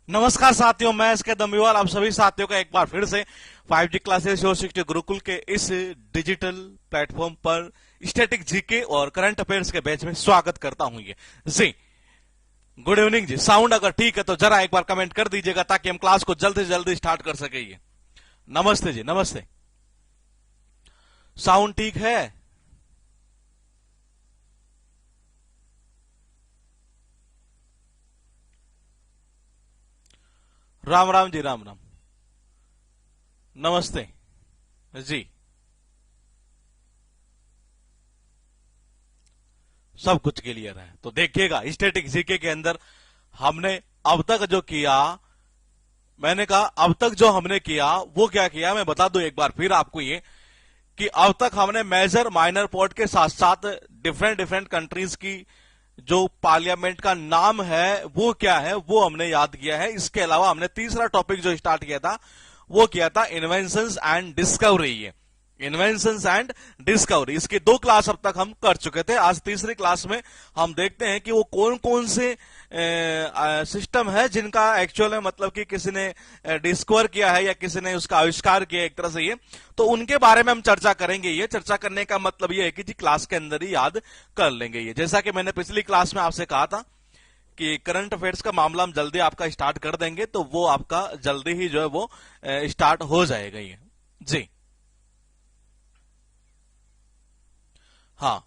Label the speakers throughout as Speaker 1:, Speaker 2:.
Speaker 1: नमस्कार साथियों, मैं इसके दमीवाल आप सभी साथियों का एक बार फिर से 5G क्लासेस और 60 गुरुकुल के इस डिजिटल प्लेटफॉर्म पर स्टैटिक जीके और करंट अफेयर्स के बैच में स्वागत करता हूं। ये जी गुड इवनिंग जी। साउंड अगर ठीक है तो जरा एक बार कमेंट कर दीजिएगा ताकि हम क्लास को जल्द से जल्द स्टार्ट कर सके। ये नमस्ते जी, नमस्ते। साउंड ठीक है? राम राम जी, राम राम। नमस्ते जी। सब कुछ क्लियर है तो देखिएगा स्टैटिक जीके के अंदर हमने अब तक जो किया, मैंने कहा अब तक जो हमने किया वो क्या किया मैं बता दूं एक बार फिर आपको ये कि अब तक हमने मेजर माइनर पोर्ट के साथ साथ डिफरेंट डिफरेंट कंट्रीज की जो पार्लियामेंट का नाम है वो क्या है वो हमने याद किया है। इसके अलावा हमने तीसरा टॉपिक जो स्टार्ट किया था वो किया था इन्वेंशंस एंड डिस्कवरी। ये इन्वेंशंस एंड डिस्कवरी, इसकी 2 क्लास अब तक हम कर चुके थे। आज तीसरी क्लास में हम देखते हैं कि वो कौन कौन से सिस्टम है जिनका एक्चुअल में मतलब कि किसी ने डिस्कवर किया है या किसी ने उसका आविष्कार किया एक तरह से। ये तो उनके बारे में हम चर्चा करेंगे। ये चर्चा करने का मतलब ये है कि जी क्लास के अंदर ही याद कर लेंगे। ये जैसा कि मैंने पिछली क्लास में आपसे कहा था कि करंट अफेयर्स का मामला हम जल्दी आपका स्टार्ट कर देंगे तो वो आपका जल्दी ही जो है वो स्टार्ट हो जाएगा। ये जी हाँ,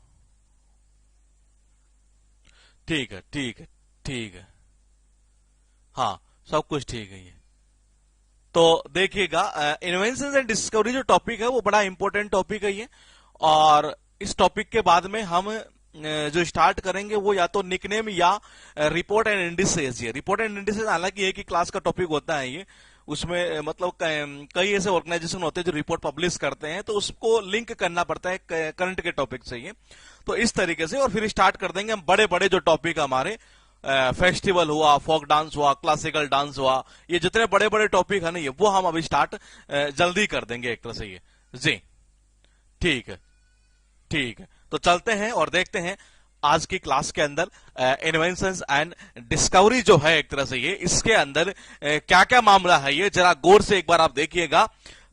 Speaker 1: ठीक है, ठीक है, ठीक है। हाँ, सब कुछ ठीक है। ये तो देखिएगा इन्वेंशंस एंड डिस्कवरी जो टॉपिक है वो बड़ा इंपॉर्टेंट टॉपिक है ये। और इस टॉपिक के बाद में हम जो स्टार्ट करेंगे वो या तो निकनेम या रिपोर्ट एंड इंडिसेस। ये रिपोर्ट एंड इंडिसेस हालांकि एक ही क्लास का टॉपिक होता है ये, उसमें मतलब कई ऐसे ऑर्गेनाइजेशन होते हैं जो रिपोर्ट पब्लिश करते हैं तो उसको लिंक करना पड़ता है करंट के टॉपिक से। ये तो इस तरीके से और फिर स्टार्ट कर देंगे हम बड़े बड़े जो टॉपिक हमारे फेस्टिवल हुआ, फोक डांस हुआ, क्लासिकल डांस हुआ, ये जितने बड़े बड़े टॉपिक है ना ये वो हम अभी स्टार्ट जल्दी कर देंगे एक तरह से। ये जी ठीक है, ठीक है। तो चलते हैं और देखते हैं आज की क्लास के अंदर इन्वेंशंस एंड डिस्कवरी जो है एक तरह से ये इसके अंदर क्या क्या मामला है ये जरा गौर से एक बार आप देखिएगा।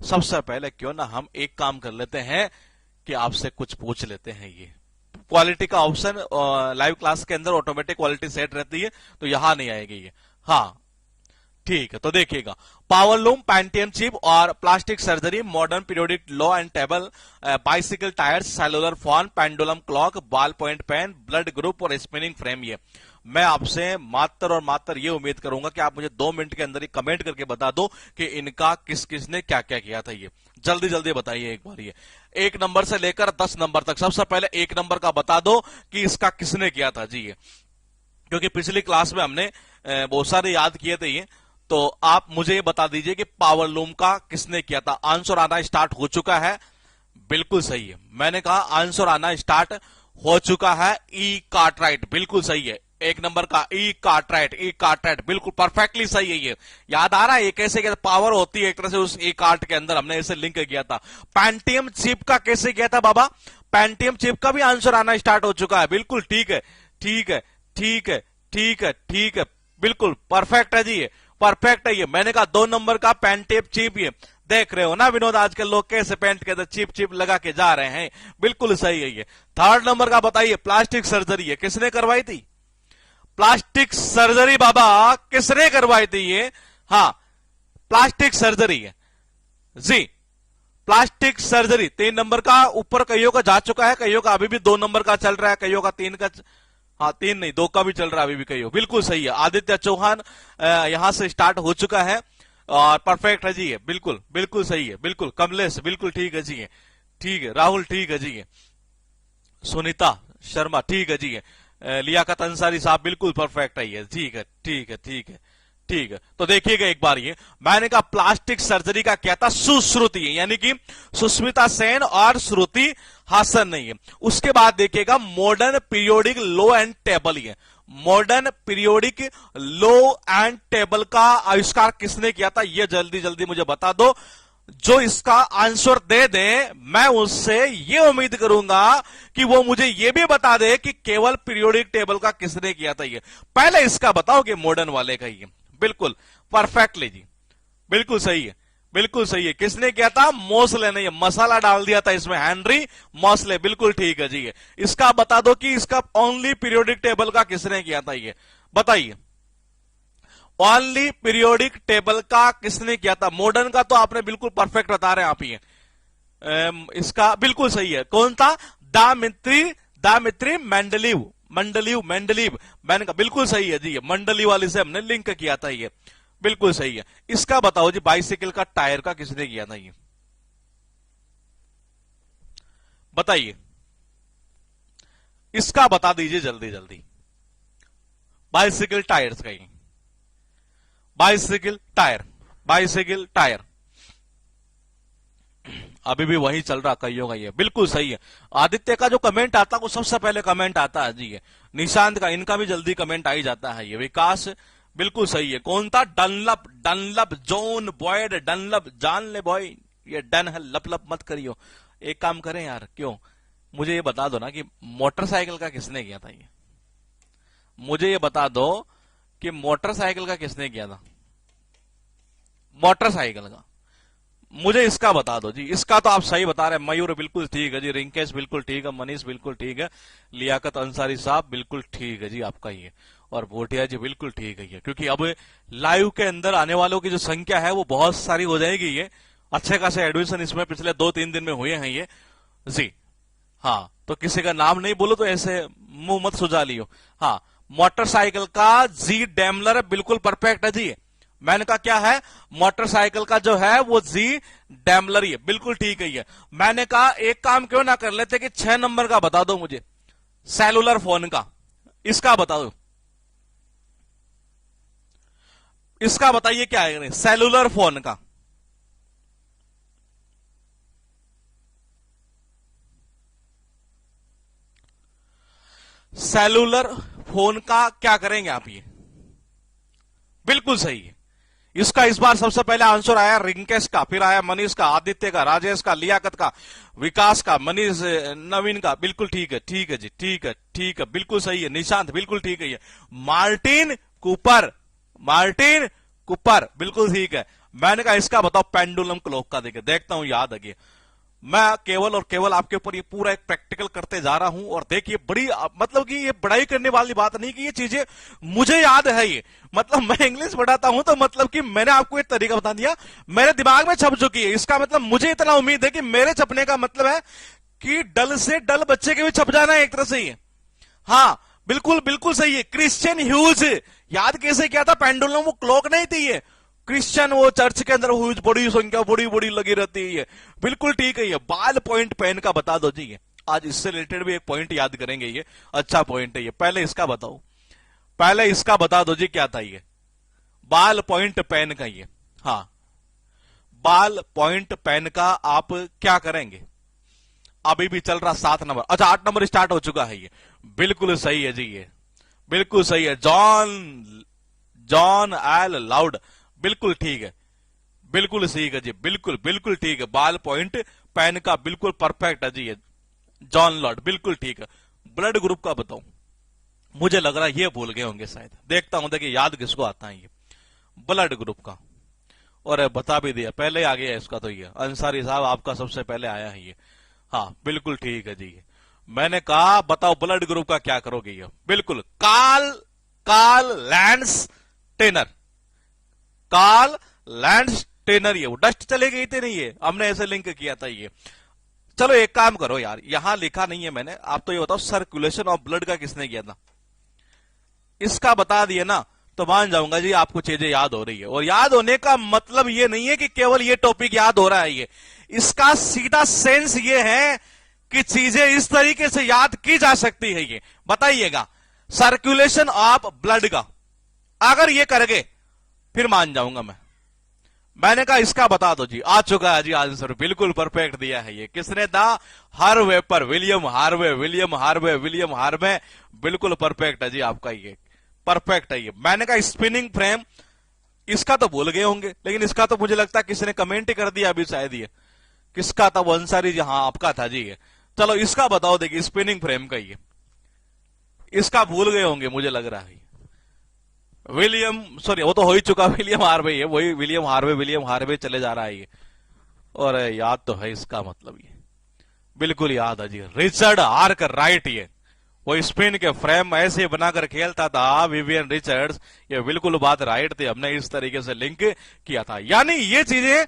Speaker 1: सबसे पहले क्यों ना हम एक काम कर लेते हैं कि आपसे कुछ पूछ लेते हैं। ये क्वालिटी का ऑप्शन लाइव क्लास के अंदर ऑटोमेटिक क्वालिटी सेट रहती है तो यहां नहीं आएगी ये। हाँ ठीक है, तो देखिएगा पावरलूम, पैंटियम चिप और plastic surgery, modern periodic law and table, bicycle tyres, cellular phone, pendulum clock, ball point pen, blood group और स्पिनिंग फ्रेम। ये मैं आपसे मात्र और मात्र ये उम्मीद करूंगा कि आप मुझे 2 मिनट के अंदर ही कमेंट करके बता दो कि इनका किस किस ने क्या क्या किया था। ये जल्दी जल्दी बताइए एक बार। ये 1 नंबर से लेकर 10 नंबर तक सबसे पहले 1 नंबर का बता दो कि इसका किसने किया था जी। ये क्योंकि पिछली क्लास में हमने बहुत सारे याद किए थे। ये तो आप मुझे ये बता दीजिए कि पावरलूम का किसने किया था। आंसर आना स्टार्ट हो चुका है, बिल्कुल सही है। मैंने कहा आंसर आना स्टार्ट हो चुका है। ई कार्टराइट बिल्कुल सही है। 1 नंबर का ई कार्टराइट बिल्कुल परफेक्टली सही है। ये याद आ रहा है ये कैसे क्या पावर होती है एक तरह से उस ई कार्ट के अंदर हमने इसे लिंक किया था। पैंटियम चिप का कैसे किया था बाबा? पैंटियम चिप का भी आंसर आना स्टार्ट हो चुका है। बिल्कुल ठीक है, ठीक है, ठीक है, ठीक है, ठीक है, बिल्कुल परफेक्ट है जी। ये परफेक्ट है। ये मैंने कहा 2 नंबर का पेंटेप चिप। ये देख रहे हो ना विनोद आजकल लोग कैसे पेंट के अंदर चिप चिप लगा के जा रहे हैं, बिल्कुल सही है। ये 3rd नंबर का बताइए प्लास्टिक सर्जरी है किसने करवाई थी? प्लास्टिक सर्जरी बाबा किसने करवाई थी? ये हाँ प्लास्टिक सर्जरी है जी। प्लास्टिक सर्जरी 3 नंबर का ऊपर कईयों का जा चुका है, कईयों का अभी भी 2 नंबर का चल रहा है, कईयों का 3 का, हाँ 3 नहीं 2 का भी चल रहा है अभी भी कईयों। बिल्कुल सही है। आदित्य चौहान यहां से स्टार्ट हो चुका है और परफेक्ट है जी। ये बिल्कुल बिल्कुल सही है। बिल्कुल कमलेश बिल्कुल ठीक है जी। ठीक है राहुल ठीक है जी। सुनीता शर्मा ठीक है जी। लियाकत अंसारी साहब बिल्कुल परफेक्ट है। ये ठीक है, ठीक है, ठीक है, ठीक है। तो देखिएगा एक बार ये मैंने कहा प्लास्टिक सर्जरी का क्या था? सुश्रुति यानी कि सुष्मिता सेन और श्रुति हासन नहीं है। उसके बाद देखिएगा modern periodic law and table. ये modern periodic law and table का आविष्कार किसने किया था? ये जल्दी जल्दी मुझे बता दो। जो इसका आंसर दे दे मैं उससे ये उम्मीद करूंगा कि वो मुझे ये भी बता दे कि केवल पीरियोडिक टेबल का किसने किया था। ये पहले इसका बताओ कि मॉडर्न वाले का। ये बिल्कुल परफेक्टली जी, बिल्कुल सही है, बिल्कुल सही है। किसने किया था? मोसले ने, मसाला डाल दिया था इसमें, हेनरी मोसले, बिल्कुल ठीक है जी। ये इसका बता दो कि इसका ओनली पीरियोडिक टेबल का किसने किया था, ये बताइए। ओनली पीरियोडिक टेबल का किसने किया था? मॉडर्न का तो आपने बिल्कुल परफेक्ट बता रहे हैं आप ही। इसका बिल्कुल सही है, कौन था? दामित्री मेंडलीव, मेंडलीव मैंने कहा बिल्कुल सही है जी। ये मंडली वाली से हमने लिंक किया था, ये बिल्कुल सही है। इसका बताओ जी, बाइसिकल का टायर का किसने किया था, ये बताइए। इसका बता दीजिए जल्दी जल्दी। बाइसिकल टायर्स का, ये बाइसिकल टायर अभी भी वही चल रहा कईयों का, ये बिल्कुल सही है। आदित्य का जो कमेंट आता है वो सबसे पहले कमेंट आता है जी। ये निशांत का, इनका भी जल्दी कमेंट आ ही जाता है। ये विकास बिल्कुल सही है। कौन था? डनलप जॉन बॉयड डनलप, जान ले बॉय, ये डन है, लप लप मत करियो। एक काम करें यार, क्यों, मुझे ये बता दो ना कि मोटरसाइकिल का किसने किया था, ये मुझे ये बता दो कि मोटरसाइकिल का किसने किया था, मोटरसाइकिल का मुझे इसका बता दो जी। इसका तो आप सही बता रहे हैं, मयूर बिल्कुल ठीक है जी, रिंकेश बिल्कुल ठीक है, मनीष बिल्कुल ठीक है, लियाकत अंसारी साहब बिल्कुल ठीक है जी आपका ये, और भोटिया जी बिल्कुल ठीक है ये। क्योंकि अब लाइव के अंदर आने वालों की जो संख्या है वो बहुत सारी हो जाएगी। ये अच्छे खासे एडमिशन इसमें पिछले 2-3 दिन में हुए हैं ये जी। हाँ, तो किसी का नाम नहीं बोलो तो ऐसे मुंह मत सुझा लियो। हाँ, मोटरसाइकिल का जी डेमलर बिल्कुल परफेक्ट है जी। मैंने कहा क्या है? मोटरसाइकिल का जो है वो जी डेमलर ही है, बिल्कुल ठीक है ये। मैंने कहा एक काम क्यों ना कर लेते कि 6 नंबर का बता दो मुझे, सेलुलर फोन का, इसका बता दो, इसका बताइए क्या है सेलुलर फोन का। सेलुलर फोन का क्या करेंगे आप, ये बिल्कुल सही है। इसका इस बार सबसे पहले आंसर आया रिंकेश का, फिर आया मनीष का, आदित्य का, राजेश का, लियाकत का, विकास का, मनीष, नवीन का, बिल्कुल ठीक है, ठीक है जी, ठीक है, ठीक है, बिल्कुल सही है। निशांत बिल्कुल ठीक है, ये मार्टिन कूपर, बिल्कुल ठीक है। मैंने कहा इसका बताओ पेंडुलम क्लॉक का, देखता हूं याद है। मैं केवल और केवल आपके ऊपर ये पूरा एक प्रैक्टिकल करते जा रहा हूं, और देखिए बड़ी मतलब कि ये बड़ाई करने वाली बात नहीं कि ये चीजें मुझे याद है। ये मतलब मैं इंग्लिश पढ़ाता हूं तो मतलब कि मैंने आपको एक तरीका बता दिया, मेरे दिमाग में छप चुकी है। इसका मतलब मुझे इतना उम्मीद है कि मेरे छपने का मतलब है कि डल से डल बच्चे के भी छप जाना है एक तरह से। हाँ बिल्कुल बिल्कुल सही है। क्रिश्चियन ह्यूज याद कैसे किया था? पेंडुलम वो क्लॉक नहीं थी, ये क्रिश्चियन वो चर्च के अंदर हुई बड़ी संख्या बड़ी बड़ी लगी रहती है, बिल्कुल ठीक है। ये बाल पॉइंट पेन का बता दो जी। ये आज इससे रिलेटेड भी एक पॉइंट याद करेंगे, ये अच्छा पॉइंट है ये। पहले इसका बताओ, पहले इसका बता दो जी क्या था ये बाल पॉइंट पेन का। ये हाँ, बाल पॉइंट पेन का आप क्या करेंगे? अभी भी चल रहा 7 नंबर, अच्छा 8 नंबर स्टार्ट हो चुका है। ये बिल्कुल सही है जी, ये बिल्कुल सही है। जॉन एल लाउड, बिल्कुल ठीक है, बिल्कुल ठीक है जी, बिल्कुल बिल्कुल ठीक है। बाल पॉइंट पेन का बिल्कुल परफेक्ट है जी ये, जॉन लॉर्ड बिल्कुल ठीक है। ब्लड ग्रुप का बताऊं, मुझे लग रहा है ये भूल गए होंगे शायद, देखता हूं देखिए याद किसको आता है ये ब्लड ग्रुप का। और बता भी दिया, पहले आ गया इसका तो ये अंसारी साहब आपका सबसे पहले आया है ये। हाँ बिल्कुल ठीक है जी। मैंने कहा बताओ ब्लड ग्रुप का क्या करोगे? ये बिल्कुल कार्ल लैंड्स टेनर, ये डस्ट चले गई थी नहीं, ये हमने ऐसे लिंक किया था ये। चलो एक काम करो यार, यहां लिखा नहीं है मैंने, आप तो ये बताओ सर्कुलेशन ऑफ ब्लड का किसने किया था? इसका बता दिए ना तो मान जाऊंगा जी आपको चीजें याद हो रही है। और याद होने का मतलब ये नहीं है कि केवल ये टॉपिक याद हो रहा है, ये इसका सीधा सेंस ये है कि चीजें इस तरीके से याद की जा सकती है। ये बताइएगा सर्कुलेशन ऑफ ब्लड का अगर ये कर गए फिर मान जाऊंगा मैं। मैंने कहा इसका बता दो जी, आ चुका है जी आंसर, बिल्कुल परफेक्ट दिया है ये। किसने था? हार्वे पर, विलियम हार्वे, बिल्कुल परफेक्ट है जी आपका, ये परफेक्ट है ये। मैंने कहा स्पिनिंग फ्रेम, इसका तो भूल गए होंगे, लेकिन इसका तो मुझे लगता है किसी ने कमेंट ही कर दिया अभी शायद। ये किसका था? वो अंसारी जी, हाँ आपका था जी ये। चलो इसका बताओ, देखिए स्पिनिंग फ्रेम का ये, इसका भूल गए होंगे मुझे लग रहा है। विलियम, सॉरी वो तो हो ही चुका, विलियम हार्वे है, वही विलियम हार्वे चले जा रहा है ये। और याद तो है इसका मतलब ये, बिल्कुल याद है जी, रिचर्ड आर्कर राइट। ये वो स्पिन के फ्रेम ऐसे बनाकर खेलता था विवियन रिचर्ड्स, ये बिल्कुल बात राइट थी, हमने इस तरीके से लिंक किया था। यानी ये चीजें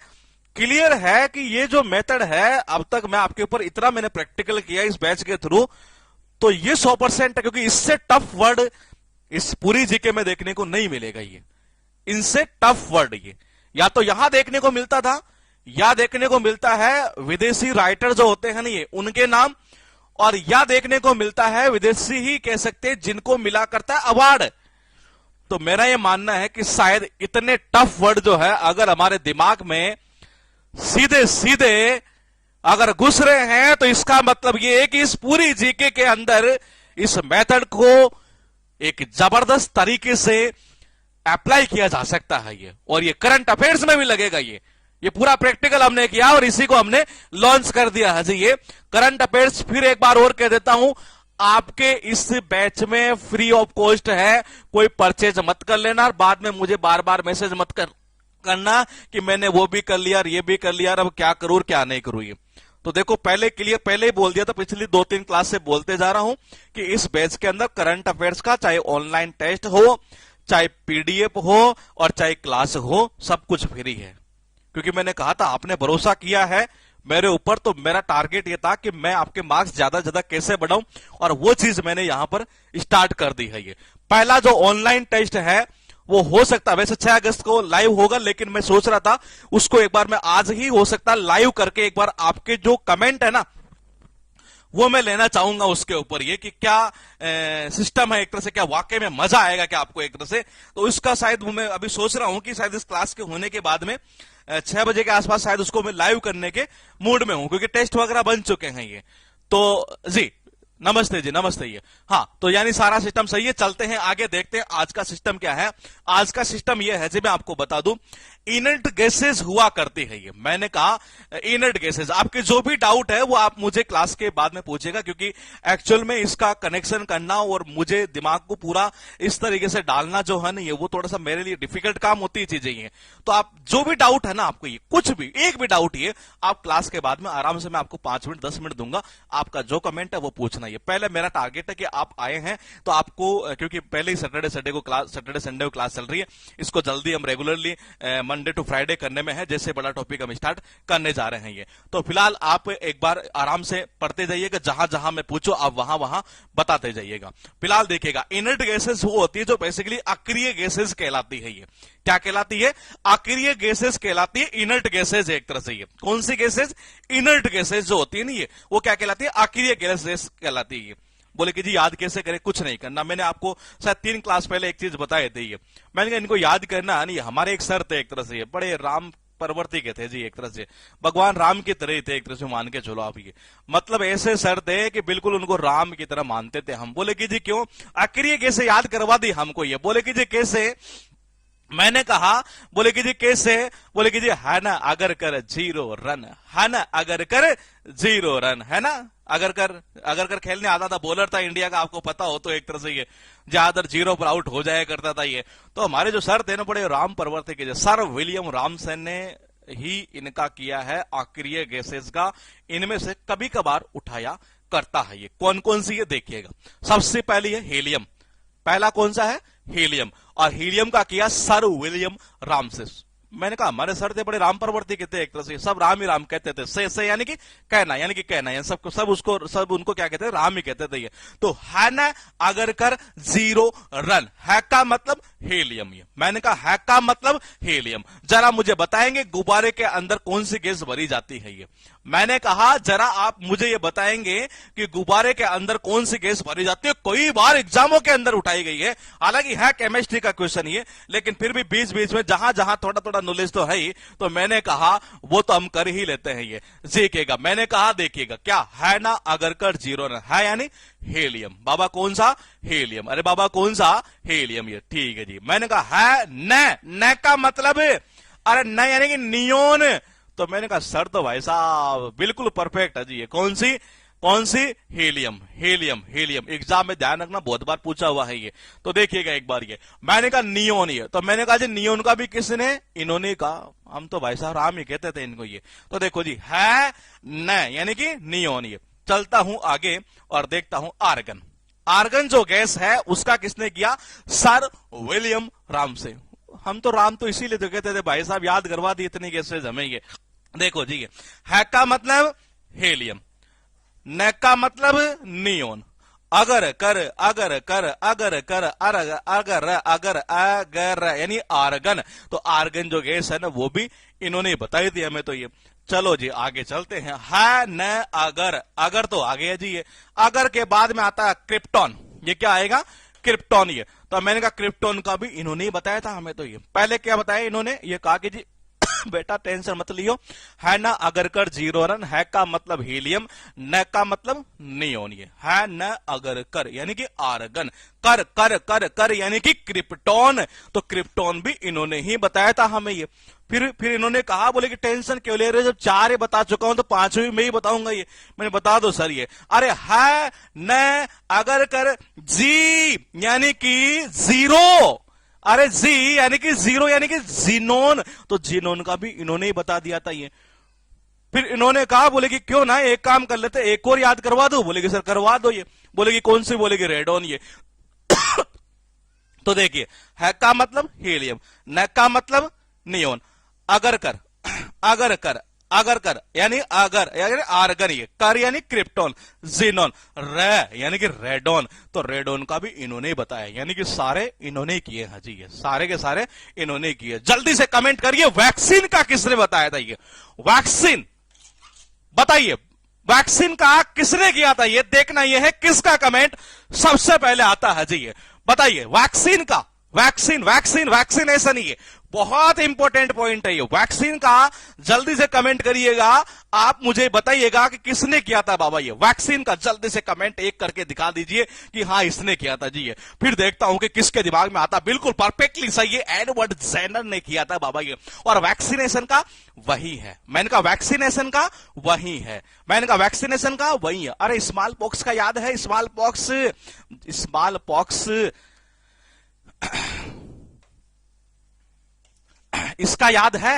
Speaker 1: क्लियर है कि ये जो मेथड है, अब तक मैं आपके ऊपर इतना मैंने प्रैक्टिकल किया इस बैच के थ्रू, तो ये 100% है, क्योंकि इससे टफ वर्ड इस पूरी जीके में देखने को नहीं मिलेगा। ये इनसे टफ वर्ड ये या तो यहां देखने को मिलता था, या देखने को मिलता है विदेशी राइटर जो होते हैं ना ये उनके नाम, और या देखने को मिलता है विदेशी ही कह सकते हैं जिनको मिला करता है अवार्ड। तो मेरा यह मानना है कि शायद इतने टफ वर्ड जो है अगर हमारे दिमाग में सीधे सीधे अगर घुस रहे हैं, तो इसका मतलब यह है कि इस पूरी जीके के अंदर इस मेथड को एक जबरदस्त तरीके से अप्लाई किया जा सकता है ये, और ये करंट अफेयर्स में भी लगेगा। ये पूरा प्रैक्टिकल हमने किया और इसी को हमने लॉन्च कर दिया है जी। ये करंट अफेयर्स फिर एक बार और कह देता हूं, आपके इस बैच में फ्री ऑफ कॉस्ट है, कोई परचेज मत कर लेना, और बाद में मुझे बार बार मैसेज मत करना कि मैंने वो भी कर लिया और ये भी कर लिया, अब क्या करूं और क्या नहीं करूं। ये तो देखो पहले क्लियर, पहले ही बोल दिया था, पिछली 2-3 क्लास से बोलते जा रहा हूं कि इस बैच के अंदर करंट अफेयर्स का चाहे ऑनलाइन टेस्ट हो, चाहे पीडीएफ हो और चाहे क्लास हो, सब कुछ फ्री है। क्योंकि मैंने कहा था आपने भरोसा किया है मेरे ऊपर, तो मेरा टारगेट ये था कि मैं आपके मार्क्स ज्यादा ज्यादा कैसे बढ़ाऊं, और वो चीज मैंने यहां पर स्टार्ट कर दी है। ये पहला जो ऑनलाइन टेस्ट है वो हो सकता है वैसे 6 अगस्त को लाइव होगा, लेकिन मैं सोच रहा था उसको एक बार मैं आज ही हो सकता है लाइव करके एक बार आपके जो कमेंट है ना वो मैं लेना चाहूंगा उसके ऊपर, ये कि क्या सिस्टम है एक तरह से, क्या वाकई में मजा आएगा क्या आपको एक तरह से। तो इसका शायद मैं अभी सोच रहा हूं कि शायद इस क्लास के होने के बाद में 6 बजे के आसपास शायद उसको मैं लाइव करने के मूड में हूं, क्योंकि टेस्ट वगैरह बन चुके हैं ये। तो जी नमस्ते जी, नमस्ते। ये हाँ, तो यानी सारा सिस्टम सही है, चलते हैं आगे, देखते हैं आज का सिस्टम क्या है। आज का सिस्टम यह है जी, मैं आपको बता दूं, इनर्ट गैसेज हुआ करती है ये। मैंने कहा इनर्ट गैसेज, आपके जो भी डाउट है वो आप मुझे क्लास के बाद में पूछेगा, क्योंकि एक्चुअल में इसका कनेक्शन करना और मुझे दिमाग को पूरा इस तरीके से डालना जो है ना ये, वो थोड़ा सा मेरे लिए डिफिकल्ट काम होती है चीजें ये। तो आप जो भी डाउट है ना आपको, ये कुछ भी एक भी डाउट ये आप क्लास के बाद में आराम से मैं आपको 5 मिनट 10 मिनट दूंगा, आपका जो कमेंट है वो पूछना। ये पहले मेरा टारगेट है कि आप आए हैं तो आपको, क्योंकि पहले ही सैटरडे संडे को क्लास चल रही है, इसको जल्दी हम रेगुलरली मंडे टू फ्राइडे करने में है, जैसे बड़ा टॉपिक हम स्टार्ट करने जा रहे हैं ये। तो फिलहाल आप एक बार आराम से पढ़ते जाइएगा, जहां जहां मैं पूछूं आप वहां वहां बताते जाइएगा। फिलहाल देखिएगा, इनर्ट गैसेस वो होती है जो बेसिकली अक्रिय गैसेस कहलाती है। ये क्या कहलाती है? अक्रिय गैसेस कहलाती है, इनर्ट गैसेस एक तरह से। ये कौन सी गैसेस? इनर्ट गैसेस जो होती है ना ये, वो क्या कहलाती है? अक्रिय गैसेस कहलाती है। बोले कि जी याद कैसे करें? कुछ नहीं करना, मैंने आपको शायद 3 क्लास पहले एक चीज बताए थे ये, मैंने कहा इनको याद करना नहीं, हमारे एक सर थे एक तरह से, ये बड़े राम परवर्ती के थे जी, एक तरह से भगवान राम की तरह ही थे एक तरह से, मान के चलो आप। ये मतलब ऐसे सर थे कि बिल्कुल उनको राम की तरह मानते थे हम। बोले कि जी क्यों? अक्रिय कैसे याद करवा दी हमको ये। बोले कि जी कैसे? मैंने कहा, बोले कि जी कैसे? बोले कि जी है ना अगर कर 0 रन, है ना अगर कर 0 रन, है ना अगर कर खेलने आता था, बॉलर था इंडिया का, आपको पता हो तो एक तरह से ये ज्यादातर 0 पर आउट हो जाया करता था ये। तो हमारे जो सर थे ना बड़े राम परवर्ती के, सर विलियम रामसन ने ही इनका किया है अक्रिय गैसेस का, इनमें से कभी कभार उठाया करता है ये। कौन कौन सी? ये देखिएगा, सबसे पहली है हीलियम। पहला कौन सा है? हीलियम। और हीलियम का किया सर विलियम रामसेस। मैंने कहा हमारे सर थे बड़े राम परवर्ती के थे एक तरह से, सब राम ही राम कहते थे। से यानी कि कहना, यानी कि कहना, यानी सब उनको क्या कहते हैं? राम ही कहते थे ये। तो है ना अगर कर 0 रन, है का मतलब हीलियम। ये मैंने कहा है का मतलब हीलियम। जरा मुझे बताएंगे गुब्बारे के अंदर कौन सी गैस भरी जाती है ये? मैंने कहा जरा आप मुझे ये बताएंगे कि गुब्बारे के अंदर कौन सी गैस भरी जाती है। कई बार एग्जामों के अंदर उठाई गई है, हालांकि है केमिस्ट्री का क्वेश्चन ये, लेकिन फिर भी बीच बीच में जहां जहां थोड़ा थोड़ा नॉलेज तो है ही, तो मैंने कहा वो तो हम कर ही लेते हैं ये। देखिएगा, मैंने कहा देखिएगा क्या है ना अगर कर 0 रन, है यानी हीलियम। बाबा कौन सा? हीलियम। अरे बाबा कौन सा? हीलियम। ये ठीक है जी। मैंने कहा है न का मतलब, अरे न यानी कि नियोन। तो मैंने कहा सर तो भाई साहब बिल्कुल परफेक्ट है जी। ये कौन सी? कौन सी? हीलियम। हीलियम हीलियम एग्जाम में ध्यान रखना, बहुत बार पूछा हुआ है ये। तो देखिएगा एक बार ये, मैंने कहा नियोन, ये तो मैंने कहा जी नियोन का भी किसने? इन्होंने कहा। हम तो भाई साहब राम ही कहते थे इनको ये। तो देखो जी है न यानी कि नियोन। ये चलता हूं आगे और देखता हूं आर्गन। आर्गन जो गैस है उसका किसने किया? Sir William Ramsay. हम तो राम तो इसीलिए तो कहते थे भाई साहब, याद करवा दी इतनी गैसेज हमें ये। देखो जी है का मतलब हीलियम, न का मतलब नियोन, अगर कर अगर कर अगर कर अगर अगर अगर अगर यानी आर्गन। तो आर्गन जो गैस है ना वो भी इन्होंने बताई थी हमें तो ये। चलो जी आगे चलते हैं। है न अगर, अगर तो आगे है जी ये। अगर के बाद में आता है क्रिप्टॉन। ये क्या आएगा? क्रिप्टॉन। ये तो मैंने कहा क्रिप्टॉन का भी इन्होंने ही बताया था हमें तो ये। पहले क्या बताया इन्होंने? ये कहा कि जी बेटा टेंशन मत लियो, है ना अगर कर जीरो रन, है का मतलब हीलियम, न का मतलब नियोन। ये है न अगर कर यानी कि आर्गन, कर कर कर कर यानी कि क्रिप्टॉन। तो क्रिप्टॉन भी इन्होंने ही बताया था हमें ये। फिर इन्होंने कहा, बोले कि टेंशन क्यों ले रहे हो, जब 4 बता चुका हूं तो 5वीं में ही बताऊंगा ये। मैंने बता दो सर ये। अरे है न अगर कर जी यानी कि जीरो। अरे जी यानी कि जीरो यानी कि जीनोन। तो जीनोन का भी इन्होंने ही बता दिया था ये। फिर इन्होंने कहा, बोले कि क्यों ना एक काम कर लेते, एक और याद करवा दो। बोले कि सर करवा दो ये। बोले कि कौन सी? बोले कि रेडॉन ये। तो देखिए है का मतलब हीलियम, न का मतलब नियोन, अगर कर अगर कर अगर कर यानी अगर यानी आर्गन, ये कर यानी क्रिप्टॉन, जीनोन, रे यानी कि रेडॉन। तो रेडॉन का भी इन्होंने बताया, यानी कि सारे इन्होंने किए हैं जी। ये सारे के सारे इन्होंने किए। जल्दी से कमेंट करिए वैक्सीन का किसने बताया था ये? वैक्सीन बताइए, वैक्सीन का किसने किया था ये? देखना ये है किसका कमेंट सबसे पहले आता है जी। ये बताइए वैक्सीन का। वैक्सीन वैक्सीन वैक्सीनेशन, ये बहुत इंपॉर्टेंट पॉइंट है ये। वैक्सीन का जल्दी से कमेंट करिएगा, आप मुझे बताइएगा कि किसने किया था बाबा ये वैक्सीन का। जल्दी से कमेंट एक करके दिखा दीजिए कि हाँ इसने किया था जी ये। फिर देखता हूं कि किसके दिमाग में आता। बिल्कुल परफेक्टली सही है, एडवर्ड जेनर ने किया था बाबा ये। और वैक्सीनेशन का वही है। मैंने कहा वैक्सीनेशन का वही है, मैंने कहा वैक्सीनेशन का वही है। अरे स्मॉल पॉक्स का याद है? स्मॉल पॉक्स, स्मॉल पॉक्स इसका याद है?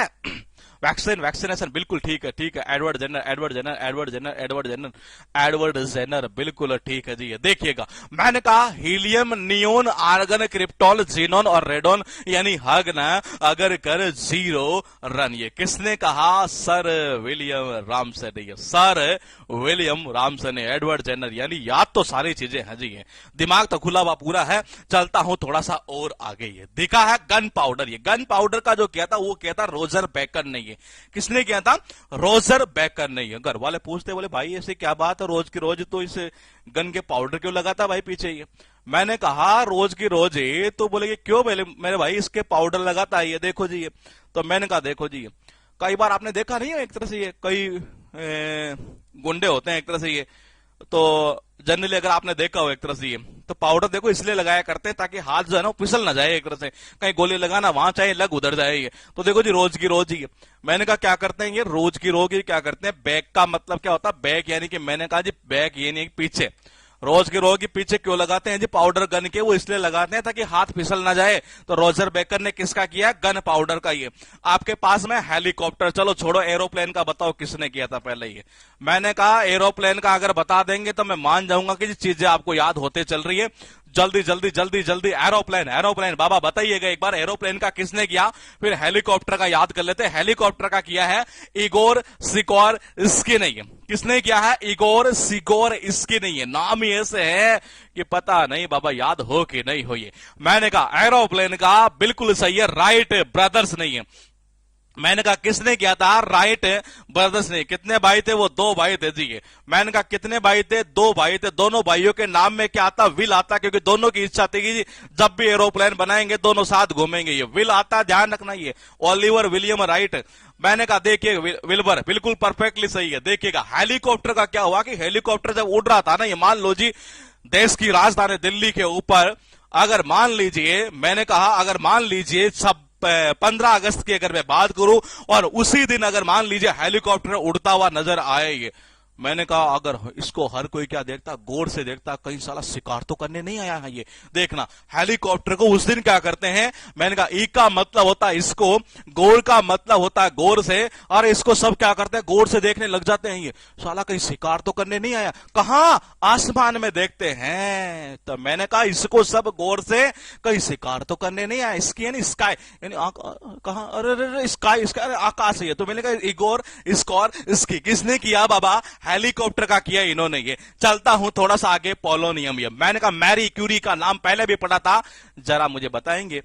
Speaker 1: वैक्सीन वैक्सीनेशन बिल्कुल ठीक है, ठीक है। Edward Jenner Edward Jenner Edward Jenner Edward Jenner Edward Jenner बिल्कुल ठीक है जी। ये देखिएगा, मैंने कहा helium, neon, argon, krypton, xenon और रेडॉन यानी हग न अगर कर जीरो रन। ये किसने कहा? सर विलियम रामसे ने। सर विलियम रामसे ने, एडवर्ड जेनर। यानी याद तो सारी चीजें हैं जी। ये दिमाग तो खुला हुआ पूरा है। चलता हूं थोड़ा सा और आगे। ये दिखा है गन पाउडर। ये गन पाउडर का जो किया था वो किया था रोजर बेकर ने। किसने किया था? रोजर बेकर ने। घर वाले पूछते, बोले भाई ऐसे क्या बात है, रोज की रोज तो इस गन के पाउडर क्यों लगाता भाई पीछे ये? मैंने कहा रोज की रोज ही। तो बोले कि क्यों? मेरे भाई इसके पाउडर लगाता है ये, देखो जी ये। तो मैंने कहा देखो जी, कई बार आपने देखा नहीं है एक तरह से ये कई गुंडे होते हैं एक तरह से ये, तो जनरली अगर आपने देखा हो एक तरह से ये, तो पाउडर देखो इसलिए लगाया करते हैं ताकि हाथ जो है ना फिसल ना जाए एक तरह से, कहीं गोली लगाना वहां चाहे लग उधर जाए ये। तो देखो जी रोज की रोज ही। मैंने कहा क्या करते हैं ये रोज की रोज ही क्या करते हैं? बैक का मतलब क्या होता है? बैक यानी कि मैंने कहा जी बैक ये नहीं पीछे। रोज के रोज के पीछे क्यों लगाते हैं जी पाउडर गन के? वो इसलिए लगाते हैं ताकि हाथ फिसल ना जाए। तो रोजर बेकर ने किसका किया? गन पाउडर का। ये आपके पास में हेलीकॉप्टर, चलो छोड़ो एरोप्लेन का बताओ किसने किया था पहले ये? मैंने कहा एरोप्लेन का अगर बता देंगे तो मैं मान जाऊंगा कि चीजें आपको याद होते चल रही है। जल्दी जल्दी जल्दी जल्दी एरोप्लेन एरोप्लेन बाबा बताइएगा एक बार एरोप्लेन का किसने किया? फिर हेलीकॉप्टर का याद कर लेते हैं। हेलीकॉप्टर का किया है इगोर सिकोर इसकी नहीं है। किसने किया है? इगोर सिकोर इसकी नहीं है। नाम ही ऐसे है कि पता नहीं बाबा याद हो कि नहीं हो ये। मैंने कहा एरोप्लेन का बिल्कुल सही है, राइट ब्रदर्स नहीं है। मैंने कहा किसने किया था? राइट ब्रदर्स ने। कितने भाई थे वो? 2 भाई थे जी। मैंने कहा कितने भाई थे? 2 भाई थे। दोनों भाइयों के नाम में क्या आता? विल आता, क्योंकि दोनों की इच्छा थी कि जब भी एरोप्लेन बनाएंगे दोनों साथ घूमेंगे। ये विल आता, ध्यान रखना ये। Oliver William right. मैंने कहा देखिए विल्बर बिल्कुल परफेक्टली सही है। देखिएगा हेलीकॉप्टर का क्या हुआ कि हेलीकॉप्टर जब उड़ रहा था ना, ये मान लो जी देश की राजधानी दिल्ली के ऊपर, अगर मान लीजिए, मैंने कहा अगर मान लीजिए सब 15 अगस्त की अगर मैं बात करूं और उसी दिन अगर मान लीजिए हेलीकॉप्टर उड़ता हुआ नजर आए, मैंने कहा अगर इसको हर कोई क्या देखता, गौर से देखता, कहीं साला शिकार तो करने नहीं आया है ये। देखना हेलीकॉप्टर को उस दिन क्या करते हैं, मैंने कहा ई का मतलब होता है इसको, गौर का मतलब होता है गौर से, और इसको सब क्या करते हैं, गौर से देखने लग जाते हैं। ये साला कहीं शिकार तो करने नहीं आया, कहां, आसमान में देखते हैं। तो मैंने कहा इसको सब गौर से, कहीं शिकार तो करने नहीं आया। इसकी यानी स्काई, यानी कहा, अरे स्काई, स्काई आकाश है। तो मैंने कहा इगोर, स्कोर, इसकी किसने किया बाबा, हेलीकॉप्टर का किया इन्होंने। ये चलता हूं थोड़ा सा आगे, पोलोनियम। ये मैंने कहा मैरी क्यूरी का नाम पहले भी पढ़ा था, जरा मुझे बताएंगे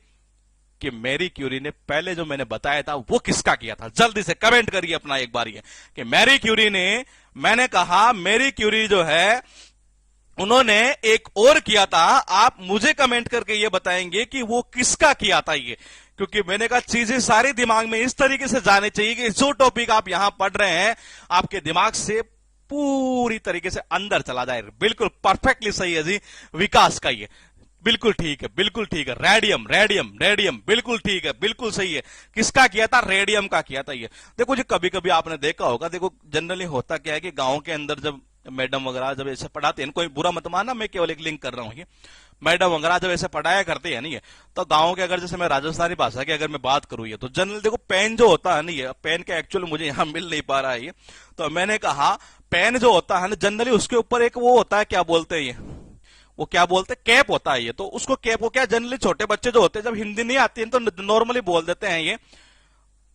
Speaker 1: कि मैरी क्यूरी ने पहले जो मैंने बताया था वो किसका किया था, जल्दी से कमेंट करिए अपना एक बार। ये कि मैरी क्यूरी ने, मैंने कहा मैरी क्यूरी जो है उन्होंने एक और किया था, आप मुझे कमेंट करके ये बताएंगे कि वो किसका किया था। ये क्योंकि मैंने कहा चीजें सारी दिमाग में इस तरीके से जानी चाहिए कि जो टॉपिक आप यहां पढ़ रहे हैं आपके दिमाग से पूरी तरीके से अंदर चला जाए। बिल्कुल परफेक्टली सही है जी, विकास का ये बिल्कुल ठीक है, बिल्कुल ठीक है। रेडियम, रेडियम, रेडियम, बिल्कुल ठीक है, बिल्कुल सही है। किसका किया था, रेडियम का किया था। ये देखो जी, कभी कभी आपने देखा होगा, देखो जनरली होता क्या है कि गांव के अंदर जब मैडम वगैरह जब ऐसे पढ़ाते हैं, कोई बुरा मत मानना, मैं केवल एक लिंक कर रहा हूं। ये मैडम वगैरह जब ऐसे पढ़ाया करते हैं नहीं है, तो गांव के, अगर जैसे मैं राजस्थानी भाषा की अगर मैं बात करूं, ये तो जनरल देखो पेन जो होता है नहीं है, पेन का एक्चुअल मुझे यहां मिल नहीं पा रहा है ये, तो मैंने कहा पेन जो होता है ना जनरली उसके ऊपर एक वो होता है, क्या बोलते हैं ये, वो क्या बोलते हैं, कैप होता है ये। तो उसको कैप को क्या जनरली छोटे बच्चे जो होते हैं जब हिंदी नहीं आती है तो नॉर्मली बोल देते हैं ये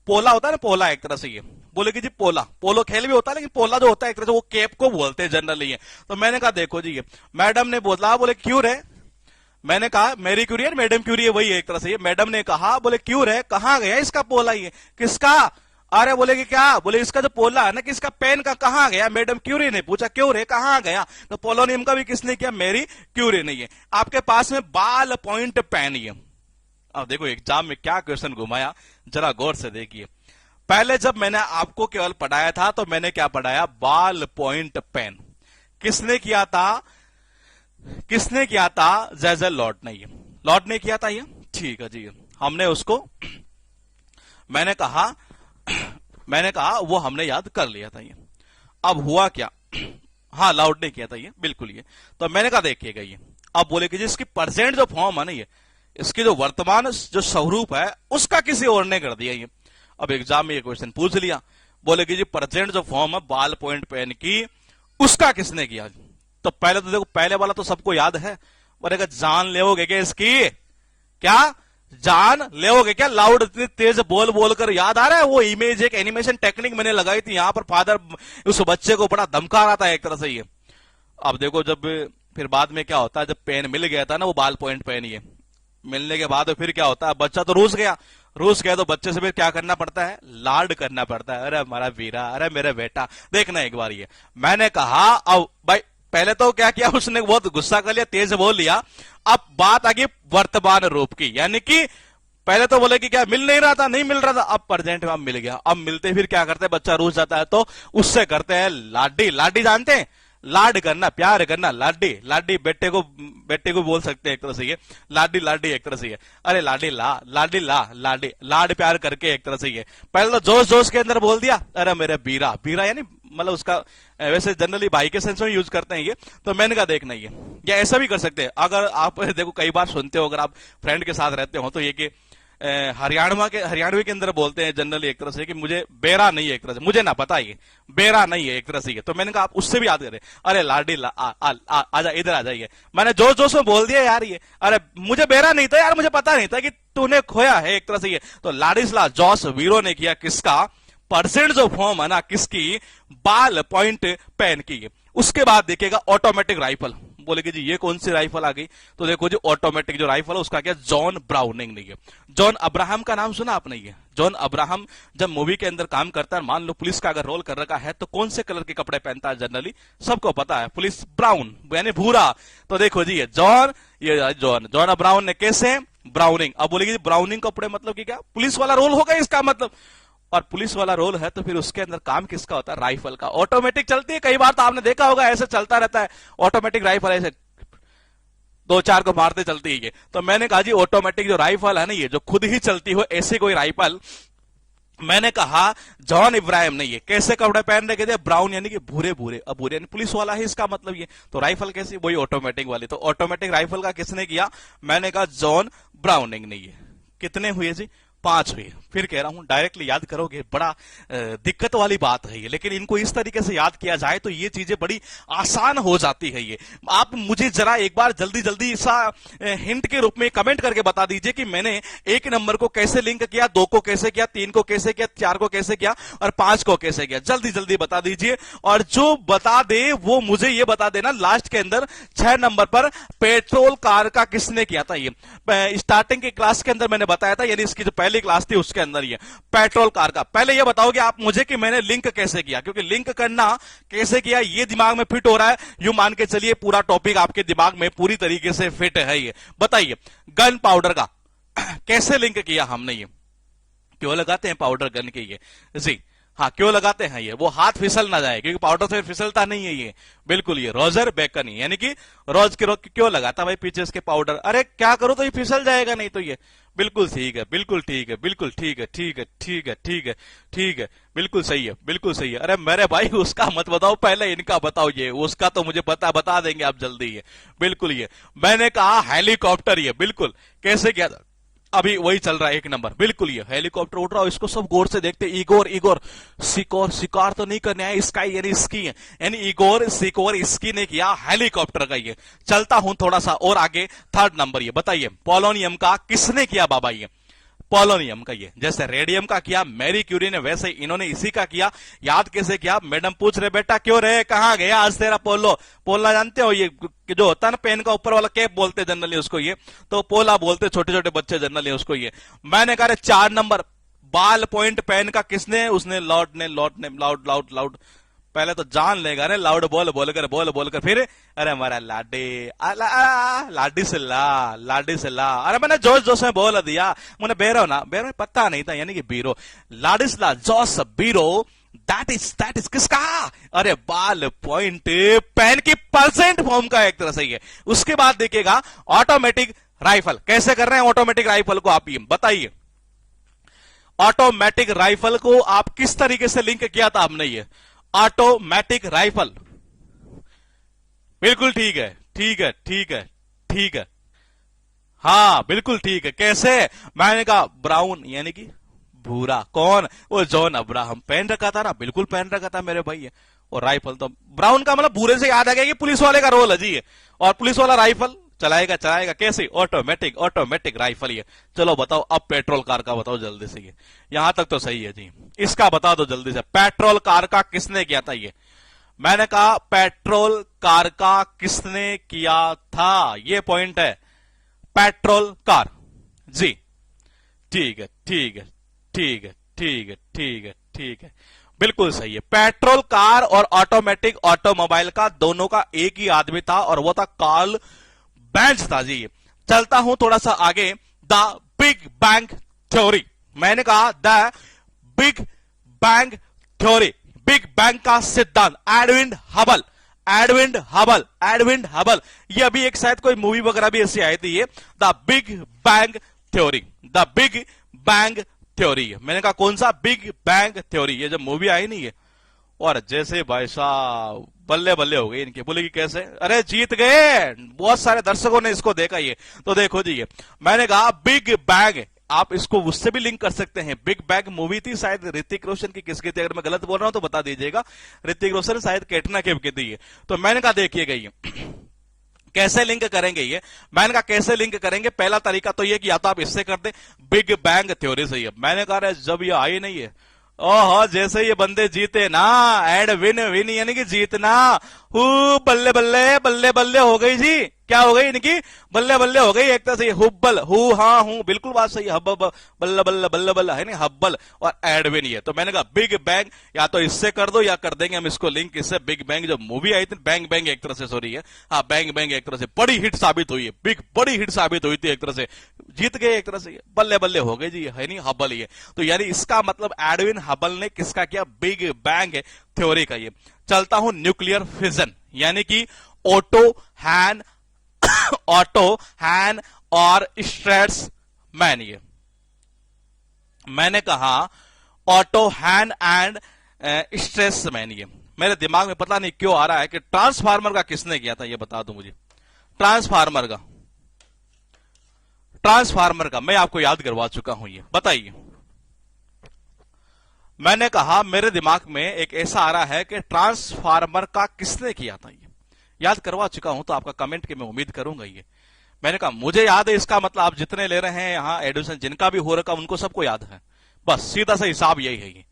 Speaker 1: पोला होता है ना, पोला एक तरह से। ये बोले कि जी पोला, पोलो खेल भी होता है लेकिन पोला जो होता है एक तरह से वो कैप को बोलते हैं जनरली ये। तो मैंने कहा देखो जी, ये मैडम ने बोला, बोले क्यों रे, मैंने कहा मेरी क्यूरी है, मैडम क्यूरी है, वही है एक तरह से। ये मैडम ने कहा, बोले क्यों रे, कहां गया इसका पोला, ये किसका, अरे बोले कि क्या, बोले इसका जो पोला है ना किसका, पेन का कहां गया। मैडम क्यूरी ने पूछा क्यों रे, कहां गया। तो पोलोनियम का भी किसने किया, मेरी क्यूरी ने। ये आपके पास में बाल पॉइंट पेन। ये अब देखो एग्जाम में क्या क्वेश्चन घुमाया, जरा गौर से देखिए। पहले जब मैंने आपको केवल पढ़ाया था तो मैंने क्या पढ़ाया, बाल पॉइंट पेन। किसने किया था, किसने किया था, जैजल लॉर्ड ने। ये लॉर्ड ने किया था ये, ठीक है जी। हमने उसको, मैंने कहा वो हमने याद कर लिया था ये। अब हुआ क्या, हाँ लॉर्ड ने किया था ये, बिल्कुल ये। तो मैंने कहा देखिएगा ये, अब बोले कि जिसकी प्रेजेंट जो फॉर्म है ना ये, इसकी जो वर्तमान जो स्वरूप है उसका किसी और ने कर दिया ये। अब एग्जाम में ये क्वेश्चन पूछ लिया, बोले कि जी प्रेजेंट जो फॉर्म है बाल पॉइंट पेन की, उसका किसने किया। तो पहले तो देखो, पहले वाला तो सबको याद है, बोलेगा जान लेोगे क्या इसकी, क्या जान लेोगे क्या, लाउड इतनी तेज बोल बोल कर, याद आ रहा है वो इमेज, एक एनिमेशन टेक्निक मैंने लगाई थी, यहां पर फादर उस बच्चे को बड़ा धमका रहा था एक तरह से ये। अब देखो जब फिर बाद में क्या होता है, जब पेन मिल गया था ना वो बाल पॉइंट पेन, ये मिलने के बाद फिर क्या होता है, बच्चा तो रूस गया तो बच्चे से फिर क्या करना पड़ता है, लाड करना पड़ता है। अरे हमारा वीरा, अरे मेरे बेटा, देखना एक बार ये। मैंने कहा अब भाई, पहले तो क्या किया उसने, बहुत गुस्सा कर लिया, तेज बोल लिया। अब बात आ गई वर्तमान रूप की, यानी कि पहले तो बोले कि क्या मिल नहीं रहा था, नहीं मिल रहा था, अब प्रेजेंट में अब मिल गया। अब मिलते फिर क्या करते हैं, बच्चा रूस जाता है तो उससे करते हैं लाडी। लाडी जानते हैं, लाड करना, प्यार करना, लाडी। लाडी बेटे को बोल सकते हैं एक तरह से ये, लाडी लाडी एक तरह से ये, अरे लाडी ला, लाडी ला, लाडी लाड प्यार करके एक तरह से ये। पहले तो जोश जोश के अंदर बोल दिया, अरे मेरे बीरा, बीरा यानी मतलब उसका, वैसे जनरली भाई के सेंस में यूज करते हैं ये। तो मैंने कहा देखना ये, या ऐसा भी कर सकते हैं, अगर आप देखो कई बार सुनते हो, अगर आप फ्रेंड के साथ रहते हो तो ये कि हरियाणवी के अंदर बोलते हैं जनरली एक तरह से कि मुझे बेरा नहीं है, एक तरह से मुझे ना पता ये बेरा नहीं है एक तरह से ये। तो मैंने कहा आप उससे भी याद करें, अरे लाडी ला, आजा इधर आ जाइए। मैंने जोश जोश में बोल दिया यार ये, अरे मुझे बेरा नहीं था यार, मुझे पता नहीं था कि तूने खोया है एक तरह से ये। तो लाडिस्ला जॉस वीरो ने किया किसका, परसेंट जो फॉर्म है ना किसकी, बाल पॉइंट पेन की। उसके बाद देखिएगा ऑटोमेटिक राइफल। बोले कि जी ये कौन सी राइफल आ गई, तो देखो जी ऑटोमेटिक जो राइफल है उसका क्या, जॉन ब्राउनिंग ने। जॉन अब्राहम का नाम सुना आपने। ये जॉन अब्राहम जब मूवी के अंदर काम करता है, मान लो पुलिस का अगर रोल कर रखा है तो कौन से कलर के कपड़े पहनता है, जनरली सबको पता है, पुलिस ब्राउन यानी भूरा। तो देखो जी ये जॉन अब्राहम ने कैसे ब्राउनिंग। अब बोलेगी ब्राउनिंग कपड़े मतलब कि क्या, पुलिस वाला रोल होगा इसका मतलब, और पुलिस वाला रोल है तो फिर उसके अंदर काम किसका होता है, राइफल का। ऑटोमेटिक चलती है, कई बार तो आपने देखा होगा ऐसे चलता रहता है ऑटोमेटिक राइफल, ऐसे 2-4 को मारते चलती है ये। तो मैंने कहा जी ऑटोमेटिक जो राइफल है ना ये, जो खुद ही चलती हो ऐसी कोई राइफल मैंने कहा जॉन इब्राहिम ने ये कैसे कपड़े पहन रखे थे, ब्राउन यानी कि भूरे भूरे, अब भूरे यानी पुलिस वाला है, इसका मतलब ये। तो राइफल कैसी, वही ऑटोमेटिक वाली, तो ऑटोमेटिक राइफल का किसने किया, मैंने कहा जॉन ब्राउनिंग ने। ये कितने हुए जी, 5 हुए। फिर कह रहा हूं डायरेक्टली याद करोगे बड़ा दिक्कत वाली बात है ये, लेकिन इनको इस तरीके से याद किया जाए तो ये चीजें बड़ी आसान हो जाती है। ये आप मुझे जरा एक बार जल्दी जल्दी सा हिंट के रूप में कमेंट करके बता दीजिए कि मैंने 1 नंबर को कैसे लिंक किया, 2 को कैसे किया, 3 को कैसे किया, 4 को कैसे किया और 5 को कैसे किया। जल्दी जल्दी बता दीजिए, और जो बता दे वो मुझे ये बता देना लास्ट के अंदर 6 नंबर पर पेट्रोल कार का किसने किया था। ये स्टार्टिंग के क्लास के अंदर मैंने बताया था, यानी इसकी जो पहली क्लास थी उसके अंदर ये पेट्रोल कार का। पहले ये बताओगे आप मुझे कि मैंने लिंक कैसे किया, क्योंकि लिंक करना कैसे किया ये दिमाग में फिट हो रहा है, यूं मान के चलिए पूरा टॉपिक आपके दिमाग में पूरी तरीके से फिट है। ये बताइए गन पाउडर का कैसे लिंक किया हमने, ये क्यों लगाते हैं पाउडर गन के, ये जी हाँ क्यों लगाते हैं, ये वो हाथ फिसल ना जाए, क्योंकि पाउडर से फिसलता नहीं है ये, बिल्कुल। ये रोजर बेकन यानी कि रोज के रोज क्यों लगाता भाई पीछे इसके पाउडर, अरे क्या करो तो ये फिसल जाएगा नहीं तो ये, बिल्कुल ठीक है, बिल्कुल ठीक है, बिल्कुल ठीक है, ठीक है, ठीक है, ठीक है, ठीक है, बिल्कुल सही है, बिल्कुल सही है। अरे मेरे भाई उसका मत बताओ, पहले इनका बताओ, ये उसका तो मुझे बता देंगे आप जल्दी। ये बिल्कुल, ये मैंने कहा हेलीकॉप्टर, ये बिल्कुल कैसे किया था, अभी वही चल रहा है 1 नंबर, बिल्कुल। ये हेलीकॉप्टर उड़ रहा है, इसको सब गौर से देखते, इगोर इगोर सिकोर, शिकार तो नहीं करने आया, स्काई यानी इसकी है, यानी इगोर सिकोर इसकी ने किया हेलीकॉप्टर का। ये चलता हूं थोड़ा सा और आगे, 3rd नंबर, ये बताइए पोलोनियम का किसने किया बाबा, ये पोलोनियम का। ये जैसे रेडियम का किया मैरी क्यूरी ने, वैसे इन्होंने इसी का किया। याद कैसे किया, मैडम पूछ रहे बेटा क्यों रहे, कहां गया आज तेरा पोलो, पोला जानते हो, ये जो होता है ना पेन का ऊपर वाला कैप बोलते जनरली उसको, ये तो पोला बोलते छोटे छोटे बच्चे जनरली उसको। ये मैंने कहा 4 नंबर बाल पॉइंट पेन का किसने, उसने लॉर्ड ने, लाउड लाउड लाउड, पहले तो जान लेगा रे, लाउड बोल बोलकर फिर अरे हमारा लाडी से ला, अरे मैंने जोश जोश में बोल दिया, मैंने बेरो ना, बेरो पता नहीं था, यानी कि बीरो, लाडिसला जोश बीरो, दैट इज किसका, अरे बाल पॉइंट पेन की परसेंट फॉर्म का एक तरह से ही है। उसके बाद देखिएगा ऑटोमेटिक राइफल, कैसे कर रहे हैं ऑटोमेटिक राइफल को आप, ये बताइए ऑटोमेटिक राइफल को आप किस तरीके से लिंक किया था हमने, ये ऑटोमेटिक राइफल, बिल्कुल ठीक है, ठीक है, ठीक है, ठीक है, हाँ बिल्कुल ठीक है। कैसे, मैंने कहा ब्राउन यानी कि भूरा, कौन, वो जॉन अब्राहम पहन रखा था ना, बिल्कुल पहन रखा था मेरे भाई। और राइफल तो ब्राउन का मतलब भूरे से याद आ गया कि पुलिस वाले का रोल है जी ये, और पुलिस वाला राइफल चलाएगा कैसे, ऑटोमेटिक राइफल। ये चलो बताओ अब पेट्रोल कार का बताओ जल्दी से, ये यहां तक तो सही है जी, इसका बता दो जल्दी से, पेट्रोल कार का किसने किया था, ये मैंने कहा पेट्रोल कार का किसने किया था, ये पॉइंट है, पेट्रोल कार जी, ठीक है, ठीक है, ठीक है, ठीक है, ठीक है, ठीक है, बिल्कुल सही है। पेट्रोल कार और ऑटोमेटिक ऑटोमोबाइल का दोनों का एक ही आदमी था, और वो था कार्ल बेंज था जी। चलता हूं थोड़ा सा आगे, द बिग बैंग थ्योरी, मैंने कहा the big bang theory, big bang का सिद्धांत, एडविन हबल, एडविन हबल, ये अभी एक शायद कोई मूवी वगैरह भी ऐसी आई थी, ये the big bang theory, the big bang theory. मैंने कहा कौन सा, बिग बैंग थ्योरी, ये जब मूवी आई नहीं है, और जैसे भाई साहब बल्ले बल्ले हो गई इनके, बोले कि कैसे, अरे जीत गए, बहुत सारे दर्शकों ने इसको देखा ये, तो देखो जी, ये मैंने कहा बिग बैंग, आप इसको उससे भी लिंक कर सकते हैं, बिग बैंग मूवी थी शायद ऋतिक रोशन की, किसकी थी, अगर मैं गलत बोल रहा हूं तो बता दीजिएगा, ऋतिक रोशन शायद कैटरीना कैफ की थी। तो मैंने कहा देखिए गई कैसे लिंक करेंगे, ये मैंने कहा कैसे लिंक करेंगे, पहला तरीका तो ये कि या तो आप इससे कर दे बिग बैंग थ्योरी से। मैंने कहा जब ये आई नहीं है, ओहो जैसे ये बंदे जीते ना, एड विन यानी कि जीतना, बल्ले बल्ले बल्ले बल्ले हो गई जी, क्या हो गई इनकी, बल्ले बल्ले हो गई एक तरह से, हुब्बल हाँ हूं, बिल्कुल बात सही, हब्ब बल्ले बल्ले बल्ले बल्ले है नहीं, हब्बल और एडविन। ये तो मैंने कहा बिग बैंग या तो इससे कर दो, या कर देंगे हम इसको लिंक इससे, बिग बैंग जो मूवी आई थी, बैंग बैंग एक तरह से, सॉरी है, हाँ बैंग बैंग एक तरह से बड़ी हिट साबित हुई है, बिग बड़ी हिट साबित हुई थी एक तरह से, जीत गए एक तरह से, बल्ले बल्ले हो गए जी, है नहीं हब्बल। ये तो यानी इसका मतलब एडविन हबल ने किसका किया, बिग बैंग थ्योरी का। ये चलता हूं न्यूक्लियर फिजन, यानी कि ऑटो हैन और स्ट्रेट्स मैन, ये मैंने कहा auto Hahn and stress man. ये मेरे दिमाग में पता नहीं क्यों आ रहा है कि ट्रांसफार्मर का किसने किया था, ये बता दो मुझे। ट्रांसफार्मर का मैं आपको याद करवा चुका हूं, ये बताइए। मैंने कहा मेरे दिमाग में एक ऐसा आ रहा है कि ट्रांसफार्मर का किसने किया था, ये याद करवा चुका हूं, तो आपका कमेंट की मैं उम्मीद करूंगा। ये मैंने कहा मुझे याद है, इसका मतलब आप जितने ले रहे हैं यहां एडमिशन, जिनका भी हो रखा उनको सबको याद है। बस सीधा सा हिसाब यही है ये।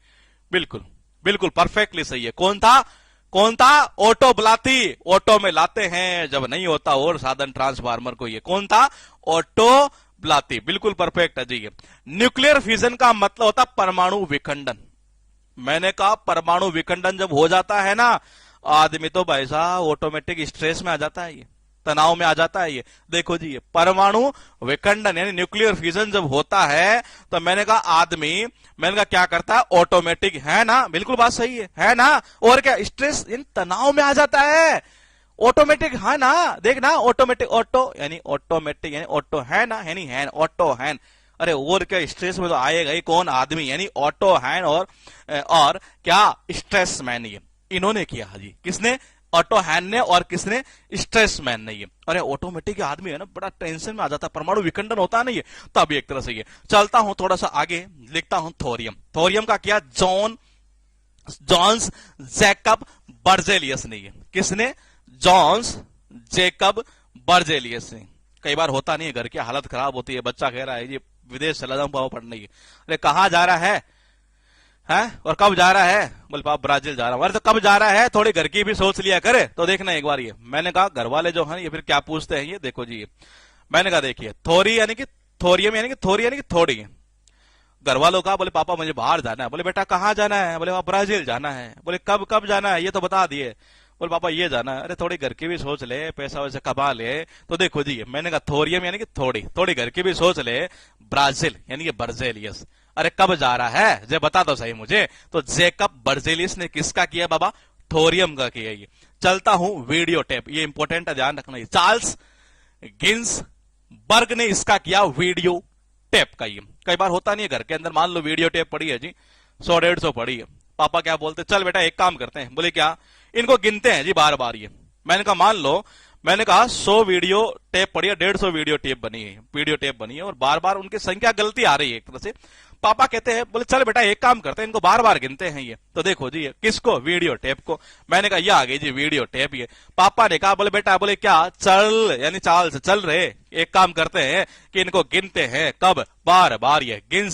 Speaker 1: बिल्कुल बिल्कुल परफेक्टली सही है। कौन था? ऑटो ब्लाती। ऑटो में लाते हैं जब नहीं होता और साधन ट्रांसफार्मर को, ये कौन था? ऑटो ब्लाती। बिल्कुल परफेक्ट है जी। ये न्यूक्लियर फ्यूजन का मतलब होता परमाणु विखंडन। मैंने कहा परमाणु विखंडन जब हो जाता है ना, आदमी तो भाई साहब ऑटोमेटिक स्ट्रेस में आ जाता है, ये तनाव में आ जाता है। ये देखो जी, ये परमाणु विखंडन यानी न्यूक्लियर फ्यूजन जब होता है तो मैंने कहा क्या करता है? ऑटोमेटिक, है ना? बिल्कुल बात सही है ना? और क्या? स्ट्रेस इन तनाव में आ जाता है। ऑटोमेटिक है ना, देखना, ऑटोमेटिक, ऑटोमेटिक यानी ऑटो है ना, है नहीं, है ऑटो हैन। अरे और क्या, स्ट्रेस में तो आएगा ही। कौन? आदमी, यानी ऑटो हैन और क्या? Stress man. ये इन्होंने किया जी। किसने? ऑटो हैन ने। और किसने? स्ट्रेस मैन ने। ये अरे ऑटोमेटिक आदमी है ना, बड़ा टेंशन में आ जाता है, परमाणु विखंडन होता है ना, ये तब एक तरह से। ये चलता हूं थोड़ा सा आगे, लिखता हूं थोरियम का किया जॉन्स जैकब बर्जेलियस ने। ये किसने? जॉन्स जैकब बर्जेलियस ने। कई बार होता नहीं है, घर की हालत खराब होती है, बच्चा कह रहा है जी विदेश चला जाऊं पापा पढ़ने की। अरे कहां जा रहा है? और कब जा रहा है? बोले पापा ब्राजील जा रहा हूं। अरे तो कब जा रहा है? थोड़ी घर की भी सोच लिया करे। तो देखना एक बार, ये मैंने कहा घर वाले जो है ये फिर क्या पूछते हैं, ये देखो जी। मैंने कहा देखिए, थोरियम यानी कि थोड़ी। घर वालों का, बोले पापा मुझे बाहर जाना है। बोले बेटा कहाँ जाना है? बोले पापा ब्राजील जाना है। बोले कब जाना है? ये तो बता दिए। बोले पापा ये जाना है। अरे थोड़ी घर की भी सोच ले, पैसा वैसे कमा ले। तो देखो जी, मैंने कहा थोरियम यानी कि थोड़ी घर की भी सोच ले, ब्राजील यानी कि बर्जेलियस। अरे कब जा रहा है जे बता दो सही मुझे। तो जैकब बर्जेलियस ने किसका किया बाबा? थोरियम का किया। ये चलता हूं वीडियो टेप, ये इंपॉर्टेंट है, ध्यान रखना। चार्ल्स गिन्सबर्ग ने इसका किया वीडियो टेप का। ये कई बार होता नहीं है घर के अंदर, मान लो वीडियो टेप पड़ी है जी, 100-150 पड़ी है। पापा क्या बोलते? चल बेटा एक काम करते हैं। बोले क्या? इनको गिनते हैं जी बार बार। ये मैंने कहा मान लो, मैंने कहा 100 वीडियो टेप पड़ी है, 150 वीडियो टेप बनी है और बार बार उनकी संख्या गलती आ रही है एक तरह से। पापा कहते हैं, बोले चल बेटा एक काम करते हैं, इनको बार बार गिनते हैं। ये तो देखो जी, ये किसको? वीडियो टेप को। मैंने कहा ये आ गई जी वीडियो टेप। ये पापा ने कहा, बोले बेटा, बोले क्या? चल यानी चाल से चल रहे, एक काम करते हैं कि इनको गिनते हैं। कब? बार बार। ये गिन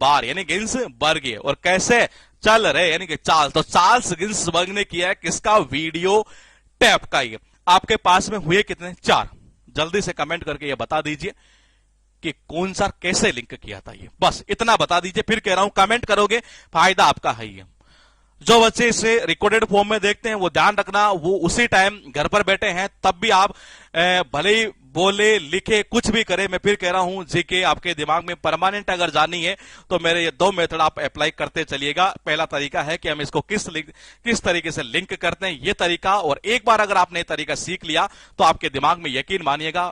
Speaker 1: बार यानी गिन्सबर्ग। और कैसे? चल रहे यानी कि चाल। तो चार्ल्स गिन्सबर्ग ने किया है किसका? वीडियो टेप का। ये आपके पास में हुए कितने? 4। जल्दी से कमेंट करके ये बता दीजिए कि कौन सा कैसे लिंक किया था। ये बस इतना बता दीजिए, फिर कह रहा हूं कमेंट करोगे फायदा आपका है। ये जो बच्चे इसे रिकॉर्डेड फॉर्म में देखते हैं वो ध्यान रखना, वो उसी टाइम घर पर बैठे हैं तब भी आप भले ही बोले लिखे कुछ भी करे, मैं फिर कह रहा हूं जीके आपके दिमाग में परमानेंट अगर जानी है तो मेरे ये 2 मेथड आप अप्लाई करते चलिएगा। पहला तरीका है कि हम इसको किस तरीके से लिंक करते हैं, ये तरीका। और एक बार अगर आपने तरीका सीख लिया तो आपके दिमाग में यकीन मानिएगा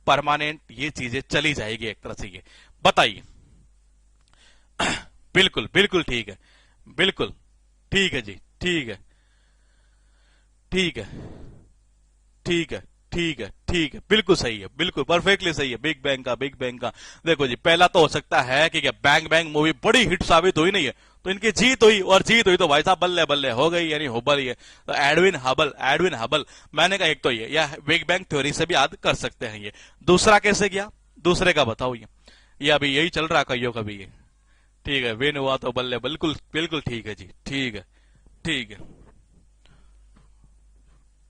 Speaker 1: परमानेंट ये चीजें चली जाएगी एक तरह से। ये बताइए। बिल्कुल बिल्कुल ठीक है, बिल्कुल ठीक है जी, ठीक है ठीक है ठीक है ठीक है ठीक है, बिल्कुल सही है, बिल्कुल परफेक्टली सही है। बिग बैंग का देखो जी, पहला तो हो सकता है कि क्या बैंग मूवी बड़ी हिट साबित हुई नहीं है तो इनकी जीत हुई, और जीत हुई तो भाई साहब बल्ले बल्ले हो गई, यानी हुबल। ये तो एडविन हबल मैंने कहा एक तो ये बिग बैंग थ्योरी से भी याद कर सकते हैं। ये दूसरा कैसे गया? दूसरे का बताओ। ये अभी यही चल रहा कईयों का भी। ये ठीक है, विन हुआ तो बल्ले, बिल्कुल बिल्कुल ठीक है जी, ठीक है ठीक है।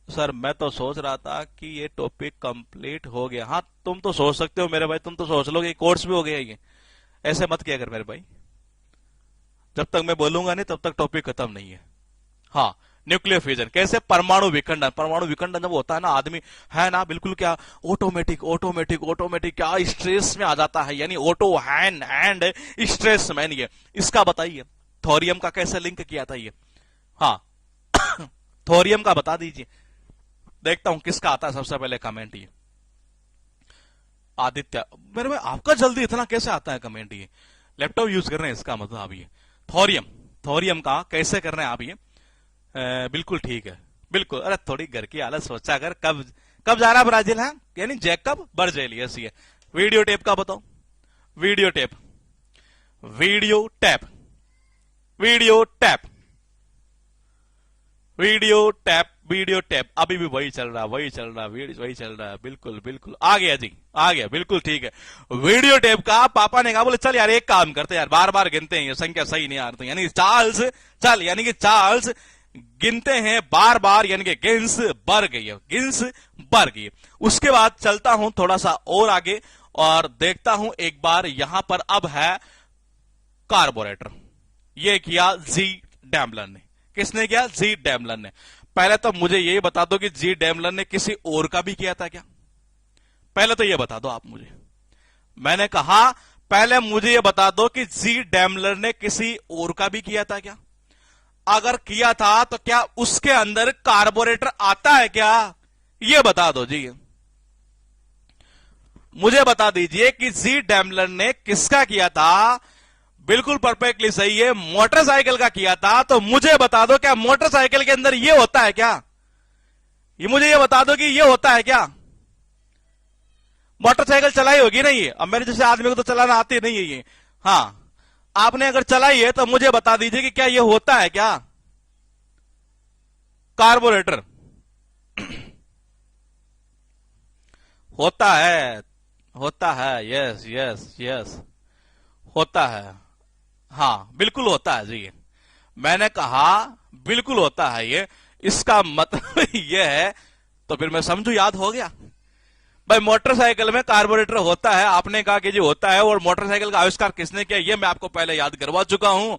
Speaker 1: सर मैं तो सोच रहा था कि ये टॉपिक कंप्लीट हो गया। हाँ तुम तो सोच सकते हो मेरे भाई, तुम तो सोच लोगे कोर्स भी हो गया ये। ऐसे मत किया कर मेरे भाई, जब तक मैं बोलूंगा नहीं तब तक टॉपिक खत्म नहीं है। हाँ, न्यूक्लियर फ्यूजन कैसे? परमाणु विखंडन जब होता है ना, आदमी है ना बिल्कुल क्या ऑटोमेटिक क्या स्ट्रेस में आ जाता है, यानी auto Hahn and stress man. ये इसका बताइए थोरियम का कैसे लिंक किया था ये। हाँ थोरियम का बता दीजिए, देखता हूं किसका आता है सबसे पहले कमेंट। ये आदित्य, मेरे में आपका जल्दी इतना कैसे आता है कमेंट? ये लैपटॉप यूज कर रहे हैं, इसका मतलब आप ये थोरियम, थोरियम का कैसे कर रहे हैं आप ये? बिल्कुल ठीक है, बिल्कुल। अरे थोड़ी घर की हालत सोचा कर, कब कब जा रहा ब्राजील? हाँ, यानी जैकब बर्जेलियस है। वीडियो टेप का बताओ, video tape, video tap, video tap, video tap, video tap, अभी भी वही चल रहा, वही चल रहा, वही चल रहा है, बिल्कुल बिल्कुल। आ गया जी, आ गया, बिल्कुल ठीक है। वीडियो टेप का पापा ने कहा, बोले चल यार एक काम करते यार, बार बार गिनते हैं, ये संख्या सही नहीं आ रही, यानी चार्ल्स, चल यानी कि चार्ल्स गिनते हैं बार बार, यानी कि गिन्स बर्ग, गिन्स बर्ग। उसके बाद चलता हूं थोड़ा सा और आगे और देखता हूं एक बार, यहां पर अब है कार्बोरेटर। ये किया जी डैमलर ने। किसने किया? जी डैमलर ने। पहले तो मुझे ये बता दो कि जी डैमलर ने किसी और का भी किया था क्या? पहले तो ये बता दो आप मुझे। मैंने कहा पहले मुझे ये बता दो कि जी डैमलर ने किसी और का भी किया था क्या? अगर किया था तो क्या उसके अंदर कार्बोरेटर आता है क्या? ये बता दो जी, मुझे बता दीजिए कि जी डैमलर ने किसका किया था? बिल्कुल परफेक्टली सही है, मोटरसाइकिल का किया था। तो मुझे बता दो क्या मोटरसाइकिल के अंदर ये होता है क्या? ये मुझे ये बता दो कि ये होता है क्या? मोटरसाइकिल चलाई होगी ना ये, अब मेरे जैसे आदमी को तो चलाना आती नहीं है ये। हाँ, आपने अगर चलाई है तो मुझे बता दीजिए कि क्या ये होता है क्या? कार्बोरेटर होता है, होता है, यस यस यस, होता है। हाँ बिल्कुल होता है जी, मैंने कहा बिल्कुल होता है ये। इसका मतलब ये है, तो फिर मैं समझू याद हो गया भाई, मोटरसाइकिल में कार्बोरेटर होता है। आपने कहा कि जी होता है, और मोटरसाइकिल का आविष्कार किसने किया ये मैं आपको पहले याद करवा चुका हूं।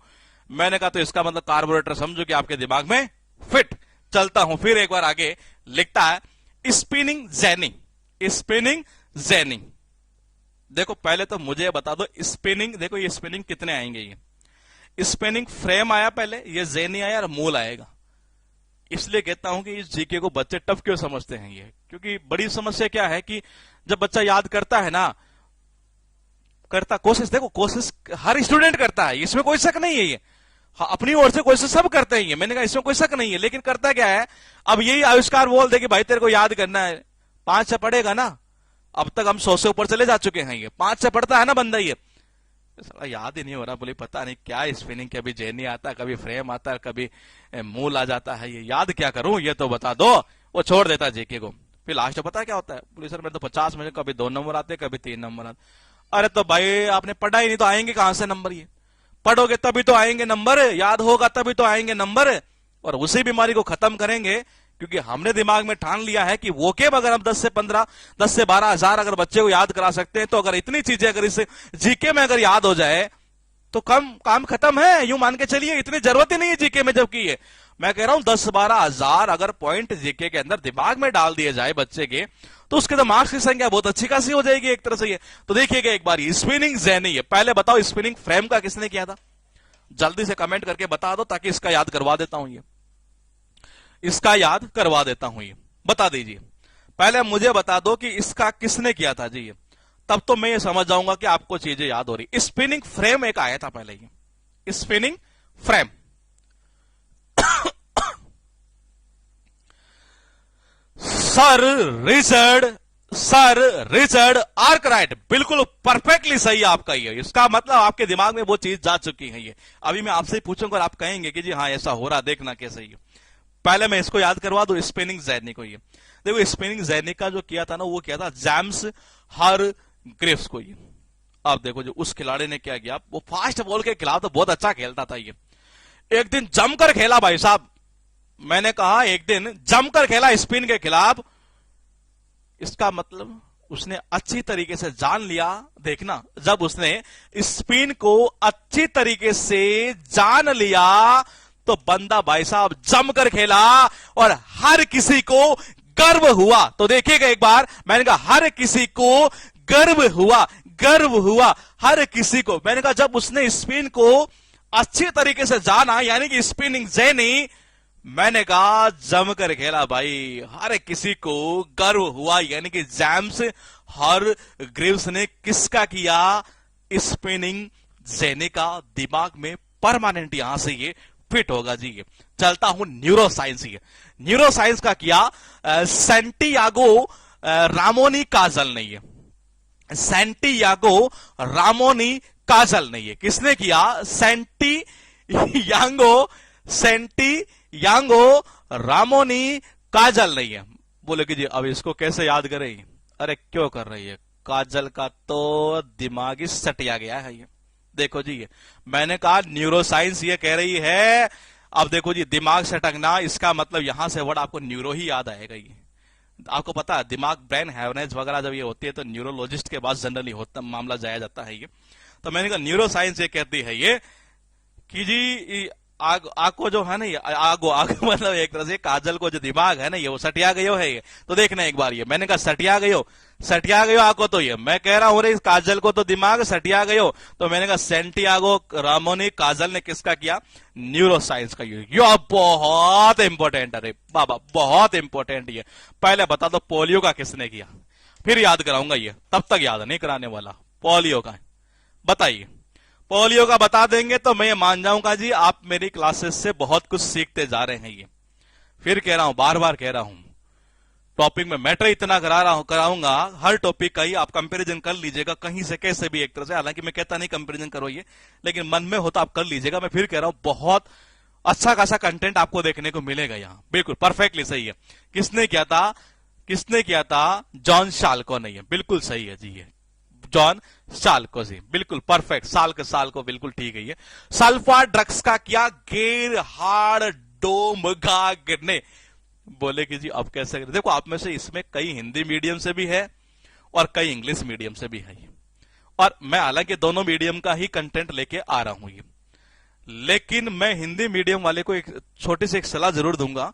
Speaker 1: मैंने कहा तो इसका मतलब कार्बोरेटर समझो कि आपके दिमाग में फिट। चलता हूं फिर एक बार आगे, लिखता है स्पिनिंग जेनिंग, स्पिनिंग जेनिंग। देखो पहले तो मुझे बता दो स्पिनिंग, देखो ये स्पिनिंग कितने आएंगे? ये स्पिनिंग फ्रेम आया पहले, ये जेनी आया और मूल आएगा। इसलिए कहता हूं कि इस जीके को बच्चे टफ क्यों समझते हैं ये, क्योंकि बड़ी समस्या क्या है कि जब बच्चा याद करता है ना, करता कोशिश, देखो कोशिश हर स्टूडेंट करता है, इसमें कोई शक नहीं है ये। हाँ, अपनी ओर से कोशिश सब करते हैं, मैंने कहा इसमें कोई शक नहीं है। लेकिन करता क्या है, अब यही आविष्कार बोल दे कि भाई तेरे को याद करना है, 5 से पढ़ेगा ना। अब तक हम 100 से ऊपर चले जा चुके हैं, ये 5 से पढ़ता है ना बंदा, ये साला याद ही नहीं हो रहा। बोले पता नहीं क्या स्पिनिंग, कभी जेनी आता है, कभी फ्रेम आता है, कभी मूल आ जाता है, ये याद क्या करूं, ये तो बता दो। वो छोड़ देता जीके को। फिर लास्ट पता है क्या होता है? बोले सर मेरे तो 50 में कभी 2 नंबर आते, कभी 3 नंबर आते। अरे तो भाई आपने पढ़ा ही नहीं तो आएंगे कहां से नंबर? ये पढ़ोगे तभी तो आएंगे नंबर, याद होगा तभी तो आएंगे नंबर। और उसी बीमारी को खत्म करेंगे, क्योंकि हमने दिमाग में ठान लिया है कि वो के अगर हम 10 से 15, 10 से 12 हजार अगर बच्चे को याद करा सकते हैं, तो अगर इतनी चीजें अगर इस जीके में अगर याद हो जाए तो काम खत्म है। यूं मान के चलिए, इतनी जरूरत ही नहीं है जीके में। जबकि ये मैं कह रहा हूं 10-12 हजार अगर पॉइंट जीके के अंदर दिमाग में डाल दिए जाए बच्चे के, तो उसके तो मार्क्स की संख्या बहुत अच्छी खासी हो जाएगी एक तरह से ये। तो देखिएगा एक बार, स्पिनिंग जेनी है। पहले बताओ स्पिनिंग फ्रेम का किसने किया था? जल्दी से कमेंट करके बता दो, ताकि इसका याद करवा देता हूं ये, इसका याद करवा देता हूं ये। बता दीजिए पहले, मुझे बता दो कि इसका किसने किया था जी ये, तब तो मैं ये समझ जाऊंगा कि आपको चीजें याद हो रही। स्पिनिंग फ्रेम एक आया था पहले, ये spinning frame. Sir Richard Arkwright, बिल्कुल परफेक्टली सही आपका ये। इसका मतलब आपके दिमाग में वो चीज जा चुकी है ये। अभी मैं आपसे पूछूंगा और आप कहेंगे कि जी हाँ ऐसा हो रहा, देखना कैसे ये। पहले मैं इसको याद करवा दूं, स्पिनिंग जेनी को। ये देखो स्पिनिंग जेनी का जो किया था ना, वो किया था जेम्स हारग्रीव्स को ये। अब देखो जो उस खिलाड़ी ने क्या किया, वो फास्ट बॉल के खिलाफ तो बहुत अच्छा खेलता था ये। एक दिन जमकर खेला भाई साहब, मैंने कहा एक दिन जमकर खेला स्पिन के खिलाफ। इसका मतलब उसने अच्छी तरीके से जान लिया। देखना, जब उसने स्पिन को अच्छी तरीके से जान लिया तो बंदा भाई साहब जमकर खेला और हर किसी को गर्व हुआ। तो देखिएगा एक बार, मैंने कहा हर किसी को गर्व हुआ, गर्व हुआ हर किसी को। मैंने कहा जब उसने स्पिन को अच्छी तरीके से जाना, यानी कि स्पिनिंग जेनी, मैंने कहा जमकर खेला भाई, हर किसी को गर्व हुआ। यानी कि जेम्स हारग्रीव्स ने किसका किया? स्पिनिंग जेने का दिमाग में परमानेंट यहां से ये फिट होगा जी। ये चलता हूं न्यूरो साइंस। ये न्यूरो साइंस का किया सैंटियागो रामोनी काजल ने। ये सैंटियागो रामोनी काजल ने। ये किसने किया? सेंटियांगो रामोनी काजल नहीं है। बोले कि जी अब इसको कैसे याद करें? अरे क्यों कर रही है? काजल का तो दिमाग ही सटिया गया है। ये देखो जी, ये मैंने कहा न्यूरो साइंस ये कह रही है। अब देखो जी, दिमाग सटकना, इसका मतलब यहां से वर्ड आपको न्यूरो ही याद आएगा। ये आपको पता है, दिमाग ब्रेन हैवनेस वगैरह जब ये होती है तो न्यूरोलॉजिस्ट के पास जनरली होता मामला जाया जाता है। ये तो मैंने कहा न्यूरो साइंस ये कहती है ये कि जी आग को जो है ना, ये आगो मतलब एक तरह से काजल को जो दिमाग है ना, ये वो सटिया गयो है। ये तो देखना एक बार, ये मैंने कहा सटिया गयो आगो। तो ये मैं कह रहा हूं रे, इस काजल को तो दिमाग सटिया गयो। तो मैंने कहा सेंटियागो रामोनी काजल ने किसका किया? न्यूरो साइंस का। ये बहुत इंपॉर्टेंट है रे बाबा, बहुत इंपॉर्टेंट। ये पहले बता दो पोलियो का किसने किया, फिर याद कराऊंगा। ये तब तक याद नहीं कराने वाला। पोलियो का बताइए। पोलियो का बता देंगे तो मैं ये मान जाऊंगा जी आप मेरी क्लासेस से बहुत कुछ सीखते जा रहे हैं। ये फिर कह रहा हूं, बार बार कह रहा हूं, टॉपिक में मैटर इतना कराऊंगा, हर टॉपिक का ही आप कंपैरिजन कर लीजिएगा कहीं से कैसे भी एक तरह से। हालांकि मैं कहता नहीं कंपैरिजन करो ये, लेकिन मन में हो तो आप कर लीजिएगा। मैं फिर कह रहा हूं, बहुत अच्छा खासा कंटेंट आपको देखने को मिलेगा यहां। बिल्कुल परफेक्टली सही है। किसने किया था? जॉन शाल्को ने। बिल्कुल सही है जी, ये जॉन शाल्को जी, बिल्कुल परफेक्ट। साल को बिल्कुल ठीक है। ये सल्फा ड्रग्स का किया गेरहार्ड डोमगाग ने। बोले कि जी अब कैसे करें? देखो आप में से इसमें कई हिंदी मीडियम से भी है और कई इंग्लिश मीडियम से भी है, और मैं हालांकि दोनों मीडियम का ही कंटेंट लेके आ रहा हूं। ये लेकिन मैं हिंदी मीडियम वाले को एक छोटी सी एक सलाह जरूर दूंगा।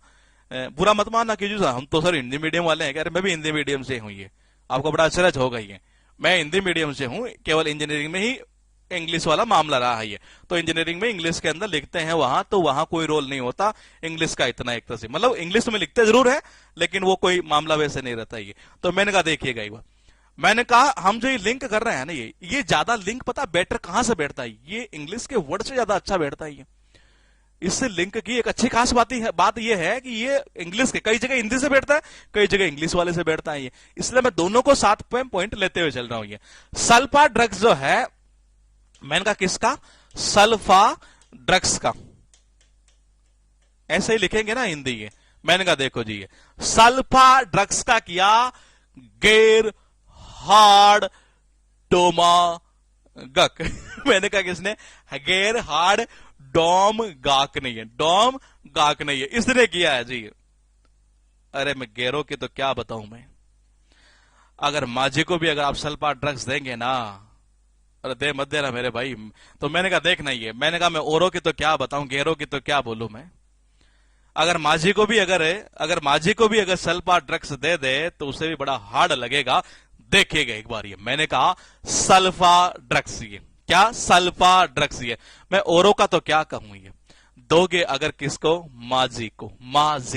Speaker 1: बुरा मत मानना कि जी हम तो सर हिंदी मीडियम वाले हैं। अरे मैं भी हिंदी मीडियम से हूं। ये आपको बड़ा आश्चर्य होगा। ये मैं हिंदी मीडियम से हूं, केवल इंजीनियरिंग में ही इंग्लिश वाला मामला रहा है। ये तो इंजीनियरिंग में इंग्लिश के अंदर लिखते हैं वहां, तो वहां कोई रोल नहीं होता इंग्लिश का इतना। एक तरह से मतलब इंग्लिश में लिखते जरूर है, लेकिन वो कोई मामला वैसे नहीं रहता। ये तो मैंने कहा देखिएगा एक बार, मैंने कहा हम जो ये लिंक कर रहे हैं ना, ये ज्यादा लिंक पता बेटर कहां से बैठता है? ये इंग्लिश के वर्ड से ज्यादा अच्छा बैठता है। ये इससे लिंक की एक अच्छी खास बात यह है कि ये इंग्लिश के कई जगह हिंदी से बैठता है, कई जगह इंग्लिश वाले से बैठता है। ये इसलिए मैं दोनों को साथ पॉइंट लेते हुए चल रहा हूं। ये सल्फा ड्रग्स जो है, मैंने कहा किसका? सल्फा ड्रग्स का। ऐसे ही लिखेंगे ना हिंदी। ये मैंने कहा देखो जी, ये सल्फा ड्रग्स का किया गेर हार्ड डोमागक। मैंने कहा किसने? गेर हार्ड डोम गाक नहीं है, डोम गाक नहीं है, इसने किया है जी। अरे मैं गेरो की तो क्या बताऊं मैं। अगर माजी को भी अगर आप सल्फा ड्रग्स देंगे ना, अरे दे मत देना मेरे भाई। तो मैंने कहा देखना ही है। मैंने कहा मैं औरों की तो क्या बताऊं, गेरो की तो क्या बोलूं मैं। अगर माजी को भी अगर सल्फा ड्रग्स दे दे तो उसे भी बड़ा हार्ड लगेगा। देखिएगा एक बार। ये मैंने कहा सल्फा ड्रग्स। ये क्या? Sulfa drugs. ये मैं औरों का तो क्या कहूं। ये दोगे अगर किसको? माजी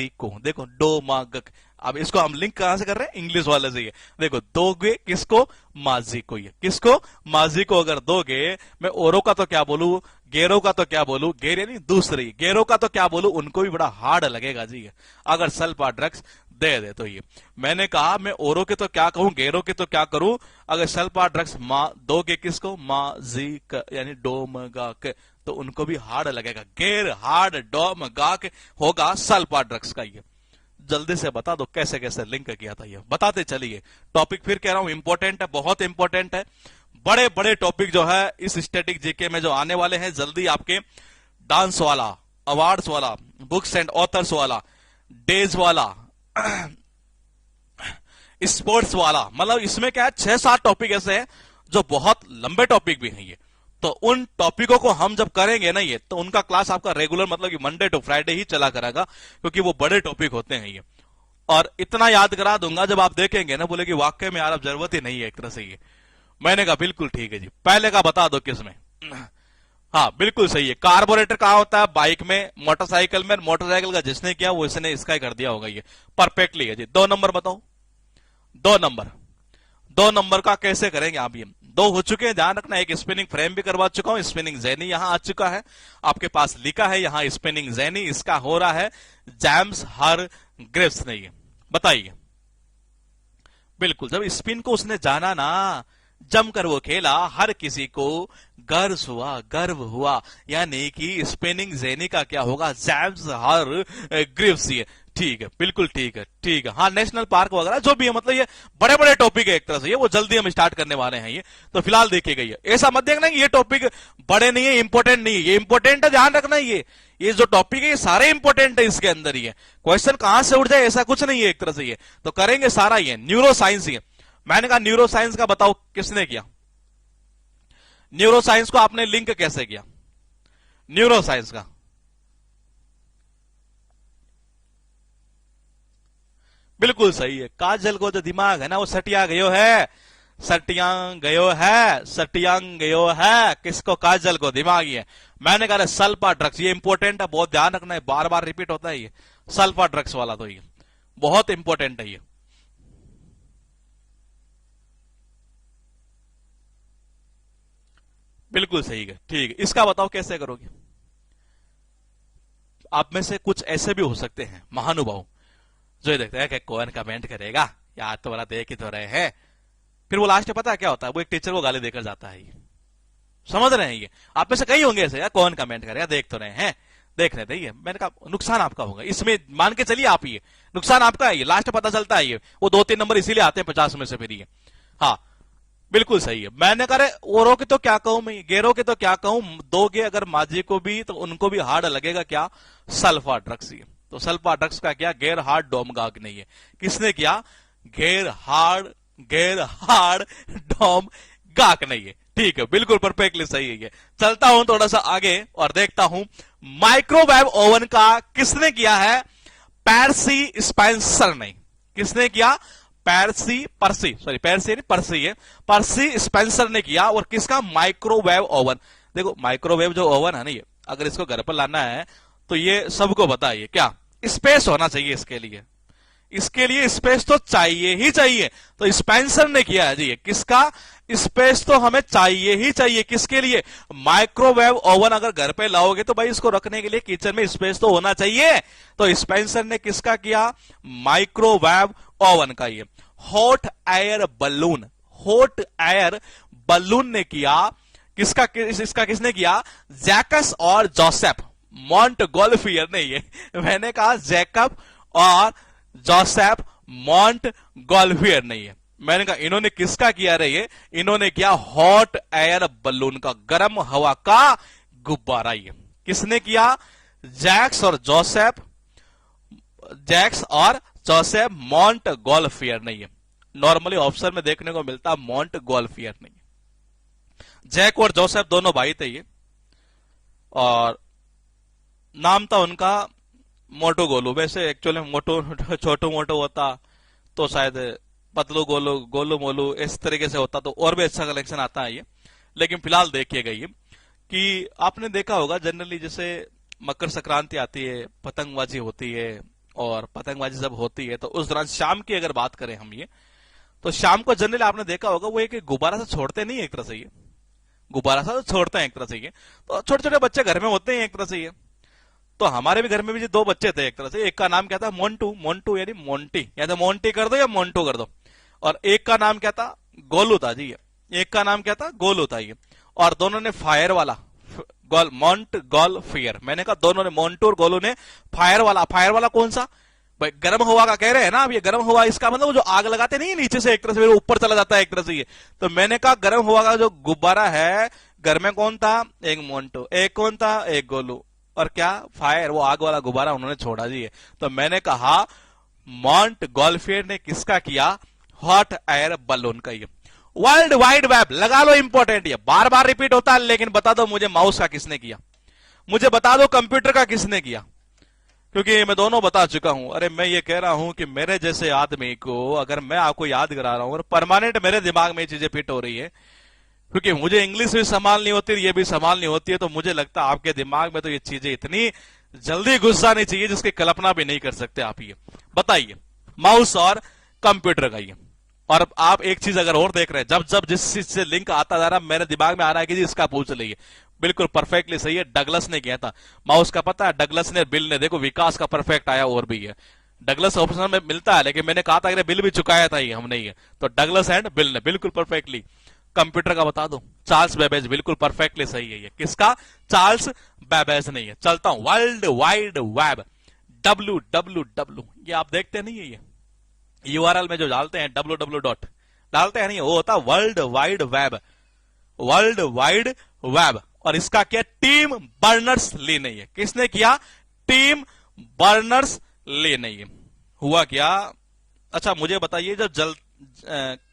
Speaker 1: को। देखो डोमागक। अब इसको हम लिंक कहां से कर रहे हैं? इंग्लिश वाले से। ये देखो दोगे किसको? माजी को। ये किसको? माजी को अगर दोगे, मैं औरों का तो क्या बोलूं, गेरों का तो क्या बोलूं, गेर यानी दूसरी, गेरों का तो क्या बोलूं, उनको भी बड़ा हार्ड लगेगा जी अगर सल्फा ड्रग्स दे दे तो। ये मैंने कहा मैं औरों के तो क्या कहूं, गेरों के तो क्या करूं, अगर सल्फा ड्रग्स दोगे किसको? माजी यानी डोमगाक, तो उनको भी हार्ड लगेगा। गेर हार्ड डोमगाक होगा सल्फा ड्रग्स का। ये जल्दी से बता दो कैसे कैसे लिंक किया था। ये बताते चलिए। टॉपिक फिर कह रहा हूं इंपॉर्टेंट है, बहुत इंपॉर्टेंट है। बड़े बड़े टॉपिक जो है इस स्टैटिक जीके में जो आने वाले हैं जल्दी, आपके डांस वाला, अवार्ड्स वाला, बुक्स एंड ऑथर्स वाला, डेज वाला, स्पोर्ट्स वाला, मतलब इसमें क्या है 6-7 टॉपिक ऐसे हैं जो बहुत लंबे टॉपिक भी हैं। ये तो उन टॉपिकों को हम जब करेंगे ना, ये तो उनका क्लास आपका रेगुलर मतलब कि मंडे टू फ्राइडे ही चला करेगा, क्योंकि वो बड़े टॉपिक होते हैं। ये और इतना याद करा दूंगा जब आप देखेंगे ना, बोले कि वाकई में यार अब जरूरत ही नहीं है एक तरह से। ये मैंने कहा बिल्कुल ठीक है जी। पहले का बता दो किसमें? हाँ बिल्कुल सही है। कार्बोरेटर कहां होता है? बाइक में, मोटरसाइकिल में। मोटरसाइकिल का जिसने किया वो इसने इसका ही कर दिया होगा। ये परफेक्टली है जी। 2 नंबर बताओ। 2 नंबर का कैसे करेंगे आप? ये दो हो चुके हैं, ध्यान रखना। एक स्पिनिंग फ्रेम भी करवा चुका हूं, स्पिनिंग जेनी यहां आ चुका है, आपके पास लिखा है यहां स्पिनिंग जेनी, इसका हो रहा है जेम्स हारग्रीव्स ने। ये बताइए, बिल्कुल जब स्पिन को उसने जाना ना, जमकर वो खेला, हर किसी को गर्व हुआ, यानी कि स्पिनिंग जेनी का क्या होगा, जेम्स हारग्रीव्स। ये ठीक है, बिल्कुल ठीक है, ठीक है। हाँ, नेशनल पार्क वगैरह जो भी है, मतलब ये बड़े बड़े टॉपिक है एक तरह से, ये वो जल्दी हम स्टार्ट करने वाले हैं। ये तो फिलहाल देखिएगा, ये ऐसा मत देखना कि ये टॉपिक बड़े नहीं है, इंपॉर्टेंट नहीं है, ये इंपॉर्टेंट है, ध्यान रखना। ये जो टॉपिक है ये सारे इंपॉर्टेंट है, इसके अंदर ही है, क्वेश्चन कहां से उठ जाए ऐसा कुछ नहीं है एक तरह से। ये तो करेंगे सारा, ये न्यूरो साइंस ही है। मैंने कहा न्यूरो साइंस का बताओ किसने किया, न्यूरो साइंस को आपने लिंक कैसे किया न्यूरो साइंस का? बिल्कुल सही है, काजल को जो दिमाग है ना वो सटिया गयो है, सटियांग गयो है, किसको? काजल को दिमाग ही है। मैंने कहा सल्फा ड्रग्स, ये इंपॉर्टेंट है, बहुत ध्यान रखना है, बार बार रिपीट होता है ये सल्फा ड्रग्स वाला, तो ये बहुत इंपॉर्टेंट है। ये बिल्कुल सही है, ठीक है। इसका बताओ कैसे करोगे? आप में से कुछ ऐसे भी हो सकते हैं महानुभाव जो ये देखते हैं कि कौन कमेंट करेगा, यार तो बड़ा देख ही तो रहे हैं, फिर वो लास्ट में पता है क्या होता है, वो एक टीचर को गाली देकर जाता है। ये समझ रहे हैं? ये आप में से कई होंगे ऐसे, यार कौन कमेंट करेगा, देख तो रहे हैं, देख रहे थे। ये मैंने कहा नुकसान आपका होगा इसमें, मान के चलिए आप, ये नुकसान आपका है, ये लास्ट में पता चलता है। ये वो 2-3 नंबर इसीलिए आते हैं 50 में से फिर ये। हाँ, बिल्कुल सही है। मैंने कहा औरों की तो क्या कहूं मैं, गैरों की तो क्या कहूं, दोगे अगर माजी को भी तो उनको भी हार्ड लगेगा, क्या? Sulfa drugs. ये तो सल्फा ड्रग्स का क्या, गैर हार्ड डोमगाक नहीं है, किसने किया? गैर हार्ड डोम गाक नहीं है, ठीक है, बिल्कुल परफेक्टली सही है। ये चलता हूं थोड़ा सा आगे और देखता हूं माइक्रोवेव ओवन का किसने किया है? पैर्सी स्पेंसर ने। किसने किया? पर्सी स्पेंसर ने किया। और किसका? Microwave oven. देखो माइक्रोवेव जो ओवन है ना, ये अगर इसको घर पर लाना है तो ये सबको पता है, क्या स्पेस होना चाहिए इसके लिए, स्पेस तो चाहिए ही चाहिए। तो स्पेंसर ने किया है जी, ये किसका? स्पेस तो हमें चाहिए ही चाहिए, किसके लिए? माइक्रोवेव ओवन अगर घर पे लाओगे तो भाई इसको रखने के लिए किचन में स्पेस तो होना चाहिए। तो स्पेंसर ने किसका किया? माइक्रोवेव ओवन का। ये हॉट एयर बलून ने किया। इसका किसने किया? जैकस और जोसेफ मॉन्टगोल्फियर ने। ये मैंने कहा जैकब और जोसेफ मॉन्टगोल्फियर ने। ये मैंने कहा इन्होंने किसका किया रे? ये इन्होंने किया हॉट एयर बलून का, गर्म हवा का गुब्बारा। ये किसने किया? जैक्स और जोसेफ मॉन्टगोल्फियर ने। ये नॉर्मली ऑप्शन में देखने को मिलता मॉन्टगोल्फियर नहीं। जैक और जोसेफ दोनों भाई थे ये, और नाम था उनका मोटो गोलू। वैसे एक्चुअली मोटो छोटू मोटो होता तो शायद पतलू गोलू मोलू इस तरीके से होता तो और भी अच्छा कलेक्शन आता है ये। लेकिन फिलहाल देखिएगा ये कि आपने देखा होगा जनरली जैसे मकर संक्रांति आती है, पतंगबाजी होती है, और पतंगबाजी जब होती है तो उस दौरान शाम की अगर बात करें हम, ये तो शाम को जनरली आपने देखा होगा वो एक गुब्बारा से छोड़ते नहीं है एक तरह से, ये गुब्बारा सा तो छोड़ते हैं एक तरह से। ये तो छोटे छोटे बच्चे घर में होते हैं एक तरह से। ये तो हमारे भी घर में भी 2 बच्चे थे एक तरह से, एक का नाम क्या था? मोन्टू यानी मोंटी, या तो मोंटी कर दो या मोन्टू कर दो। और एक का नाम क्या था? गोलू था जी। एक का नाम क्या था? गोलू था। ये और दोनों ने फायर वाला मॉन्टगोल्फियर। मैंने कहा दोनों ने, मोन्टू और गोलू ने फायर वाला कौन सा? भाई गर्म हवा का कह रहे हैं ना। अब ये गर्म हवा इसका मतलब वो जो आग लगाते नहीं नीचे से एक तरह से ऊपर चला जाता है एक तरह से। ये तो मैंने कहा गर्म हवा का जो गुब्बारा है, घर में कौन था? एक मोन्टू। एक कौन था? एक गोलू। और क्या? फायर, वो आग वाला गुब्बारा उन्होंने छोड़ा जी। तो मैंने कहा मॉन्टगोल्फियर ने किसका किया? हॉट एयर बलून का। ये वर्ल्ड वाइड वेब लगा लो, इंपॉर्टेंट, ये बार बार रिपीट होता है। लेकिन बता दो मुझे माउस का किसने किया, मुझे बता दो कंप्यूटर का किसने किया, क्योंकि मैं दोनों बता चुका हूं। अरे मैं ये कह रहा हूं कि मेरे जैसे आदमी को अगर मैं आपको याद करा रहा हूं और परमानेंट मेरे दिमाग में ये चीजें फिट हो रही है, क्योंकि मुझे इंग्लिश भी संभालनी होती है, ये भी संभालनी होती है, तो मुझे लगता है आपके दिमाग में तो ये चीजें इतनी जल्दी घुस जानी चाहिए जिसकी कल्पना भी नहीं कर सकते आप। ये बताइए माउस और कंप्यूटर का। ये और आप एक चीज अगर और देख रहे हैं, जब जब जिस चीज से लिंक आता जा रहा है, मेरे दिमाग में आ रहा है कि जी इसका पूछ लीजिए। बिल्कुल परफेक्टली सही है, डगलस ने किया था। माउस का पता है, डगलस ने, बिल ने, देखो विकास का परफेक्ट आया और भी है। डगलस ऑप्शन में मिलता है, लेकिन मैंने कहा था कि बिल भी चुकाया था, ये हमने ही है। तो डगलस एंड बिल ने, बिल्कुल परफेक्टली। कंप्यूटर का बता दो, चार्ल्स बेबेज, बिल्कुल परफेक्टली सही है ये। किसका? चार्ल्स बेबेज नहीं है। चलता हूं, वर्ल्ड वाइड वेब, WWW, ये आप देखते नहीं है, ये यूआरएल में जो डालते हैं WWW डॉट डालते हैं नहीं, वो होता world wide web, world wide web. और इसका क्या? टीम बर्नर्स ली नहीं है। किसने किया? टीम बर्नर्स ली नहीं है। हुआ क्या? अच्छा मुझे बताइए, जब जल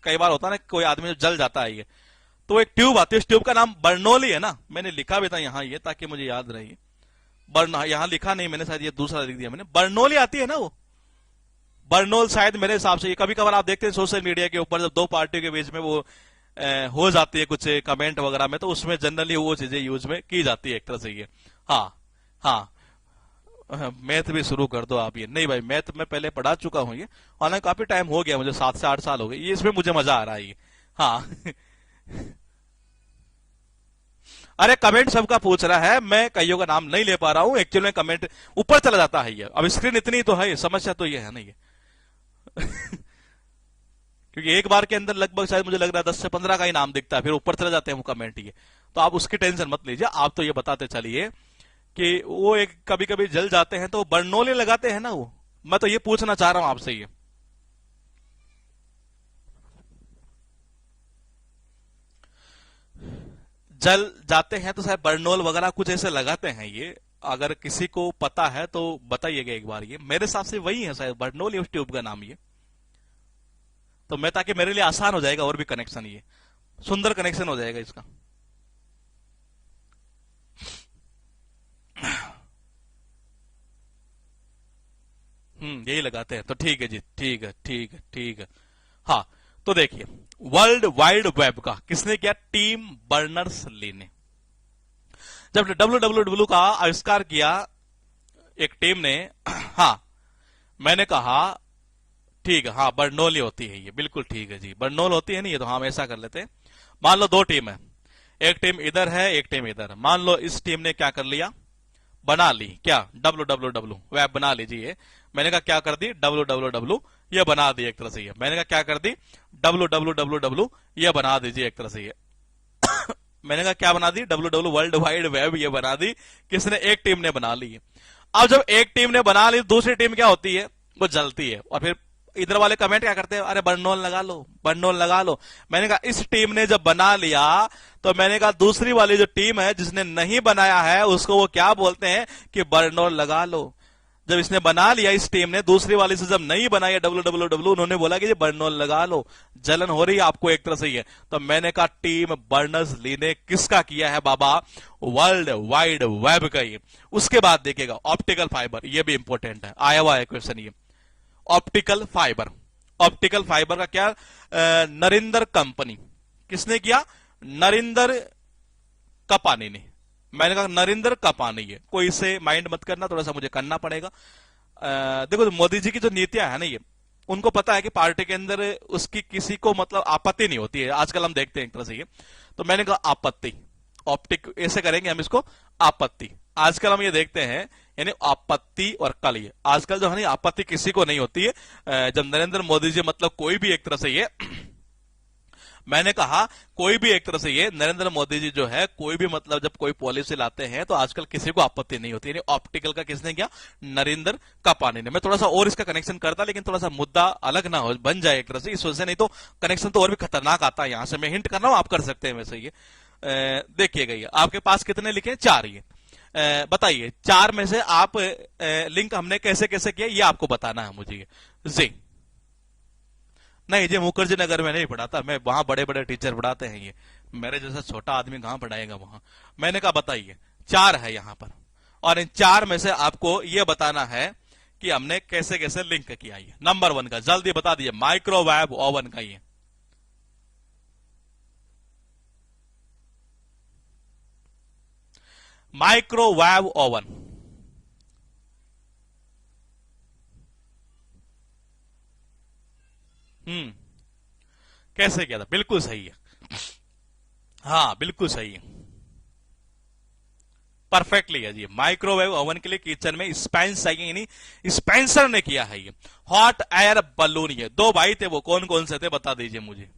Speaker 1: कई बार होता है ना, कोई आदमी जो जल जाता है, ये तो एक ट्यूब आती है, उस ट्यूब का नाम बर्नौली है ना। मैंने लिखा भी था यहाँ ये, ताकि मुझे याद रहे। यहां लिखा नहीं मैंने, शायद ये दूसरा लिख दिया मैंने। बर्नौली आती है ना वो, बर्नौल शायद मेरे हिसाब से। कभी कभार आप देखते हैं सोशल मीडिया के ऊपर, जब दो पार्टियों के बीच में वो हो जाती है कुछ कमेंट वगैरह में, तो उसमें जनरली वो चीजें यूज में की जाती है एक तरह से ये। हाँ हाँ, मैथ भी शुरू कर दो आप। ये नहीं भाई, मैथ में पहले पढ़ा चुका हूं ये, हालांकि काफी टाइम हो गया मुझे, 7 से 8 साल हो गए ये, इसमें मुझे मजा आ रहा है ये। हाँ अरे कमेंट सबका पूछ रहा है, मैं कईयों का नाम नहीं ले पा रहा हूं एक्चुअली में, कमेंट ऊपर चला जाता है ये। अब स्क्रीन इतनी तो है, समस्या तो ये है नहीं क्योंकि एक बार के अंदर लगभग शायद मुझे लग रहा है 10 से 15 का ही नाम दिखता है, फिर ऊपर चले जाते हैं वो कमेंट ये। तो आप उसकी टेंशन मत लीजिए, आप तो ये बताते चलिए कि वो एक कभी कभी जल जाते हैं तो बर्नौली लगाते हैं ना वो। मैं तो ये पूछना चाह रहा हूं आपसे ये। जल जाते हैं तो शायद बर्नौल वगैरह कुछ ऐसे लगाते हैं ये। अगर किसी को पता है तो बताइएगा एक बार। ये मेरे हिसाब से वही है शायद, बर्नौल उस ट्यूब का नाम ये। तो मैं, ताकि मेरे लिए आसान हो जाएगा और भी कनेक्शन, ये सुंदर कनेक्शन हो जाएगा इसका। यही लगाते हैं, तो ठीक है जी, ठीक है ठीक है ठीक है। हाँ, तो देखिए, वर्ल्ड वाइड वेब का किसने किया? टीम बर्नर्स ली ने। जब WWW का आविष्कार किया एक टीम ने, हाँ मैंने कहा ठीक है, हाँ बर्नौली होती है ये, बिल्कुल ठीक है जी, बर्नौल होती है नहीं ये, तो हम ऐसा कर लेते हैं। मान लो दो टीम है, एक टीम इधर है, एक टीम इधर। मान लो इस टीम ने क्या कर लिया? बना ली क्या? WWW वेब बना लीजिए। मैंने कहा क्या कर दी? WWW ये बना दी एक तरह से ये। मैंने कहा क्या कर दी? WWW ये बना दीजिए एक तरह से ये। मैंने कहा क्या बना दी? WWW वर्ल्ड वाइड वेब ये बना दी। किसने? एक टीम ने बना ली। अब जब एक टीम ने बना ली, दूसरी टीम क्या होती है? वो जलती है। और फिर इधर वाले कमेंट क्या करते हैं? अरे बर्नौल लगा लो, बर्नौल लगा लो। मैंने कहा इस टीम ने जब बना लिया, तो मैंने कहा दूसरी वाली जो टीम है जिसने नहीं बनाया है, उसको वो क्या बोलते हैं? कि बर्नौल लगा लो। जब इसने बना लिया, इस टीम ने, दूसरी वाली से जब नहीं बनाया WWW, उन्होंने बोला कि बर्नौल लगा लो। जलन हो रही है आपको एक तरह से ही है। तो मैंने कहा टीम बर्नर्स ली ने किसका किया है बाबा? वर्ल्ड वाइड वेब का ही। उसके बाद देखिएगा ऑप्टिकल फाइबर, ये भी इंपॉर्टेंट है, आया हुआ है क्वेश्चन ये। ऑप्टिकल फाइबर, ऑप्टिकल फाइबर का क्या? नरिंदर कंपनी। किसने किया? नरिंदर कपानी ने। मैंने कहा नरिंदर कपानी है, कोई इसे माइंड मत करना, थोड़ा सा मुझे करना पड़ेगा। देखो मोदी जी की जो नीतियां है ना, ये उनको पता है कि पार्टी के अंदर उसकी किसी को मतलब आपत्ति नहीं होती है। आजकल हम देखते हैं एक तरह से ये। तो मैंने कहा आपत्ति, ऑप्टिक ऐसे करेंगे हम इसको, आपत्ति। आजकल हम ये देखते हैं, यानी आपत्ति और कल, ये आजकल जो है ना, आपत्ति किसी को नहीं होती है। जब नरेंद्र मोदी जी मतलब कोई भी एक तरह से ये मैंने कहा कोई भी एक तरह से ये नरेंद्र मोदी जी जो है, कोई भी मतलब जब कोई पॉलिसी लाते हैं तो आजकल किसी को आपत्ति नहीं होती। यानी ऑप्टिकल का किसने किया? नरेंद्र कपानी ने। मैं थोड़ा सा और इसका कनेक्शन करता, लेकिन थोड़ा सा मुद्दा अलग ना हो, बन जाए एक तरह से इस वजह से, नहीं तो कनेक्शन तो और भी खतरनाक आता है। यहां से मैं हिंट कर रहा हूं, आप कर सकते हैं वैसे ये। देखिएगा ये आपके पास कितने लिखे? 4 ये। बताइए 4 में से आप लिंक हमने कैसे कैसे किया, ये आपको बताना है मुझे जी। नहीं जी, मुखर्जी नगर में नहीं पढ़ाता मैं, वहां बड़े बड़े टीचर पढ़ाते हैं ये, मेरे जैसा छोटा आदमी कहां पढ़ाएगा वहां। मैंने कहा बताइए 4 है यहां पर, और इन 4 में से आपको यह बताना है कि हमने कैसे कैसे लिंक किया। ये नंबर 1 का जल्दी बता दीजिए, माइक्रोवेव ओवन का। ये माइक्रोवेव ओवन, कैसे किया था, बिल्कुल सही है, हाँ बिल्कुल सही है, परफेक्टली है जी। माइक्रोवेव ओवन के लिए किचन में स्पेंसर ने किया है ये। हॉट एयर बलून, ये दो भाई थे, वो कौन कौन से थे बता दीजिए मुझे।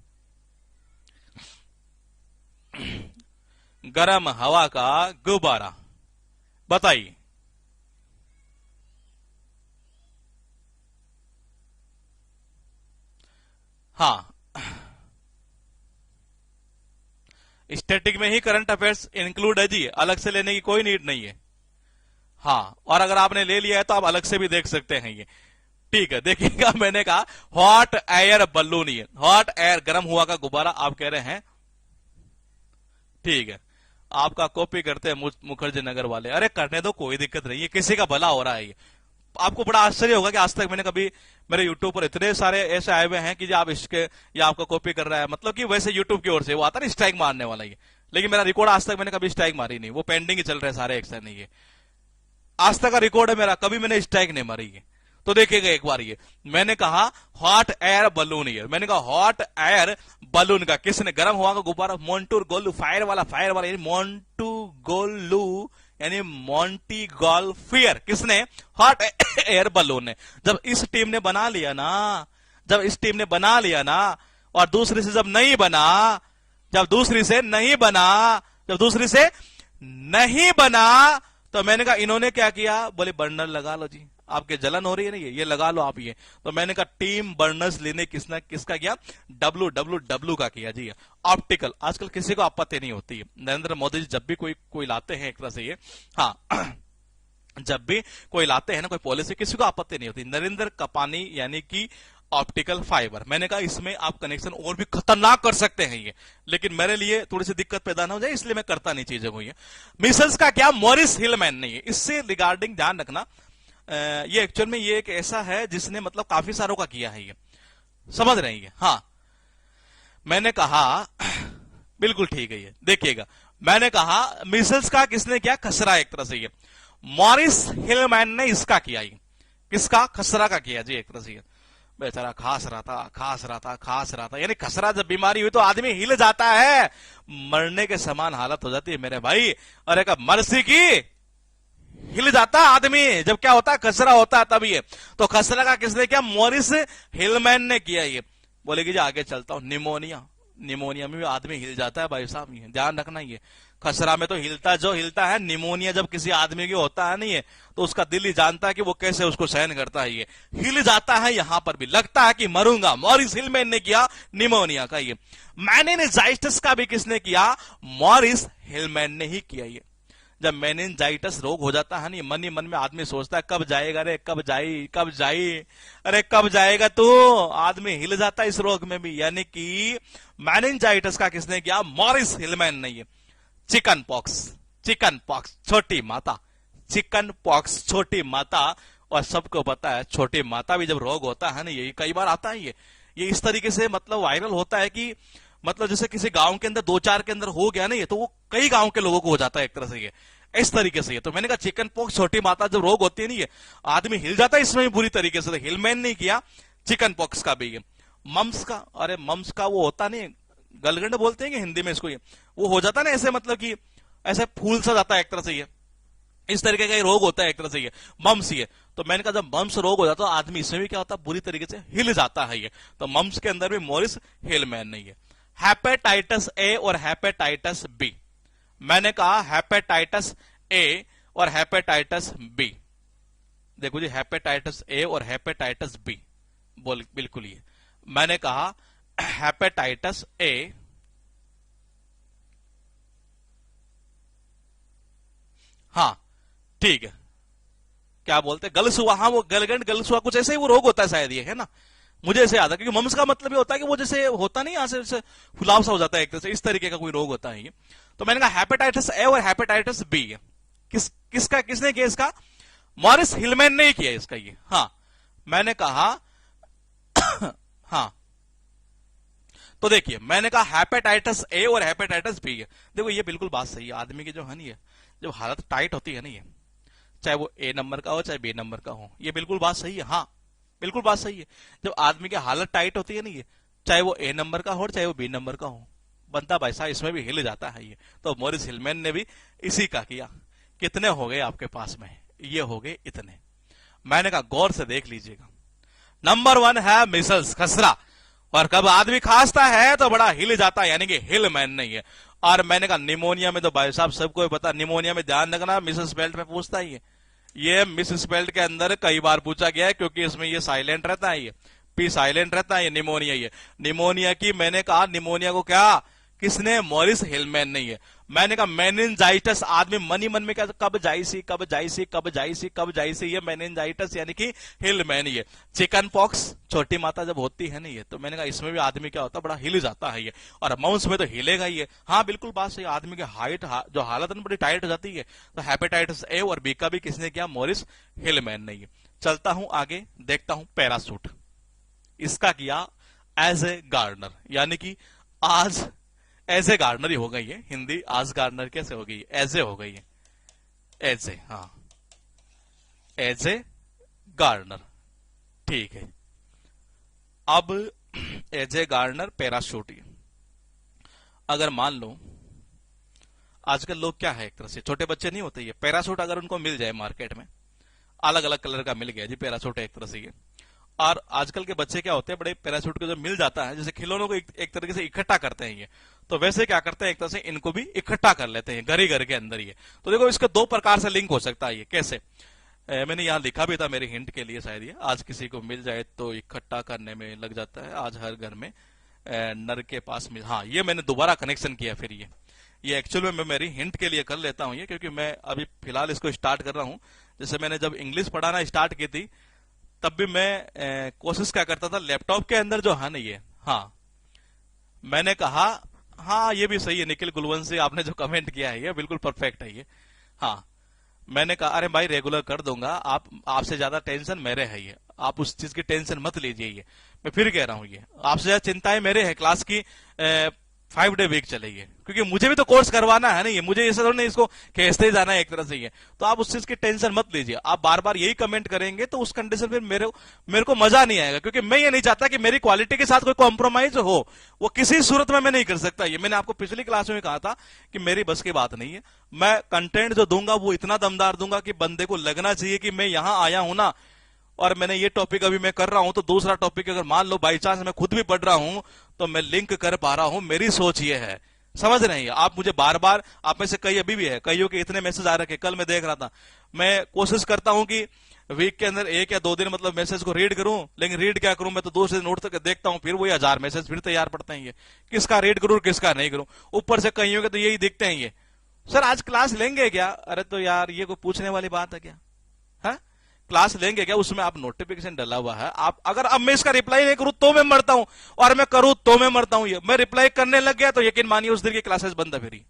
Speaker 1: गर्म हवा का गुब्बारा, बताइए। हाँ, स्टैटिक में ही करंट अफेयर्स इंक्लूड है जी, अलग से लेने की कोई नीड नहीं है। हाँ, और अगर आपने ले लिया है तो आप अलग से भी देख सकते हैं ये। ठीक है, देखिएगा, मैंने कहा हॉट एयर बलून, ये हॉट एयर गर्म हुआ का गुब्बारा आप कह रहे हैं। ठीक है, आपका कॉपी करते हैं मुखर्जी नगर वाले, अरे करने दो, कोई दिक्कत नहीं है, किसी का भला हो रहा है ये। आपको बड़ा आश्चर्य होगा कि आज तक मैंने कभी, मेरे यूट्यूब पर इतने सारे ऐसे आए हुए हैं कि जो आप इसके, या आपका कॉपी कर रहा है, मतलब कि वैसे यूट्यूब की ओर से वो आता ना स्ट्राइक मारने वाला ये, लेकिन मेरा रिकॉर्ड आज तक मैंने कभी स्ट्राइक मारी नहीं, वो पेंडिंग ही चल रहे सारे एक्शन नहीं है, आज तक का रिकॉर्ड है मेरा, कभी मैंने स्ट्राइक नहीं मारी है। तो देखिएगा एक बार ये, मैंने कहा हॉट एयर बलून, ये मैंने कहा हॉट एयर बलून का, किसने, गर्म हुआ का गुब्बारा, मोन्टू गोलू, फायर वाला यानी मोन्टू गोलू, यानी मोंटी गोल्फियर, किसने, हॉट एयर बलून ने। जब इस टीम ने बना लिया ना, जब इस टीम ने बना लिया ना, और दूसरी से जब नहीं बना, जब दूसरी से नहीं बना, जब दूसरी से नहीं बना, तो मैंने कहा इन्होंने क्या किया, बोले बर्नर लगा लो जी, आपके जलन हो रही है ना, ये लगा लो आप ये। तो मैंने कहा टीम बर्नर्स लेने किसका किया, WWW का किया जी। ऑप्टिकल, आजकल किसी को आपत्ति नहीं होती है, नरेंद्र मोदी जी जब भी कोई लाते हैं एक तरह से ये, हाँ जब भी कोई लाते हैं ना कोई पॉलिसी, किसी को आपत्ति नहीं होती। नरेंद्र कपानी यानी कि ऑप्टिकल फाइबर, मैंने कहा इसमें आप कनेक्शन और भी खतरनाक कर सकते हैं ये, लेकिन मेरे लिए थोड़ी सी दिक्कत पैदा ना हो जाए, इसलिए मैं करता नहीं चीजों को ये। मिसल्स का क्या, मॉरिस हिलमैन ने, इससे रिगार्डिंग ध्यान रखना, ये एक्चुअल में ये एक ऐसा है जिसने मतलब काफी सारों का किया है ये, समझ रहे हैं। हाँ, मैंने कहा बिल्कुल ठीक है ये, देखिएगा, मैंने कहा मिसल्स का किसने किया, खसरा, एक तरह से ये मॉरिस हिलमैन ने इसका किया, ये किसका, खसरा का किया जी, एक तरह से बेचारा खास रहा था, यानी खसरा जब बीमारी हुई तो आदमी हिल जाता है, मरने के समान हालत हो जाती है मेरे भाई। अरे का मर्सी की, हिल जाता है आदमी जब क्या होता है, खसरा होता है तब ये। तो खसरा का किसने किया, मॉरिस हिलमैन ने किया ये। बोलेगी जी आगे चलता हूं, निमोनिया में भी आदमी हिल जाता है भाई साहब, ये ध्यान रखना। ये खसरा में तो हिलता है, निमोनिया जब किसी आदमी की होता है नहीं है, तो उसका दिल ही जानता है कि वो कैसे उसको सहन करता है, ये हिल जाता है। यहां पर भी लगता है कि मरूंगा, मॉरिस हिलमैन ने किया निमोनिया का ये। मेनिनजाइटिस का भी किसने किया, मॉरिस हिलमैन ने ही किया ये। जब मेनिनजाइटिस रोग हो जाता है, नहीं मन ही मन में आदमी सोचता है कब जाएगा, अरे कब जाई, अरे कब जाएगा, तो आदमी हिल जाता है इस रोग में भी, यानी कि मेनिनजाइटिस का किसने किया, मॉरिस हिलमैन ने ये। चिकन पॉक्स छोटी माता, चिकन पॉक्स छोटी माता, और सबको पता है छोटी माता भी जब रोग होता है ना, ये कई बार आता है ये इस तरीके से मतलब वायरल होता है कि मतलब जैसे किसी गांव के अंदर 2-4 के अंदर हो गया ना ये, तो वो कई गांव के लोगों को हो जाता है एक तरह से ये, इस तरीके से ये। तो मैंने कहा चिकन पॉक्स छोटी माता जब रोग होती है नहीं, ये आदमी हिल जाता है इसमें भी बुरी तरीके से। हिलमैन नहीं किया चिकन पॉक्स का भी ये। मम्स का, अरे मम्स का वो होता नहीं, गलगंड बोलते हैं कि हिंदी में इसको, ये वो हो जाता है ना ऐसे, मतलब कि ऐसे फूल सा जाता है एक तरह से ये, इस तरीके का रोग होता है एक तरह से ये मम्स ये। तो मैंने कहा जब मम्स रोग हो जाता है तो आदमी इसमें भी क्या होता है, बुरी तरीके से हिल जाता है ये। तो मम्स के अंदर भी मॉरिस हिलमैन नहीं है। हेपेटाइटिस ए और हेपेटाइटिस बी, मैंने कहा हेपेटाइटिस ए और हेपेटाइटिस बी, देखो जी हेपेटाइटिस ए और हेपेटाइटिस बी, बिल्कुल ये मैंने कहा हेपेटाइटिस ए, हाँ ठीक है, क्या बोलते हैं गलसुआ, हाँ वो गलगंड गलसुआ कुछ ऐसे ही वो रोग होता है शायद, ये है ना, मुझे ऐसे याद है, क्योंकि मम्स का मतलब ये होता है कि वो जैसे होता नहीं, यहां से फुलाव सा हो जाता है एक तरह से, इस तरीके का कोई रोग होता है ये। तो मैंने कहा हेपेटाइटिस ए और हेपेटाइटिस बी, किसने किया इसका, मॉरिस हिलमैन ने किया इसका ये। हाँ मैंने कहा हाँ, तो देखिए मैंने कहा हेपेटाइटिस ए और हेपेटाइटिस बी है। देखो ये बिल्कुल बात सही है, आदमी की जो है नहीं, जब हालत टाइट होती है ना, ये चाहे वो ए नंबर का हो चाहे बी नंबर का हो, ये बिल्कुल बात सही है। हाँ बिल्कुल बात सही है, जब आदमी की हालत टाइट होती है ना, ये चाहे वो ए नंबर का हो और चाहे वो बी नंबर का हो, बनता भाई साहब इसमें भी हिल जाता है ये। तो मॉरिस हिलमैन ने भी इसी का किया। कितने हो गए आपके पास में? ये हो गए इतने। मैंने कहा गौर से देख लीजिएगा। नंबर 1 है मिसल्स, खसरा, और कब आदमी खांसता है तो बड़ा हिल जाता है, यानी कि हिलमैन नहीं है। और मैंने कहा निमोनिया में तो भाई साहब सबको पता, निमोनिया में ध्यान रखना मिसेस बेल्ट में पूछता ही है। ये मिसेस बेल्ट के अंदर कई बार पूछा गया है, क्योंकि इसमें ये साइलेंट रहता है, ये पी साइलेंट रहता है, ये निमोनिया। ये निमोनिया की मैंने कहा निमोनिया को क्या किसने? मॉरिस हिलमैन नहीं है। मैंने कहा मेनिंजाइटिस, आदमी मनी मन में क्या कब जाइसी कब जाइसी कब जाइसी कब जाइसी, ये मेनिंजाइटिस यानी कि हिलमैन। ये चिकन पॉक्स छोटी माता जब होती है ना, ये तो मैंने कहा इसमें भी आदमी क्या होता है, बड़ा हिल जाता है ये, और माउस में तो हिलेगा ही है। हाँ बिल्कुल बात सही, आदमी की हाइट जो हालत है बड़ी टाइट हो जाती है। तो हेपेटाइटिस ए और बी का भी किसने किया? मॉरिस हिलमैन नहीं है। चलता हूं आगे, देखता हूं पैरासूट, इसका किया एज ए गार्डनर, यानी कि आज एज ए गार्डनर ही हो गई है। हिंदी आज गार्डनर कैसे हो गई है? एज ए हो गई है, एज ए, हाँ एज ए गार्डनर, ठीक है। अब एज ए गार्डनर पैराशूट, अगर मान लो आजकल लोग क्या है, एक तरह से छोटे बच्चे नहीं होते, ये पैराशूट अगर उनको मिल जाए मार्केट में, अलग अलग कलर का मिल गया जी पैराशूट एक तरह से ये, और आजकल के बच्चे क्या होते हैं, बड़े पैराशूट को जब मिल जाता है, जैसे खिलौनों को एक तरीके से इकट्ठा करते हैं ये, तो वैसे क्या करते हैं एक तरह से इनको भी इकट्ठा कर लेते हैं घर ही घर के अंदर ये। तो देखो इसके दो प्रकार से लिंक हो सकता है ये, कैसे? मैंने यहां लिखा भी था मेरे हिंट के लिए शायद, ये आज किसी को मिल जाए तो इकट्ठा करने में लग जाता है, आज हर घर में नर के पास मिल, हाँ ये मैंने दोबारा कनेक्शन किया फिर ये एक्चुअल में मैं मेरी हिंट के लिए कर लेता हूं ये, क्योंकि मैं अभी फिलहाल इसको स्टार्ट कर रहा हूं। जैसे मैंने जब इंग्लिश पढ़ाना स्टार्ट की थी तब भी मैं कोशिश क्या करता था, लैपटॉप के अंदर जो है ना ये, हाँ मैंने कहा हाँ ये भी सही है, निखिल गुलवंशी आपने जो कमेंट किया है ये बिल्कुल परफेक्ट है ये। हाँ मैंने कहा अरे भाई रेगुलर कर दूंगा, आपसे ज्यादा टेंशन मेरे है ये, आप उस चीज की टेंशन मत लीजिए ये, मैं फिर कह रहा हूं ये आपसे ज्यादा चिंताएं मेरे है, क्लास की 5 डे वीक चलेगी, क्योंकि मुझे भी तो कोर्स करवाना है ना ये, मुझे ऐसा थोड़ा नहीं इसको खींचते जाना है एक तरह से ये। तो आप उस चीज की टेंशन मत लीजिए, आप बार बार यही कमेंट करेंगे तो उस कंडीशन में मेरे को मजा नहीं आएगा, क्योंकि मैं ये नहीं चाहता कि मेरी क्वालिटी के साथ कोई कॉम्प्रोमाइज हो, वो किसी सूरत में मैं नहीं कर सकता ये। मैंने आपको पिछली क्लास में कहा था कि मेरी बस की बात नहीं है, मैं कंटेंट जो दूंगा वो इतना दमदार दूंगा कि बंदे को लगना चाहिए कि मैं यहां आया हूं ना, और मैंने ये टॉपिक अभी मैं कर रहा हूं तो दूसरा टॉपिक अगर मान लो बाई चांस मैं खुद भी पढ़ रहा हूं तो मैं लिंक कर पा रहा हूं, मेरी सोच ये है, समझ रहे हैं? आप मुझे बार बार, आप में से कई अभी भी है, कईयों के इतने मैसेज आ रखे, कल मैं देख रहा था, मैं कोशिश करता हूं कि वीक के अंदर 1 या 2 दिन मतलब मैसेज को रीड करूं, लेकिन रीड क्या करूं, मैं तो दूसरे दिन उठ तक देखता हूं, फिर वही 1000 मैसेज फिर तैयार पड़ते हैं ये, किसका रीड करूं किसका नहीं करूं। ऊपर से कईयों के तो यही दिखते हैं ये, सर आज क्लास लेंगे क्या? अरे तो यार ये कोई पूछने वाली बात है क्या? है क्लास लेंगे क्या? उसमें आप नोटिफिकेशन डाला हुआ है, आप अगर अब मैं इसका रिप्लाई नहीं करूं तो मैं मरता हूं, और मैं करूं तो मैं मरता हूं। ये मैं रिप्लाई करने लग गया तो यकीन मानिए उस दिन की क्लासेस बंद है, फिर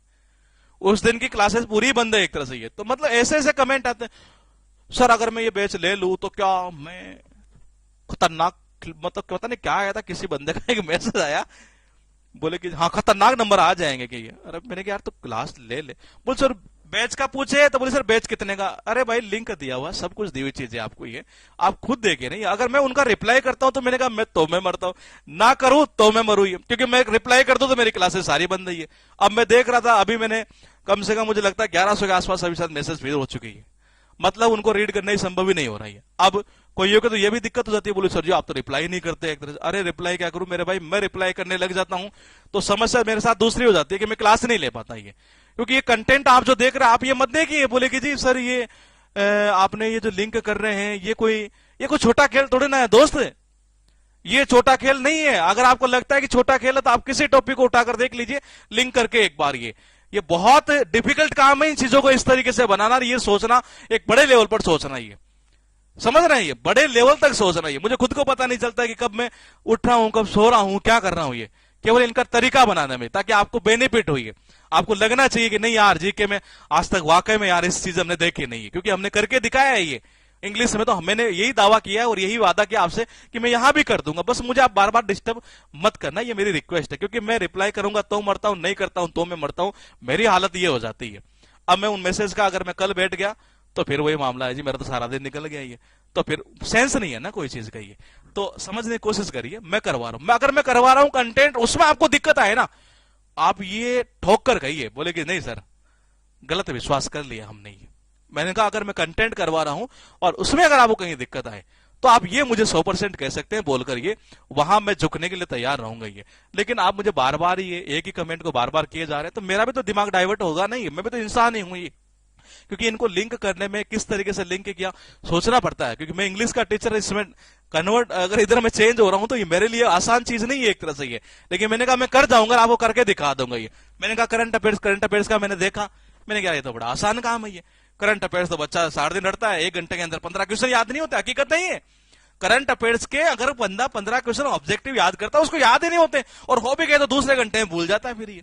Speaker 1: उस दिन की क्लासेस पूरी बंद है एक तरह से ये। तो मतलब ऐसे ऐसे कमेंट आते हैं, सर अगर मैं ये बैच ले लूं तो क्या मैं खतरनाक, मतलब पता नहीं क्या आया था, किसी बंदे का एक मैसेज आया, बोले कि हाँ खतरनाक नंबर आ जाएंगे कि ये। अरे मैंने कहा यार तो क्लास ले ले, बोल सर बैच का पूछे तो बोले सर बैच कितने का? अरे भाई लिंक दिया हुआ, सब कुछ दी हुई चीजें आपको, ये आप खुद देखे नहीं। अगर मैं उनका रिप्लाई करता हूं तो मैंने कहा मैं तो मैं मरता हूं, ना करूं तो मैं मरू, क्योंकि मैं रिप्लाई कर दूं तो मेरी क्लासेस सारी बंद है। अब मैं देख रहा था, अभी मैंने कम से कम मुझे लगता है 1100 के आसपास अभी शायद मैसेज फिर हो चुकी है, मतलब उनको रीड करना ही संभव ही नहीं हो रहा है। अब कोई को तो ये भी दिक्कत हो जाती है, बोले सर जी आप तो रिप्लाई नहीं करते एक तरह से। अरे रिप्लाई क्या करूं मेरे भाई, मैं रिप्लाई करने लग जाता हूं तो समस्या मेरे साथ दूसरी हो जाती है कि मैं क्लास नहीं ले पाता ये, क्योंकि ये कंटेंट आप जो देख रहे हैं आप ये मत देखिए बोले कि जी सर ये आपने ये जो लिंक कर रहे हैं ये कोई छोटा खेल थोड़े ना है दोस्त, ये छोटा खेल नहीं है। अगर आपको लगता है कि छोटा खेल है तो आप किसी टॉपिक को उठाकर देख लीजिए लिंक करके एक बार। ये बहुत डिफिकल्ट काम है इन चीजों को इस तरीके से बनाना, ये सोचना एक बड़े लेवल पर सोचना, ये समझ रहे हैं, ये बड़े लेवल तक सोचना। ये मुझे खुद को पता नहीं चलता कि कब मैं उठ रहा हूं कब सो रहा हूं क्या कर रहा हूं, ये केवल इनका तरीका बनाने में, ताकि आपको बेनिफिट हो, आपको लगना चाहिए कि नहीं यार जीके में आज तक वाकई में यार इस चीज हमने देखी नहीं है, क्योंकि हमने करके दिखाया है ये इंग्लिश में, तो मैंने यही दावा किया है और यही वादा किया आपसे कि मैं यहां भी कर दूंगा, बस मुझे आप बार बार डिस्टर्ब मत करना, ये मेरी रिक्वेस्ट है, क्योंकि मैं रिप्लाई करूंगा तो मरता हूं, नहीं करता हूं तो मैं मरता हूं, मेरी हालत ये हो जाती है। अब मैं उन मैसेज का अगर मैं कल बैठ गया तो फिर वही मामला है जी, मेरा तो सारा दिन निकल गया ये, तो फिर सेंस नहीं है ना कोई चीज का ये। तो समझने की कोशिश करिए, मैं करवा रहा हूं, अगर मैं करवा रहा हूं कंटेंट, उसमें आपको दिक्कत आए ना, आप ये ठोक कर कहिए, बोले कि नहीं सर गलत विश्वास कर लिया हमने ये। मैंने कहा अगर मैं कंटेंट करवा रहा हूं और उसमें अगर आपको कहीं दिक्कत आए तो आप ये मुझे 100% कह सकते हैं बोलकर, ये वहां मैं झुकने के लिए तैयार रहूंगा ये। लेकिन आप मुझे बार बार ये एक ही कमेंट को बार बार किए जा रहे हैं, तो मेरा भी तो दिमाग डाइवर्ट होगा नहीं, मैं भी तो इंसान ही हूं ये। क्योंकि इनको लिंक करने में किस तरीके से लिंक किया सोचना पड़ता है, क्योंकि मैं इंग्लिश का टीचर, इसमें कन्वर्ट अगर इधर मैं चेंज हो रहा हूं तो ये मेरे लिए आसान चीज नहीं है एक तरह से ये। लेकिन मैंने कहा मैं कर जाऊंगा, आपको करके दिखा दूंगा ये। मैंने कहा करंट अफेयर्स का मैंने देखा, मैंने कहा ये तो बड़ा आसान काम है ये। करंट अफेयर्स तो बच्चा 7 दिन रटता है, 1 घंटे के अंदर 15 क्वेश्चन याद नहीं होते, हकीकत नहीं है। करंट अफेयर्स के अगर बंदा 15 क्वेश्चन ऑब्जेक्टिव याद करता है, उसको याद ही नहीं होते, और हो भी गए तो दूसरे घंटे में भूल जाता है फिर ये।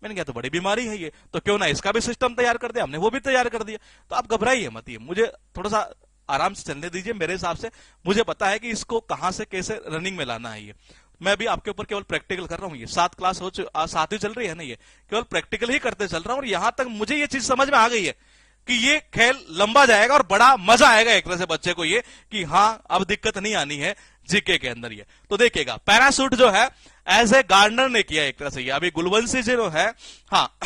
Speaker 1: मैंने कहा तो बड़ी बीमारी है ये, तो क्यों ना इसका भी सिस्टम तैयार कर दिया, हमने वो भी तैयार कर दिया। तो आप घबराइए मत, ये मुझे थोड़ा सा आराम से चलने दीजिए। मेरे हिसाब से मुझे पता है कि इसको कहां से कैसे रनिंग में लाना है ये। मैं भी आपके ऊपर केवल प्रैक्टिकल कर रहा हूं, ये 7 क्लास हो साथ ही चल रही है ना, ये केवल प्रैक्टिकल ही करते चल रहा हूं। और यहां तक मुझे ये चीज समझ में आ गई है कि ये खेल लंबा जाएगा और बड़ा मजा आएगा एक तरह से बच्चे को ये, कि हाँ अब दिक्कत नहीं आनी है जीके के अंदर ये। तो देखिएगा पैरासूट जो है एज ए गार्डनर ने किया एक तरह से ये। अभी गुलवंशी जो है, हाँ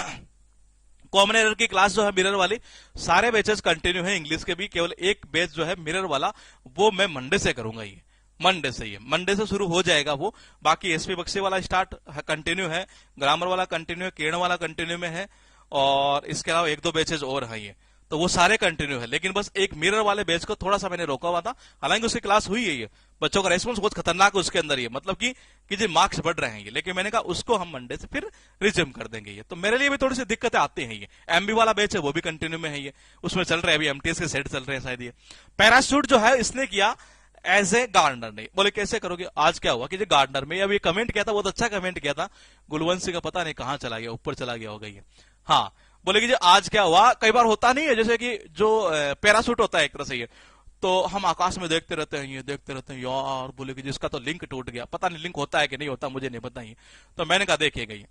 Speaker 1: कॉमन एरर की क्लास जो है मिरर वाली, सारे बैचेस कंटिन्यू है इंग्लिश के भी, केवल एक बैच जो है मिरर वाला वो मैं मंडे से करूंगा ये। मंडे से, ये मंडे से शुरू हो जाएगा वो। बाकी एसपी बक्सी वाला स्टार्ट कंटिन्यू है, ग्रामर वाला कंटिन्यू है, किरण वाला कंटिन्यू में है, और इसके अलावा 1-2 बैचेज और हैं ये, तो वो सारे कंटिन्यू है। लेकिन बस एक मिरर वाले बैच को थोड़ा सा मैंने रोका हुआ था, हालांकि उसकी क्लास हुई है ये। बच्चों का रेस्पॉन्स बहुत खतरनाक है उसके अंदर ये, मतलब कि जो मार्क्स बढ़ रहे हैं ये। लेकिन मैंने कहा उसको हम मंडे से फिर रिज्यूम कर देंगे ये। तो मेरे लिए भी थोड़ी सी दिक्कतें आती हैं ये। एमबी वाला बैच है वो भी कंटिन्यू में है ये, उसमें चल रहे हैं अभी एमटीएस के सेट चल रहे हैं शायद ये। पैराशूट जो है इसने किया एज ए गार्डनर ने। बोले कैसे करोगे, आज क्या हुआ कि जो गार्डनर में अभी कमेंट किया था, बहुत अच्छा कमेंट किया था, गुलवंशी का पता नहीं कहां चला गया, ऊपर चला गया होगा ये। हाँ बोले कि जी आज क्या हुआ, कई बार होता नहीं है जैसे कि जो पैराशूट होता है एक तरह से ये, तो हम आकाश में देखते रहते हैं, ये देखते रहते हैं यार, बोले कि जिसका तो लिंक टूट गया, पता नहीं लिंक होता है कि नहीं होता, मुझे नहीं पता ये। तो मैंने कहा देखिएगा ये,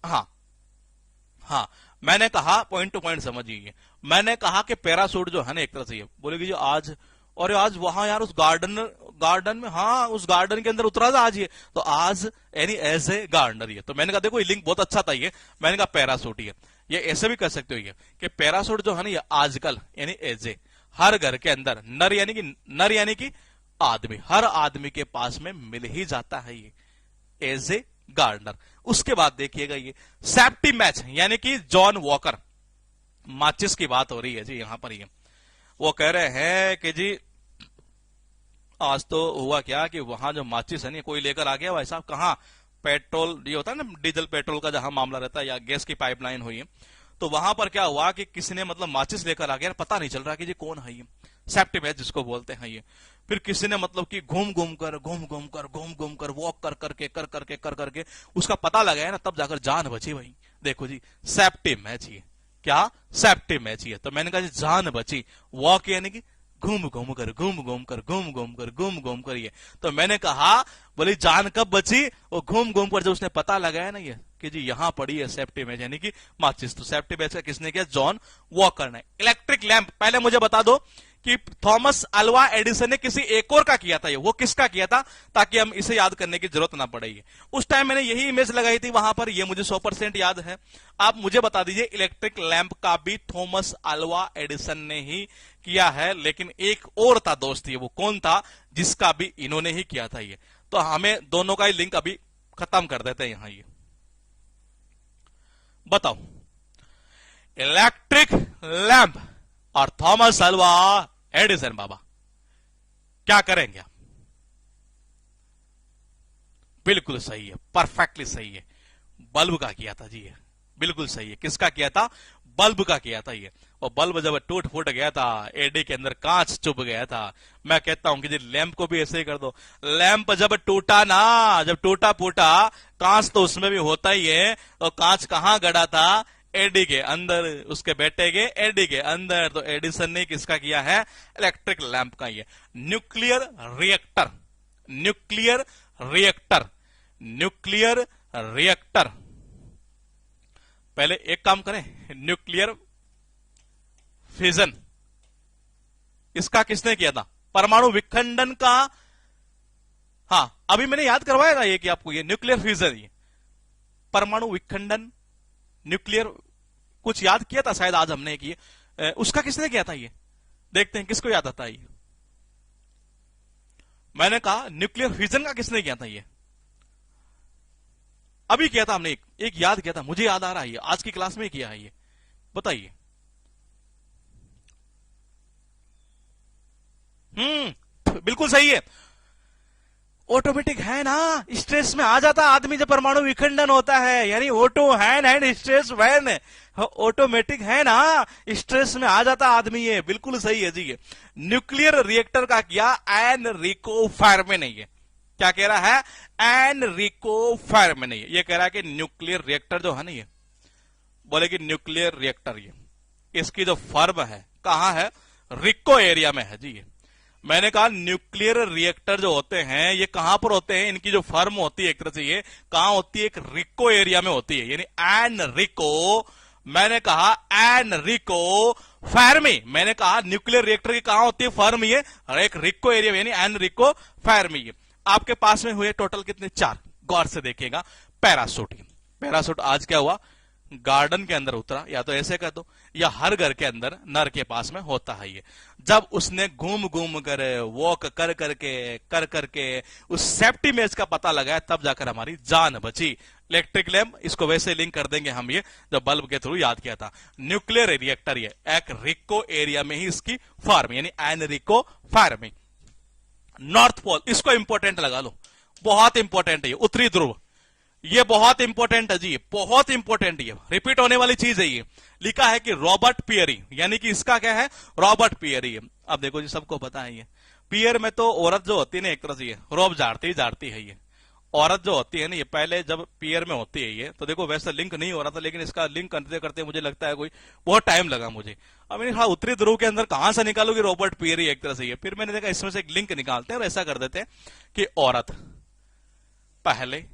Speaker 1: हाँ मैंने कहा पॉइंट टू पॉइंट समझिए। मैंने कहा कि पैराशूट जो है ना एक तरह से ये, बोले कि जी आज, और आज वहां यार उस गार्डन में, हाँ उस गार्डन के अंदर उतरा था आज ये, तो आज यानी एज ए गार्डनर ये। तो मैंने कहा देखो ये लिंक बहुत अच्छा था ये, मैंने कहा पैराशूट ये ऐसे भी कर सकते हो ये कि पैराशूट जो है ना ये आजकल यानी एज ए हर घर के अंदर नर यानी कि आदमी, हर आदमी के पास में मिल ही जाता है ये एज ए गार्डनर। उसके बाद देखिएगा ये सेफ्टी मैच यानी कि जॉन वॉकर, माचिस की बात हो रही है जी यहां पर ये। वो कह रहे हैं कि जी आज तो हुआ क्या कि वहां जो माचिस है ना कोई लेकर आ गया भाई साहब, कहां पेट्रोल ये होता है ना डीजल पेट्रोल का जहां मामला रहता है, या गैस की पाइपलाइन हुई है, तो वहां पर क्या हुआ कि किसी ने मतलब माचिस लेकर आ गया, पता नहीं चल रहा कि जी कौन है ये, सेफ्टी मैच जिसको बोलते हैं ये। फिर किसी ने मतलब कि घूम घूम कर वॉक कर करके उसका पता लगाया ना, तब जाकर जान बची भाई। देखो जी सेफ्टी मैच ये, क्या सेफ्टी मैच ये। तो मैंने कहा जी जान बची, वॉक यानी कि घूम घूम कर ये। तो मैंने कहा बोली जान कब बची, वो घूम कर जब उसने पता लगाया ना ये कि जी यहां पड़ी है सेफ्टी मैच यानी कि माचिस। तो सेफ्टी मैच का किसने किया, जॉन वॉकर ने। इलेक्ट्रिक लैंप पहले मुझे बता दो कि थॉमस अल्वा एडिसन ने किसी एक और का किया था ये, वो किसका किया था, ताकि हम इसे याद करने की जरूरत ना पड़ेगी। उस टाइम मैंने यही इमेज लगाई थी वहां पर, ये मुझे 100% याद है। आप मुझे बता दीजिए इलेक्ट्रिक लैंप का भी थॉमस अल्वा एडिसन ने ही किया है, लेकिन एक और था दोस्त, ये वो कौन था जिसका भी इन्होंने ही किया था ये। तो हमें दोनों का ही लिंक अभी खत्म कर देते हैं यहां ये। बताओ इलेक्ट्रिक लैंप और थॉमस अल्वा एडिसन बाबा क्या करेंगे आप? बिल्कुल सही है, परफेक्टली सही है, बल्ब का किया था जी ये, बिल्कुल सही है। किसका किया था, बल्ब का किया था ये। और बल्ब जब टूट फूट गया था, एडी के अंदर कांच चुभ गया था। मैं कहता हूं कि जी लैंप को भी ऐसे ही कर दो। लैंप जब टूटा ना, जब टूटा फूटा कांच तो उसमें भी होता ही है, तो कांच कहां गड़ा था, एडी के अंदर, उसके बेटे के एडी के अंदर। तो एडिसन ने किसका किया है, इलेक्ट्रिक लैंप का ये। Nuclear reactor, nuclear reactor, nuclear reactor. पहले एक काम करें, न्यूक्लियर फिजन, इसका किसने किया था, परमाणु विखंडन का हाँ, अभी मैंने याद करवाया ना ये कि आपको ये न्यूक्लियर फ्यूजन, ये परमाणु विखंडन, न्यूक्लियर कुछ याद किया था शायद आज हमने कि उसका किसने किया था ये, देखते हैं किसको याद आता है ये। मैंने कहा न्यूक्लियर फ्यूजन का किसने किया था ये, अभी किया था हमने, एक याद किया था, मुझे याद आ रहा है ये आज की क्लास में किया है ये, बताइए। बिल्कुल सही है, ऑटोमेटिक है ना, स्ट्रेस में आ जाता आदमी जब परमाणु विखंडन होता है, यानी auto hand stress van, automatic है ना, स्ट्रेस में आ जाता आदमी, ये बिल्कुल सही है जी। ये न्यूक्लियर रिएक्टर का किया एनरिको फेर्मी ने, ये क्या कह रहा है, एनरिको फेर्मी ने ये कह रहा है कि न्यूक्लियर रिएक्टर जो है ना, ये बोले कि न्यूक्लियर रिएक्टर ये इसकी जो फर्म है कहां है, रिको एरिया में है जी। ये मैंने कहा न्यूक्लियर रिएक्टर जो होते हैं ये कहां पर होते हैं, इनकी जो फर्म होती है एक तरह से ये कहां होती है, एक रिको एरिया में होती है, यानी एनरिको, मैंने कहा एनरिको फेर्मी, मैंने कहा न्यूक्लियर रिएक्टर की कहां होती है फर्म, ये एक रिको एरिया में, यानी एनरिको फेर्मी। आपके पास में हुए टोटल कितने, 4, गौर से देखिएगा। पैराशूट, पैराशूट आज क्या हुआ, गार्डन के अंदर उतरा, या तो ऐसे कर दो, या हर घर के अंदर नर के पास में होता है ये, जब उसने घूम घूम कर वॉक कर करके उस सेफ्टी मैच का पता लगाया, तब जाकर हमारी जान बची। इलेक्ट्रिक लैम्प, इसको वैसे लिंक कर देंगे हम, ये जो बल्ब के थ्रू याद किया था। न्यूक्लियर रिएक्टर ये एक रिको एरिया में ही इसकी फार्म, यानी एनरिको फार्मिंग। नॉर्थ पोल, इसको इंपॉर्टेंट लगा लो, बहुत इंपॉर्टेंट है ये, उत्तरी ध्रुव, ये बहुत इंपॉर्टेंट है जी, बहुत इंपॉर्टेंट, ये रिपीट होने वाली चीज है। ये लिखा है कि रॉबर्ट पियरी, यानी कि इसका क्या है, रॉबर्ट पियरी। अब देखो जी, सबको पता है ये पियर में तो औरत जो होती है ना एक तरह से ये रोब झाड़ती है, ये औरत जो होती है ना, ये पहले जब पियर में होती है ये, तो देखो वैसे लिंक नहीं हो रहा था, लेकिन इसका लिंक करते करते मुझे लगता है कोई बहुत टाइम लगा मुझे। अब मैंने कहा उत्तरी ध्रुव के अंदर कहां से निकालोगे रॉबर्ट पियरी एक तरह से ये, फिर मैंने देखा इसमें से एक लिंक निकालते हैं और ऐसा कर देते हैं कि औरत पहले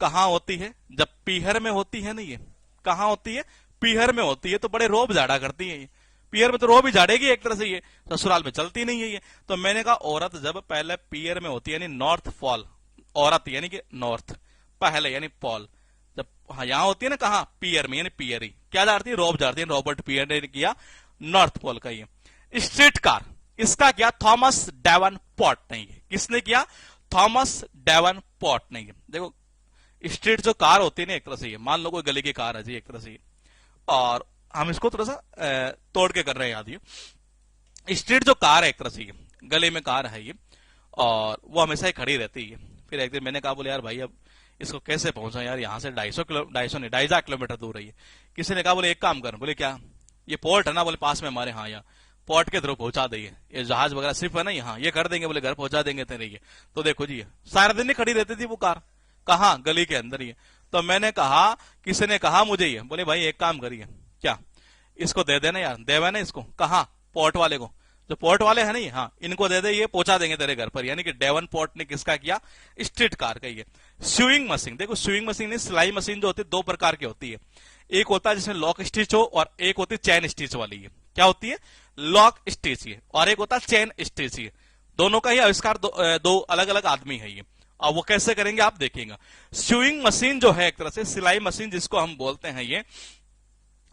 Speaker 1: कहां होती है, जब पीहर में होती है ना, ये कहां होती है, पीहर में होती है, तो बड़े रोब झाड़ा करती है ये, पीहर में तो रोब ही झाड़ेगी एक तरह से, ये ससुराल में चलती नहीं है ये। तो मैंने कहा औरत जब पहले पीहर में होती है, यानी नॉर्थ फॉल, औरत यानी कि नॉर्थ पहले, यानी पॉल जब यहां होती है ना, कहा पीयर में, यानी पियरी क्या झाड़ती है, रोब झाड़ती है। रॉबर्ट पियर ने किया नॉर्थ पोल का ये। स्ट्रीट कार, इसका क्या, थॉमस डेवनपोर्ट ने, किसने किया, थॉमस डेवनपोर्ट ने। देखो स्ट्रीट जो कार होती है ना एक तरह से, ये मान लो कोई गली की कार है जी एक तरह से, और हम इसको थोड़ा सा तोड़ के कर रहे हैं याद। ये स्ट्रीट जो कार है एक तरह से, गली में कार है ये, और वो हमेशा ही खड़ी रहती है। फिर एक दिन मैंने कहा, बोले यार भाई अब इसको कैसे पहुंचा यार, यहाँ से 250 किलोमीटर दूर है ये। किसी ने कहा, बोले एक काम कर, बोले क्या, ये पोर्ट है ना, बोले पास में हमारे, हाँ यहाँ पोर्ट के थ्रू पहुंचा देंगे, ये जहाज वगैरह सिर्फ है ना यहाँ, ये कर देंगे, बोले घर पहुंचा देंगे तेरे ये। तो देखो जी सारा दिन ही खड़ी रहती थी वो कार, कहा, गली के अंदर ही। तो मैंने कहा, किसी ने कहा मुझे ये, बोले भाई एक काम करिए, क्या इसको दे देना यार, देवा ना इसको, कहा पोर्ट वाले को, जो पोर्ट वाले हैं नहीं, हाँ इनको दे दे, ये पहुंचा देंगे तेरे घर पर। यानी कि डेवन पोर्ट ने किसका किया, स्ट्रीट कार का। ये स्विंग मशीन, देखो स्विंग मशीन नहीं, सिलाई मशीन जो होती है 2 प्रकार की होती है, एक होता है जिसमें लॉक स्टिच हो, और एक होती है चैन स्टिच वाली। है क्या होती है, लॉक स्टिच, ये और एक होता है चैन स्टिच। ये दोनों का ही आविष्कार दो अलग अलग आदमी है ये। अब वो कैसे करेंगे आप देखिएगा। स्विंग मशीन जो है एक तरह से सिलाई मशीन जिसको हम बोलते हैं, ये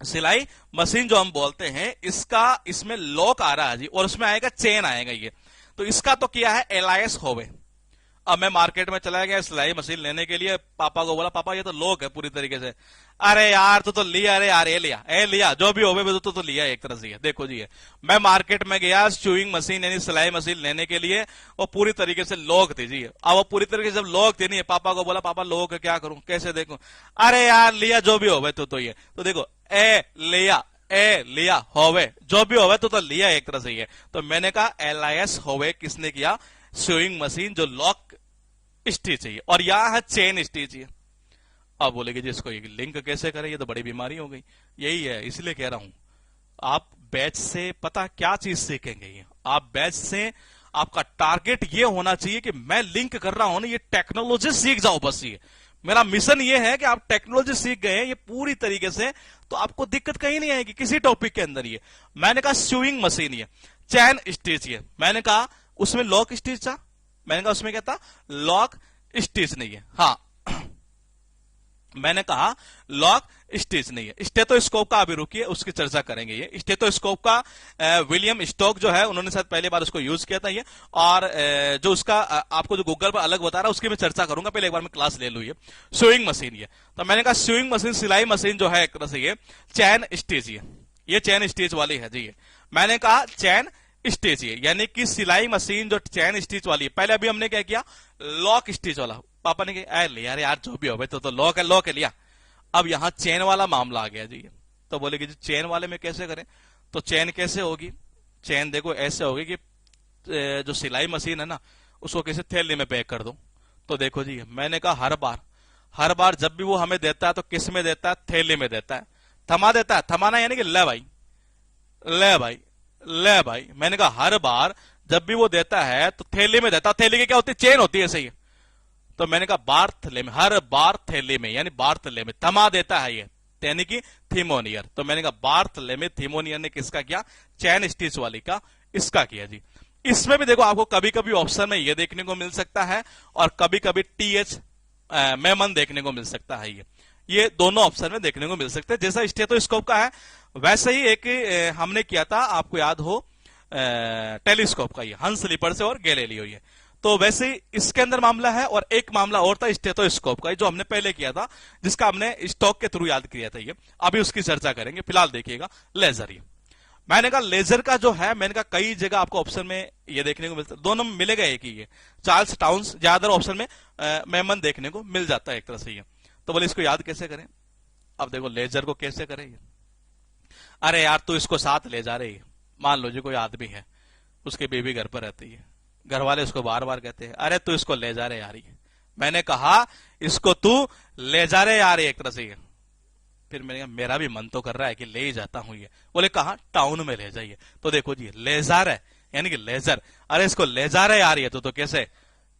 Speaker 1: सिलाई मशीन जो हम बोलते हैं, इसका इसमें लॉक आ रहा है जी, और उसमें आएगा चेन आएगा ये। तो इसका तो किया है एलायस होवे। अब मैं मार्केट में चला गया सिलाई मशीन लेने के लिए, पापा को बोला, पापा ये तो लॉक है पूरी तरीके से। अरे यार तो लिया, अरे यार ये लिया जो भी होवे तो लिया एक तरह से। देखो जी मैं मार्केट में गया स्विंग मशीन यानी सिलाई मशीन लेने के लिए, वो पूरी तरीके से लॉक थी जी। अब वो पूरी तरीके से जब लॉक थी नहीं, पापा को बोला, पापा लॉक है क्या करूं, कैसे देखूं, अरे यार लिया जो भी होवे तो ये। तो देखो लिया होवे जो भी होवे तो लिया एक तरह से। तो मैंने कहा एलायस होवे किसने किया, स्विंग मशीन जो लॉक स्टिच है, और यहां है चेन स्टिच है। अब बोलेगे जी इसको लिंक कैसे करें, ये तो बड़ी बीमारी हो गई। यही है, इसलिए कह रहा हूं आप बैच से पता क्या चीज सीखेंगे। आप बैच से आपका टारगेट ये होना चाहिए कि मैं लिंक कर रहा हूं ना, ये टेक्नोलॉजी सीख जाओ, बस ये मेरा मिशन ये है कि आप टेक्नोलॉजी सीख गए हैं ये पूरी तरीके से, तो आपको दिक्कत कहीं नहीं आएगी किसी टॉपिक के अंदर। ये मैंने कहा स्विंग मशीन, ये चैन स्टिच, ये मैंने कहा उसमें लॉक स्टिच था, मैंने कहा उसमें क्या था, लॉक स्टेज नहीं है। हाँ मैंने कहा लॉक स्टेज नहीं है। स्टेथोस्कोप का अभी रुकिए, उसकी चर्चा करेंगे। ये स्टेथोस्कोप का विलियम स्टोक जो है उन्होंने शायद पहली बार उसको यूज किया था ये, और जो उसका आपको जो गूगल पर अलग बता रहा है उसकी मैं चर्चा करूंगा, पहले एक बार मैं क्लास ले लूँ। ये स्यूइंग मशीन, ये तो मैंने कहा स्यूइंग मशीन, सिलाई मशीन जो है एक तरह से ये चैन स्टेज, ये चैन स्टेज वाली है जी। ये मैंने कहा चैन स्टेज, ये यानी कि सिलाई मशीन जो चैन स्टिच वाली है। पहले अभी हमने क्या किया, लॉक स्टिच वाला, पापा ने कहा लिया यार जो भी हो भाई, तो लॉक है, लॉक है लिया। अब यहां चैन वाला मामला आ गया जी। तो बोले कि चैन वाले में कैसे करें, तो चैन कैसे होगी, चैन देखो ऐसे होगी कि जो सिलाई मशीन है ना उसको कैसे थैली में पैक कर दो। तो देखो जी मैंने कहा हर बार जब भी वो हमें देता है तो किस में देता है, थैली में देता है, थमा देता है, थमाना यानी कि ले भाई ले भाई ले भाई। मैंने कहा हर बार जब भी वो देता है तो थैली में देता, थैली की क्या होती है, चेन होती है, सही है। तो मैंने कहा बार थैले में, हर बार थैले में यानी बार थैले में थमा देता है ये, यानी कि थीमोनियर। तो मैंने कहा बार थैले में थीमोनियर ने किसका किया, चैन स्टिच वाली का इसका किया जी। इसमें भी देखो आपको कभी कभी ऑप्शन में ये देखने को मिल सकता है और कभी कभी TH मेमन देखने को मिल सकता है। ये दोनों ऑप्शन में देखने को मिल सकते हैं। जैसा स्टेथोस्कोप का है वैसे ही एक हमने किया था, आपको याद हो टेलीस्कोप का, ये हंस लिपर से और गैलीलियो। ये तो वैसे ही इसके अंदर मामला है, और एक मामला और था स्टेथोस्कोप का जो हमने पहले किया था, जिसका हमने स्टॉक के थ्रू याद किया था। ये अभी उसकी चर्चा करेंगे, फिलहाल देखिएगा लेजर। ये मैंने कहा लेजर का जो है, मैंने कहा कई जगह आपको ऑप्शन में ये देखने को मिलता है, दोनों में मिलेगा एक ही, ये चार्ल्स टाउन्स, ज्यादातर ऑप्शन में मेमन देखने को मिल जाता है एक तरह से। ये तो बोले इसको याद कैसे करें। अब देखो लेजर को कैसे करें, अरे यार तू इसको साथ ले जा रही है, मान लो जी कोई आदमी है, उसकी बेबी घर पर रहती है, घर वाले उसको बार बार कहते हैं अरे तू इसको ले जा रहे यार। मैंने कहा इसको तू ले जा रहे यार एक तरह से। फिर मैंने कहा मेरा भी मन तो कर रहा है कि ले ही जाता हूं। ये बोले कहा, टाउन में ले जाइए। तो देखो जी लेजर है यानी कि लेजर, अरे इसको ले जा रहे यार ये तो कैसे,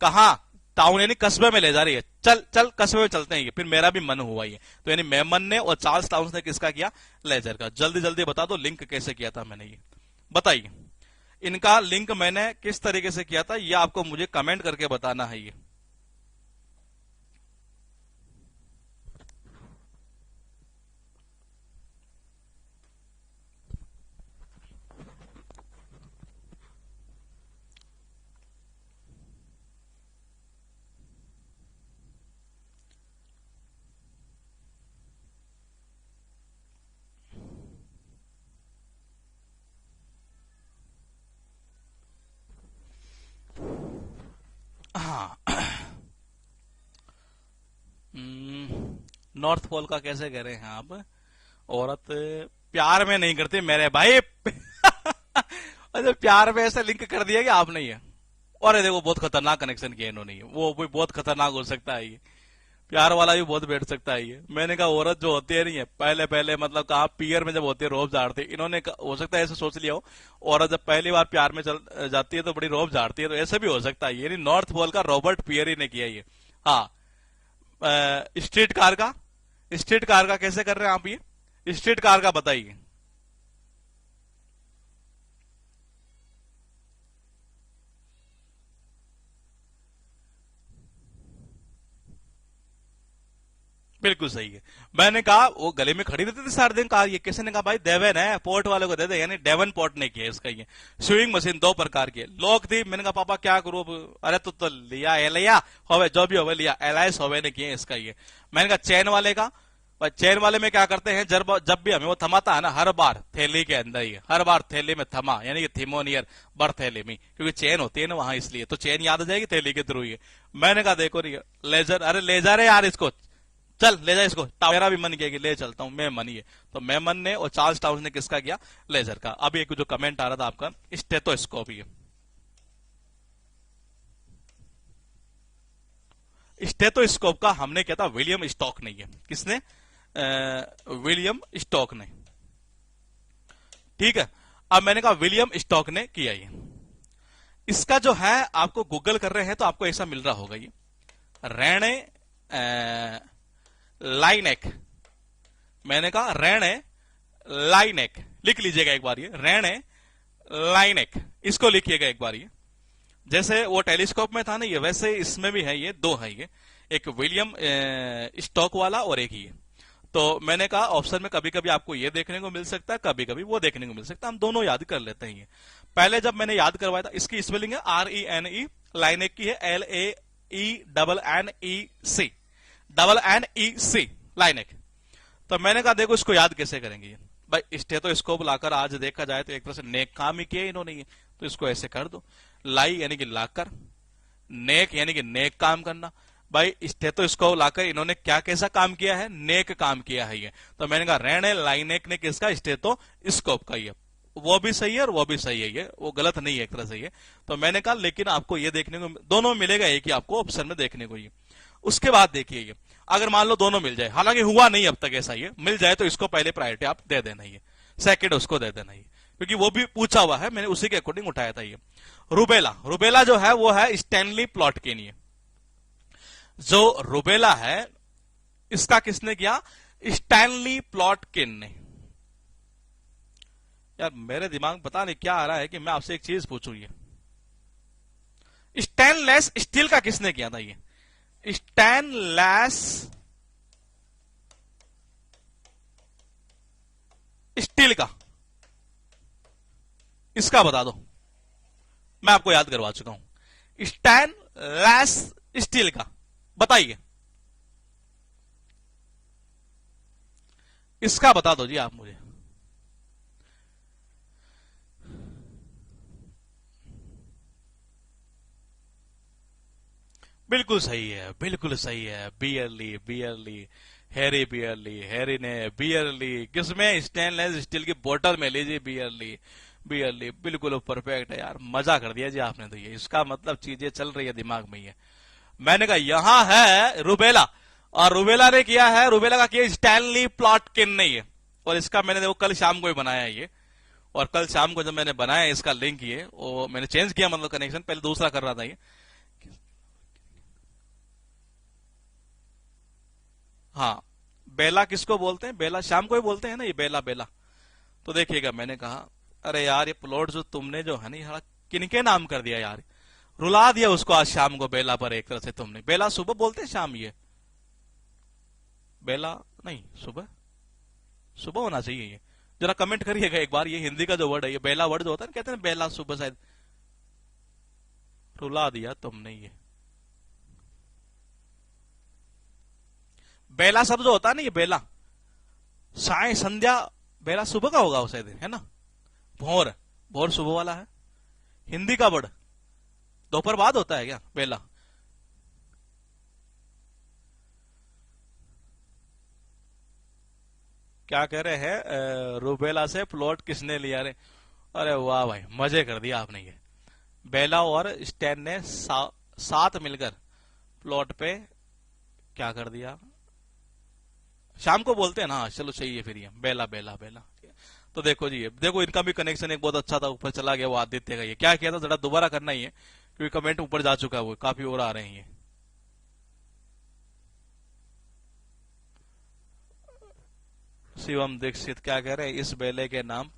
Speaker 1: कहा टाउन यानी कस्बे में ले जा रही है, चल चल कस्बे में चलते हैं। फिर मेरा भी मन हुआ ये, तो यानी मेमन ने और चार्ल्स टाउन्स ने किसका किया, लेजर का। जल्दी जल्दी बता दो लिंक कैसे किया था मैंने, ये बताइए। इनका लिंक मैंने किस तरीके से किया था ये आपको मुझे कमेंट करके बताना है। ये हाँ नॉर्थ पोल का कैसे कह रहे हैं आप, औरत प्यार में नहीं करती मेरे भाई अच्छा प्यार में ऐसे लिंक कर दिया कि आपने ये, और देखो बहुत खतरनाक कनेक्शन किया इन्होंने, वो भी बहुत खतरनाक हो सकता है। ये प्यार वाला भी बहुत बैठ सकता है। ये मैंने कहा औरत जो होती है नहीं है, पहले पहले मतलब कहा पियर में जब होती है रोब झाड़ती, इन्होंने हो सकता है ऐसे सोच लिया हो, औरत जब पहली बार प्यार में चल जाती है तो बड़ी रोब झाड़ती है, तो ऐसे भी हो सकता है। ये नॉर्थ पोल का रॉबर्ट पियरी ने किया ये। हाँ स्ट्रीट कार का कैसे कर रहे हैं आप, ये स्ट्रीट कार का बताइए। बिल्कुल सही है। मैंने कहा वो गले में खड़ी रहती थी सारे दिन, कहा ये किसी ने कहा भाई देवन है, पोर्ट वाले को दे दे, यानी डेवन पोर्ट ने किया इसका। ये स्विंग मशीन दो प्रकार की लोग थी। मैंने कहा पापा क्या करूं, अरे तो लिया एलिया होवे जो भी होवे लिया, एलाइस होवे ने किया इसका। ये मैंने कहा चैन वाले का, चैन वाले में क्या करते हैं, जब भी हमें वो थमाता है ना, हर बार थैली के अंदर ही, हर बार थैली में थमा यानी कि थीमोनियर बर थैली में, क्योंकि चैन होती है ना वहां, इसलिए तो चैन याद आ जाएगी थैली के थ्रू। ये मैंने कहा देखो नहीं लेजर, अरे ले जा रहे यार इसको, चल ले जा इसको। मेरा भी मन किया कि ले चलता हूं, मैं मन ये, तो मेमन ने और चार्ल्स टाउन्स ने किसका किया, लेजर का। अब एक जो कमेंट आ रहा था आपका स्टेथोस्कोप, ये स्टेथोस्कोप का हमने किया था विलियम स्टॉक ने, ये किसने, विलियम स्टॉक ने, ठीक है। अब मैंने कहा विलियम स्टॉक ने किया ये। इसका जो है आपको गूगल कर रहे हैं तो आपको ऐसा मिल रहा होगा, ये रेणे लाइनेक, मैंने कहा रेणे लाइनेक, लिख लीजिएगा एक बार, ये रेणे लाइनेक, इसको लिखिएगा एक बार। ये जैसे वो टेलीस्कोप में था ना ये, वैसे इसमें भी है, ये दो है, ये एक विलियम स्टॉक वाला और एक ये। तो मैंने कहा ऑप्शन में कभी कभी आपको ये देखने को मिल सकता है, कभी कभी वो देखने को मिल सकता है, हम दोनों याद कर लेते हैं। ये पहले जब मैंने याद करवाया था, इसकी स्पेलिंग है RENE, लाइन एक की है LAENNEC, NNEC, लाइन एक। तो मैंने कहा देखो इसको याद कैसे करेंगे ये भाई, स्टेथोस्कोप लाकर आज देखा जाए तो एक तरह से नेक काम ही किया इन्होंने ये, तो इसको ऐसे कर दो, लाई यानी कि लाकर, नेक यानी कि नेक काम करना। भाई स्टेथोस्कोप लाकर इन्होंने क्या कैसा काम किया है, नेक काम किया है ये। तो मैंने कहा रेने लाइनेक ने किसका, स्टेथोस्कोप का, ये वो भी सही है और वो भी सही है, ये वो गलत नहीं है एक तरह से ये। तो मैंने कहा लेकिन आपको ये देखने को दोनों मिलेगा, एक ही आपको ऑप्शन में देखने को ये। उसके बाद देखिए ये, अगर मान लो दोनों मिल जाए, हालांकि हुआ नहीं अब तक ऐसा, ये मिल जाए तो इसको पहले प्रायोरिटी आप दे देना, ये सेकंड उसको दे देना, ये क्योंकि वो भी पूछा हुआ है, मैंने उसी के अकॉर्डिंग उठाया था ये। रुबेला, रुबेला जो है वो है स्टैनली प्लॉटकिन, ये जो रुबेला है इसका किसने किया, स्टैनली प्लॉटकिन ने। यार मेरे दिमाग में पता नहीं क्या आ रहा है कि मैं आपसे एक चीज पूछूं, ये स्टेनलेस स्टील का किसने किया था, ये स्टेनलेस स्टील का, इसका बता दो, मैं आपको याद करवा चुका हूं। स्टेनलेस स्टील का बताइए, इसका बता दो जी आप मुझे। बिल्कुल सही है, बिल्कुल सही है, barely, barely, Harry barely, Harry ने बियरली किसमें, स्टेनलेस स्टील की बोतल में लीजिए, बियरली, बियरली बिल्कुल परफेक्ट है यार, मजा कर दिया जी आपने तो ये, इसका मतलब चीजें चल रही है दिमाग में ये। मैंने कहा यहां है रुबेला, और रुबेला ने किया है, रुबेला का किया स्टैनली प्लॉटकिन ने ये, और इसका मैंने देखो कल शाम को ही बनाया ये, और कल शाम को जब मैंने बनाया इसका लिंक ये, वो मैंने चेंज किया मतलब कनेक्शन, पहले दूसरा कर रहा था ये। हाँ, बेला किसको बोलते हैं, बेला शाम को ही बोलते हैं ना ये, बेला बेला। तो देखिएगा मैंने कहा अरे यार ये प्लॉट जो तुमने जो है ना किनके नाम कर दिया यार, रुला दिया उसको आज शाम को बेला पर, एक तरह से तुमने। बेला सुबह बोलते हैं शाम, ये बेला नहीं, सुबह, सुबह होना चाहिए ये। जरा कमेंट करिएगा एक बार, ये हिंदी का जो वर्ड है ये बेला वर्ड जो होता है ना, कहते हैं बेला सुबह, शायद रुला दिया तुमने ये। बेला शब्द जो होता है ना ये बेला, साय संध्या, बेला सुबह का होगा उसे दिन, है ना। भोर, भोर सुबह वाला है, हिंदी का वर्ड, दोपहर बाद होता है क्या बेला। क्या कह रहे हैं, रुबेला से प्लॉट किसने लिया रे। अरे वाह भाई, मजे कर दिया आपने ये। बेला और स्टैन ने साथ मिलकर प्लॉट पे क्या कर दिया, शाम को बोलते हैं ना, चलो सही है फिर ये, बेला बेला बेला। तो देखो जी, देखो इनका भी कनेक्शन एक बहुत अच्छा था, ऊपर चला गया वो आदित्य का, ये क्या किया था जरा दोबारा करना ही है, क्योंकि कमेंट ऊपर जा चुका है, वो काफी और आ रहे हैं ये। शिवम दीक्षित क्या कह रहे हैं, इस बेले के नाम,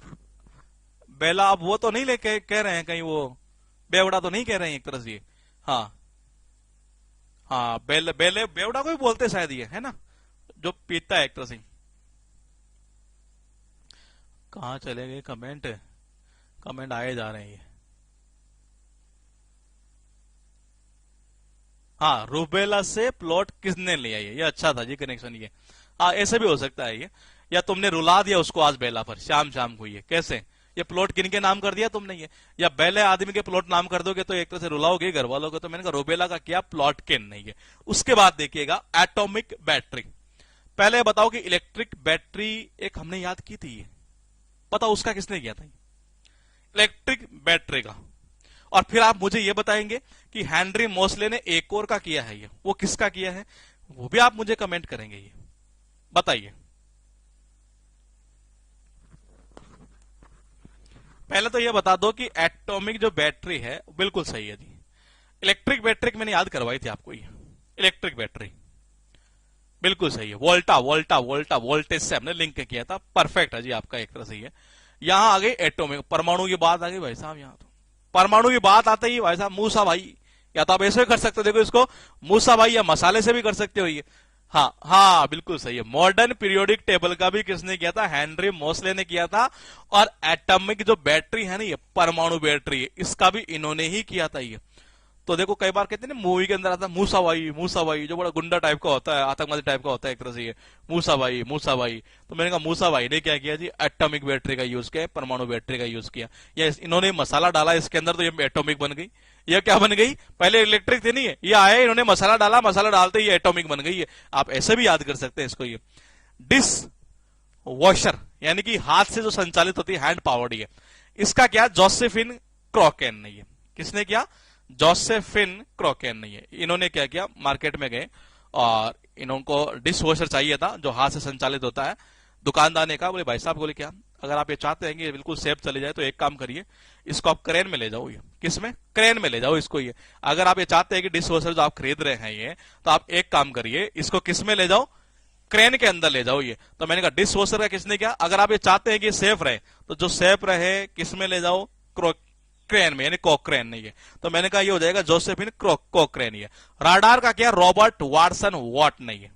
Speaker 1: बेला अब वो तो नहीं लेके कह रहे हैं कहीं, वो बेवड़ा तो नहीं कह रहे हैं एक तरह से। हाँ हाँ, बेले बेले बेवड़ा को भी बोलते शायद ये, है ना, जो पीता है एक तरह से। कहां चले गए कमेंट, कमेंट आए जा रहे हैं ये। हाँ, रुबेला से प्लॉट किसने लिया ये अच्छा था जी कनेक्शन ये। हाँ ऐसे भी हो सकता है ये, या तुमने रुला दिया उसको आज बेला पर शाम शाम को, ये कैसे, ये प्लॉट किन के नाम कर दिया तुमने ये, या बेले आदमी के प्लॉट नाम कर दोगे तो एक तरह से रुलाओगे घर वालों को। तो मैंने कहा रुबेला का क्या, प्लॉट किन नहीं है। उसके बाद देखिएगा एटॉमिक बैटरी। पहले बताओ कि इलेक्ट्रिक बैटरी एक हमने याद की थी ये, बताओ उसका किसने किया था इलेक्ट्रिक बैटरी का। और फिर आप मुझे ये बताएंगे कि हेनरी मोसले ने एक और का किया है ये, वो किसका किया है, वो भी आप मुझे कमेंट करेंगे ये, बताइए। पहले तो ये बता दो कि एटॉमिक जो बैटरी है बिल्कुल सही है जी। इलेक्ट्रिक बैटरी मैंने याद करवाई थी आपको ये, इलेक्ट्रिक बैटरी बिल्कुल सही है। वोल्टा वोल्टा वोल्टा वोल्टेज से हमने लिंक किया था, परफेक्ट है जी आपका एक तरह से है। यहां आ गई एटॉमिक, परमाणु की बात आ गई भाई साहब, यहां तो परमाणु की बात आते ही भाई साहब मूसा भाई, या तो आप ऐसे भी कर सकते हो, देखो इसको मूसा भाई या मसाले से भी कर सकते हो ये। हाँ हाँ बिल्कुल सही है। मॉडर्न पीरियोडिक टेबल का भी किसने किया था? हेनरी मोसले ने किया था। और एटॉमिक जो बैटरी है ना, ये परमाणु बैटरी है, इसका भी इन्होंने ही किया था ये। तो देखो कई बार कहते हैं ना मूवी के अंदर आता है मूसा भाई जो बड़ा गुंडा टाइप का होता है, आतंकवादी टाइप का होता है एक तरह से ये, मूसा भाई। तो मैंने कहा मूसा भाई ने क्या किया जी? एटॉमिक बैटरी का यूज किया, परमाणु बैटरी का यूज किया। या इन्होंने मसाला डाला इसके अंदर तो ये एटॉमिक बन गई। यह क्या बन गई? पहले इलेक्ट्रिक थी नहीं है, ये आए इन्होंने मसाला डाला, मसाला डालते ही एटॉमिक बन गई है। आप ऐसे भी याद कर सकते हैं इसको। ये डिस वॉशर यानी कि हाथ से जो संचालित होती है, हैंड पावर्ड है, इसका क्या? जोसेफिन क्रॉकेन ने। ये किसने किया? जोसेफिन क्रॉकेन ने। ये इन्होंने क्या किया? मार्केट में गए और इनको डिश वॉशर चाहिए था जो हाथ से संचालित होता है। दुकानदार ने कहा, बोले भाई साहब, बोले क्या, अगर आप ये चाहते हैं कि ये बिल्कुल सेफ चले जाए तो एक काम करिए, इसको आप क्रेन में ले जाओ। ये किसमें? क्रेन में ले जाओ इसको। ये अगर आप ये चाहते हैं कि डिश वॉशर जो आप खरीद रहे हैं ये, तो आप एक काम करिए, इसको किस में ले जाओ? क्रेन के अंदर ले जाओ ये। तो मैंने कहा डिश वॉशर का किसने किया? अगर आप ये चाहते हैं कि सेफ रहे तो जो सेफ रहे किस में ले जाओ? क्रेन में, यानी कोक्रेन नहीं है। तो मैंने कहा ये हो जाएगा जोसेफिन कोक्रेन। ये राडार का क्या? रॉबर्ट वाटसन वॉट नहीं है।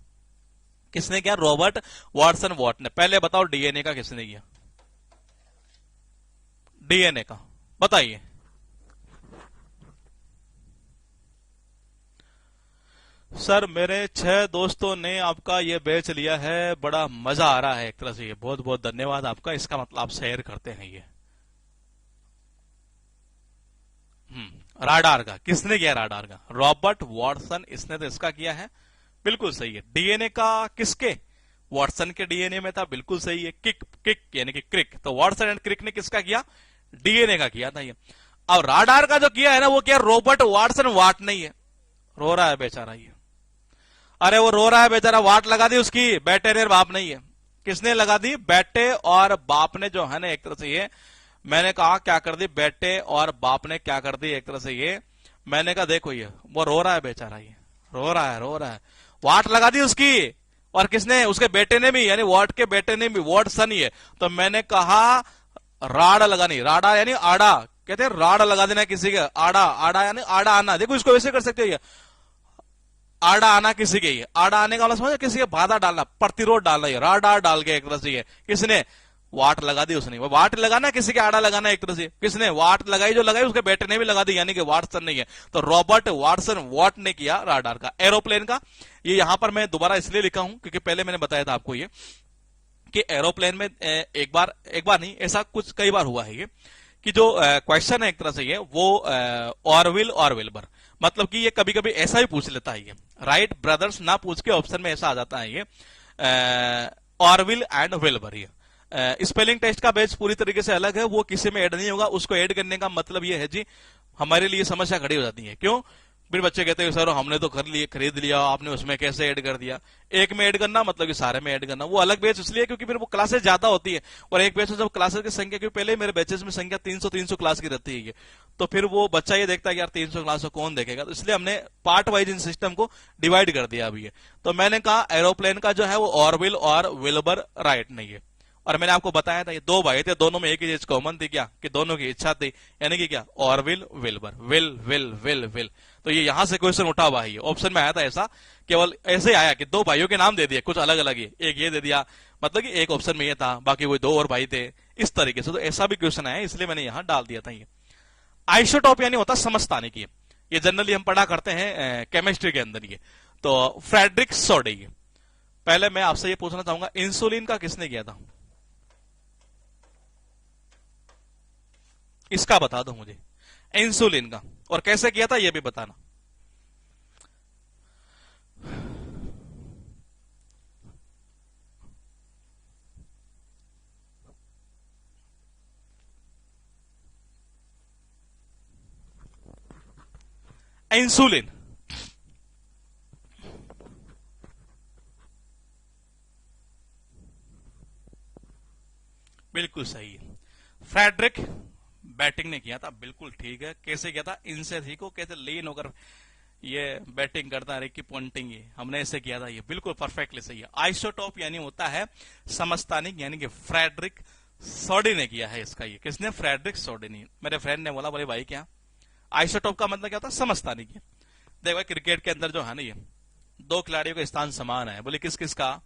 Speaker 1: किसने किया? रॉबर्ट वाटसन वॉट ने। पहले बताओ डीएनए का किसने किया? डीएनए का बताइए। सर मेरे 6 दोस्तों ने आपका ये बेच लिया है, बड़ा मजा आ रहा है एक तरह से। ये बहुत बहुत धन्यवाद आपका, इसका मतलब आप शेयर करते हैं ये। राडार का किसने किया? राडार का रॉबर्ट वॉटसन, इसने तो इसका किया है, बिल्कुल सही है। डीएनए का किसके? वॉटसन के डीएनए में था, बिल्कुल सही है। किक यानी कि क्रिक, तो वॉटसन एंड क्रिक ने किसका किया? डीएनए का किया था ये। अब राडार का जो किया है ना, वो क्या? रॉबर्ट वाटसन वाट नहीं है। रो रहा है बेचारा ये। अरे वो रो रहा है बेचारा, वाट लगा दी उसकी, बेटे ने बाप नहीं है। किसने लगा दी? बेटे और बाप ने जो है ना एक तरह से ये, मैंने कहा क्या कर दी? बेटे और बाप ने क्या कर दी एक तरह से ये। मैंने कहा देखो ये वो रो रहा है बेचारा, ये रो रहा है, वाट लगा दी उसकी। और किसने? उसके बेटे ने भी, यानी वॉट के बेटे ने भी, वॉट सन ही है। तो मैंने कहा राड लगानी, राडा यानी आड़ा, कहते हैं राड लगा देना किसी का, आड़ा आड़ा यानी आड़ा आना। देखो इसको वैसे कर सकते हो, ये आड़ा आना किसी के, आड़ा आने का मतलब समझ, किसी के बाधा डालना, प्रतिरोध डालना, ये राडा डाल के एक तरह से। किसने? वाट लगा दी उसने। वो वाट लगाना किसी के आड़ा लगाना एक तरह से। किसने? वाट लगाई, जो लगाई उसके बेटे ने भी लगा दी, यानी कि वाटसन नहीं है। तो रॉबर्ट वाटसन वॉट ने किया राडार का। एरोप्लेन का ये यहां पर मैं दोबारा इसलिए लिखा हूं क्योंकि पहले मैंने बताया था आपको ये कि एरोप्लेन में एक बार नहीं, ऐसा कुछ कई बार हुआ है ये कि जो क्वेश्चन है एक तरह से ये, वो ऑरविल और विल्बर, मतलब कि ये कभी कभी ऐसा ही पूछ लेता है ये, राइट ब्रदर्स ना पूछ के ऑप्शन में ऐसा आ जाता है ये ऑरविल एंड विल्बर। ये स्पेलिंग टेस्ट का बैच पूरी तरीके से अलग है, वो किसी में ऐड नहीं होगा। उसको ऐड करने का मतलब ये है जी, हमारे लिए समस्या खड़ी हो जाती है। क्यों? फिर बच्चे कहते हैं सर हमने तो खरीद लिया, आपने उसमें कैसे ऐड कर दिया? एक में ऐड करना मतलब कि सारे में ऐड करना। वो अलग बैच इसलिए क्योंकि फिर वो क्लासेस ज्यादा होती है, और एक बैच में जब क्लासेस की संख्या, क्योंकि पहले मेरे बैचेस में संख्या 300 क्लास की रहती है, तो फिर वो बच्चा ये देखता है कि यार 300 क्लास को कौन देखेगा, तो इसलिए हमने पार्ट वाइज इन सिस्टम को डिवाइड कर दिया अभी। तो मैंने कहा एरोप्लेन का जो है वो ऑरविल और विल्बर राइट नहीं है। और मैंने आपको बताया था ये दो भाई थे, दोनों में एक ही चीज कॉमन थी, क्या? कि दोनों की इच्छा थी, यानी कि क्या? Orville Wilbur, will will will will. तो ये यहां से क्वेश्चन उठा हुआ है, ऑप्शन में आया था ऐसा, केवल ऐसे आया कि दो भाइयों के नाम दे दिए, कुछ अलग अलग ही, एक ये दे दिया, मतलब कि एक ऑप्शन में ये था, बाकी वो दो और भाई थे, इस तरीके से। तो ऐसा भी क्वेश्चन आया, इसलिए मैंने यहां डाल दिया था ये। आइसोटॉप यानी होता समस्थानिक, ये जनरली हम पढ़ा करते हैं केमिस्ट्री के अंदर ये। तो फ्रेडरिक सोडे, पहले मैं आपसे ये पूछना चाहूंगा इंसुलिन का किसने किया था? इसका बता दो मुझे, इंसुलिन का, और कैसे किया था ये भी बताना। इंसुलिन बिल्कुल सही है, फ्रेडरिक बैटिंग ने किया था, बिल्कुल ठीक है। कैसे किया था? इनसे सीखो कैसे लीन होकर ये बैटिंग करता है, रिकी पॉन्टिंग, ये हमने ऐसे किया था, ये बिल्कुल परफेक्टली सही है। आइसोटॉप यानी होता है समस्थानिक, यानी कि फ्रेडरिक सोडी ने किया है इसका। ये किसने? फ्रेडरिक सोडी ने। मेरे फ्रेंड ने बोला, बोले भाई क्या आइसोटोप का मतलब क्या होता है? समझता नहीं है। देखो क्रिकेट के अंदर जो है ना, ये दो खिलाड़ियों का स्थान समान है। बोले किस किस का?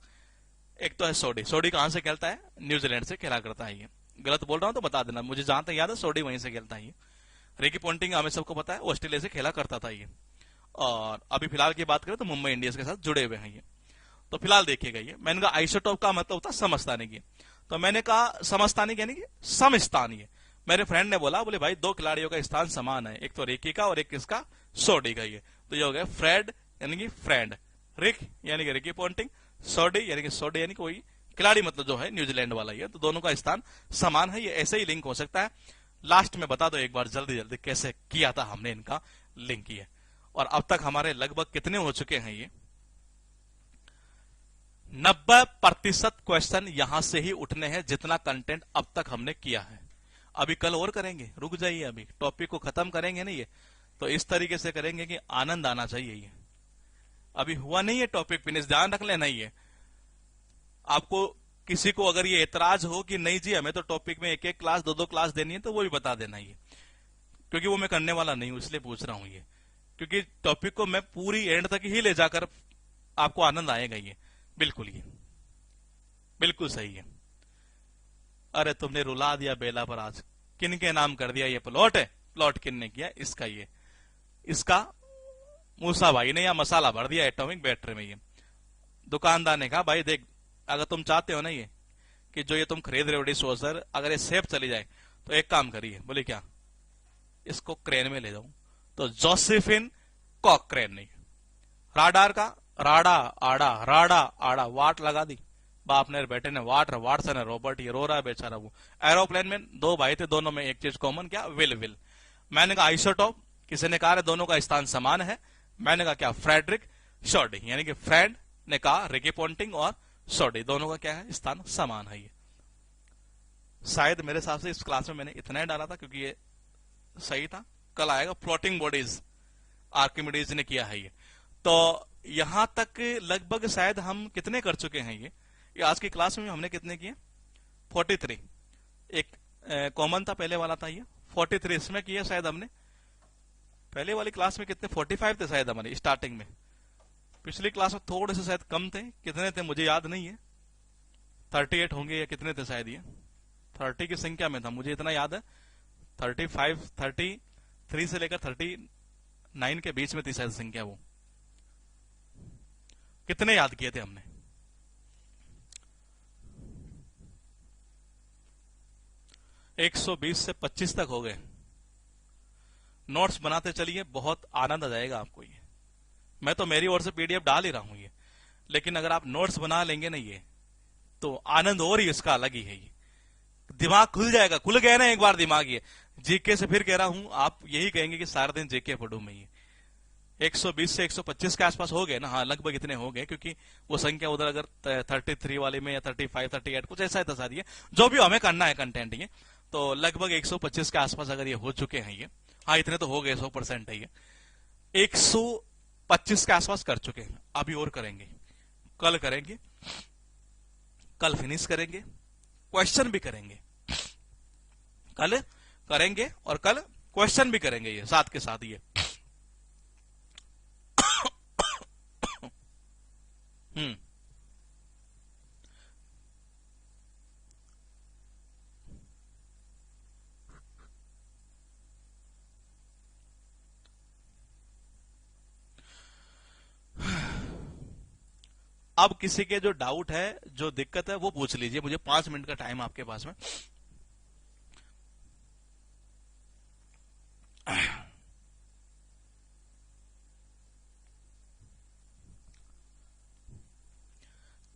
Speaker 1: एक तो है सोडी। सोडी कहां से खेलता है? न्यूजीलैंड से खेला करता है। ये गलत बोल रहा हूं तो बता देना, मुझे जहां तक याद है सोडी वहीं से खेलता है। ये रिकी पोंटिंग हमें सबको पता है, ऑस्ट्रेलिया से खेला करता था ये। और अभी फिलहाल की बात करें तो मुंबई इंडियंस के साथ जुड़े हुए हैं ये। तो फिलहाल देखिएगा, ये मैंने कहा आइसोटोप का मतलब होता है समस्थानिक। की तो मैंने कहा समस्थानिक यानी कि समस्थानीय। मेरे फ्रेंड ने बोला, बोले भाई दो खिलाड़ियों का स्थान समान है, एक तो रिकी का और एक किसका? सोडी का। ये तो ये हो गया फ्रेड यानी कि फ्रेंड, रिक यानी कि रिकी पोंटिंग, सोडी यानी कि सोडी यानी कोई खिलाड़ी, मतलब जो है न्यूजीलैंड वाला। ये तो दोनों का स्थान समान है। ये ऐसे ही लिंक हो सकता है। लास्ट में बता दो एक बार जल्दी जल्दी कैसे किया था हमने इनका लिंक। किया और अब तक हमारे लगभग कितने हो चुके हैं? ये 90% क्वेश्चन यहां से ही उठने हैं, जितना कंटेंट अब तक हमने किया है। अभी कल और करेंगे, रुक जाइए, अभी टॉपिक को खत्म करेंगे नहीं ये तो इस तरीके से करेंगे कि आनंद आना चाहिए। ये अभी हुआ नहीं है टॉपिक फिनिश, ध्यान रख लेना। ये आपको किसी को अगर ये एतराज हो कि नहीं जी हमें तो टॉपिक में एक एक क्लास दो दो क्लास देनी है, तो वो भी बता देना। ये क्योंकि वो मैं करने वाला नहीं हूं, इसलिए पूछ रहा हूं ये, क्योंकि टॉपिक को मैं पूरी एंड तक ही ले जाकर आपको आनंद आएगा। ये बिल्कुल, ये बिल्कुल सही है। अरे तुमने रुला दिया बेला पर आज, किन के नाम कर दिया? ये प्लॉट है, प्लॉट किन ने किया? इसका। ये इसका मूसा भाई ने या मसाला भर दिया एटॉमिक बैटरी में। ये दुकानदार ने कहा भाई देख, अगर तुम चाहते हो ना ये कि जो ये तुम खरीद रहे हो डिशवॉशर, अगर ये सेफ चली जाए तो एक काम करिए। बोले क्या? इसको क्रेन में ले जाऊं। तो जोसेफिन कॉक्रेन ने राडार का राडा आड़ा राडा आड़ा वाट लगा दी। बाप ने बेटे ने वाट, वाटसन है रॉबर्ट, ये रो रहा है बेचारा। वो एरोप्लेन में दो भाई थे, दोनों में एक चीज कॉमन, क्या? विल। विल। मैंने कहा आइसोटोप, किसी ने कहा दोनों का स्थान समान है। मैंने कहा क्या? फ्रेडरिक सोडी यानी कि फ्रेंड ने कहा रिकी पोंटिंग और सोडी दोनों का क्या है? स्थान समान है। ये शायद मेरे हिसाब से इस क्लास में मैंने इतना ही डाला था क्योंकि ये सही था। कल आएगा फ्लोटिंग बॉडीज, आर्किमिडीज ने किया है ये। तो यहां तक लगभग शायद हम कितने कर चुके हैं? ये आज की क्लास में हमने कितने किए? 43। एक कॉमन था पहले वाला था, ये 43 इसमें किया शायद हमने। पहले वाली क्लास में कितने? 45 थे शायद हमारे स्टार्टिंग में। पिछली क्लास में थोड़े से शायद कम थे, कितने थे मुझे याद नहीं है, 38 होंगे या कितने थे शायद। ये 30 की संख्या में था, मुझे इतना याद है। 35 33 से लेकर 39 के बीच में थी शायद संख्या। वो कितने याद किए थे हमने? एक 120 से 25 तक हो गए। नोट्स बनाते चलिए, बहुत आनंद आ जाएगा आपको। ये मैं तो मेरी ओर से पीडीएफ डाल ही रहा हूं ये, लेकिन अगर आप नोट्स बना लेंगे ना ये तो आनंद और ही इसका अलग ही है। ये दिमाग खुल जाएगा, खुल गया ना एक बार दिमाग। ये जीके से फिर कह रहा हूं, आप यही कहेंगे कि सारा दिन जीके पढ़ू मैं। ये 120 से 125 के आसपास हो गए ना? हाँ लगभग इतने हो गए, क्योंकि वो संख्या उधर अगर 33 वाले में या 35 38 कुछ ऐसा था शायद। ये जो भी हमें करना है कंटेंट, ये तो लगभग 125 के आसपास अगर ये हो चुके हैं ये, हाँ इतने तो हो गए, 100% है ये। 125 के आसपास कर चुके हैं, अभी और करेंगे, कल करेंगे, कल फिनिश करेंगे, क्वेश्चन भी करेंगे। कल करेंगे और कल क्वेश्चन भी करेंगे, ये साथ के साथ। ये अब किसी के जो डाउट है, जो दिक्कत है, वो पूछ लीजिए। मुझे 5 मिनट का टाइम आपके पास में।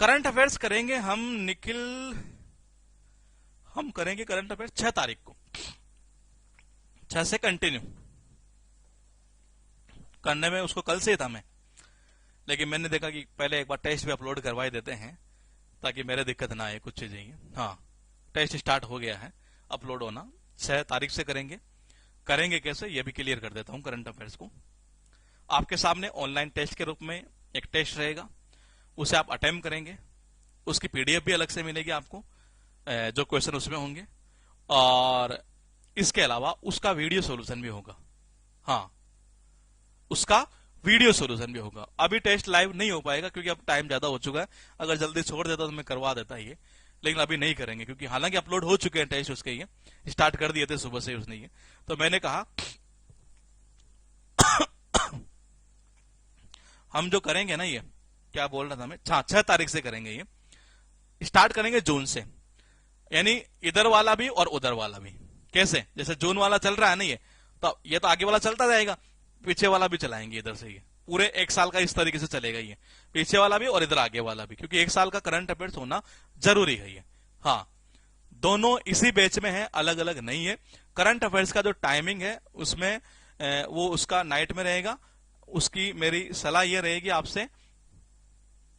Speaker 1: करंट अफेयर्स करेंगे हम निखिल, हम करेंगे करंट अफेयर्स 6 तारीख को, 6 से कंटिन्यू करने में। उसको कल से ही था मैं, लेकिन मैंने देखा कि पहले एक बार टेस्ट भी अपलोड करवाई देते हैं ताकि मेरे दिक्कत ना आए कुछ चीजें। हाँ टेस्ट स्टार्ट हो गया है अपलोड होना, 6 तारीख से करेंगे। करेंगे कैसे ये भी क्लियर कर देता हूं। करंट अफेयर्स को आपके सामने ऑनलाइन टेस्ट के रूप में एक टेस्ट रहेगा, उसे आप अटेम्प्ट करेंगे, उसकी पीडीएफ भी अलग से मिलेगी आपको। जो क्वेश्चन उसमें होंगे, और इसके अलावा उसका वीडियो सॉल्यूशन भी होगा। हाँ, उसका वीडियो सॉल्यूशन भी होगा। अभी टेस्ट लाइव नहीं हो पाएगा क्योंकि अब टाइम ज्यादा हो चुका है। अगर जल्दी छोड़ देता तो मैं करवा देता ये, लेकिन अभी नहीं करेंगे क्योंकि हालांकि अपलोड हो चुके हैं टेस्ट उसके, ये स्टार्ट कर दिए थे सुबह से उसने ये। तो मैंने कहा हम जो करेंगे ना, ये क्या बोल रहा था मैं, 6 तारीख से करेंगे ये, स्टार्ट करेंगे जून से, यानी इधर वाला भी और उधर वाला भी। कैसे? जैसे जून वाला चल रहा है ना ये तो आगे वाला चलता जाएगा, पीछे वाला भी चलाएंगे इधर से। ये पूरे 1 साल का इस तरीके से चलेगा ये, पीछे वाला भी और इधर आगे वाला भी, क्योंकि 1 साल का करंट अफेयर्स होना जरूरी है ये। हाँ, दोनों इसी बैच में है, अलग अलग नहीं है। करंट अफेयर्स का जो टाइमिंग है उसमें वो उसका नाइट में रहेगा। उसकी मेरी सलाह ये रहेगी आपसे,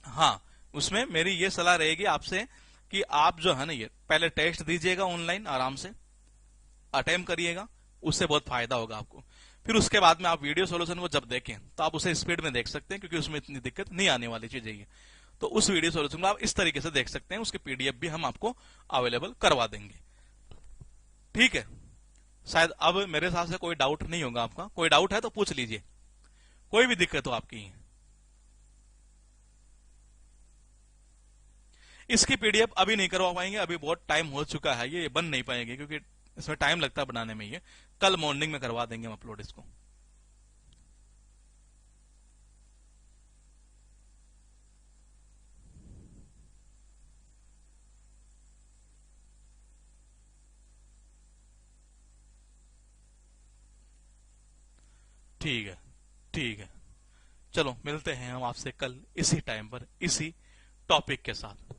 Speaker 1: हाँ, उसमें मेरी ये सलाह रहेगी आपसे कि आप जो है ना ये पहले टेस्ट दीजिएगा ऑनलाइन, आराम से अटेम्प्ट करिएगा, उससे बहुत फायदा होगा आपको। फिर उसके बाद में आप वीडियो सॉल्यूशन को जब देखें तो आप उसे स्पीड में देख सकते हैं, क्योंकि उसमें इतनी दिक्कत नहीं आने वाली चीज है ये। तो उस वीडियो सॉल्यूशन को आप इस तरीके से देख सकते हैं, उसकी पीडीएफ भी हम आपको अवेलेबल करवा देंगे। ठीक है, शायद अब मेरे हिसाब से कोई डाउट नहीं होगा आपका। कोई डाउट है तो पूछ लीजिए, कोई भी दिक्कत हो आपकी। इसकी पीडीएफ अभी नहीं करवा पाएंगे, अभी बहुत टाइम हो चुका है, ये बन नहीं पाएंगे क्योंकि इसमें टाइम लगता है बनाने में। ये कल मॉर्निंग में करवा देंगे हम अपलोड इसको। ठीक है, ठीक है, चलो मिलते हैं हम आपसे कल इसी टाइम पर इसी टॉपिक के साथ।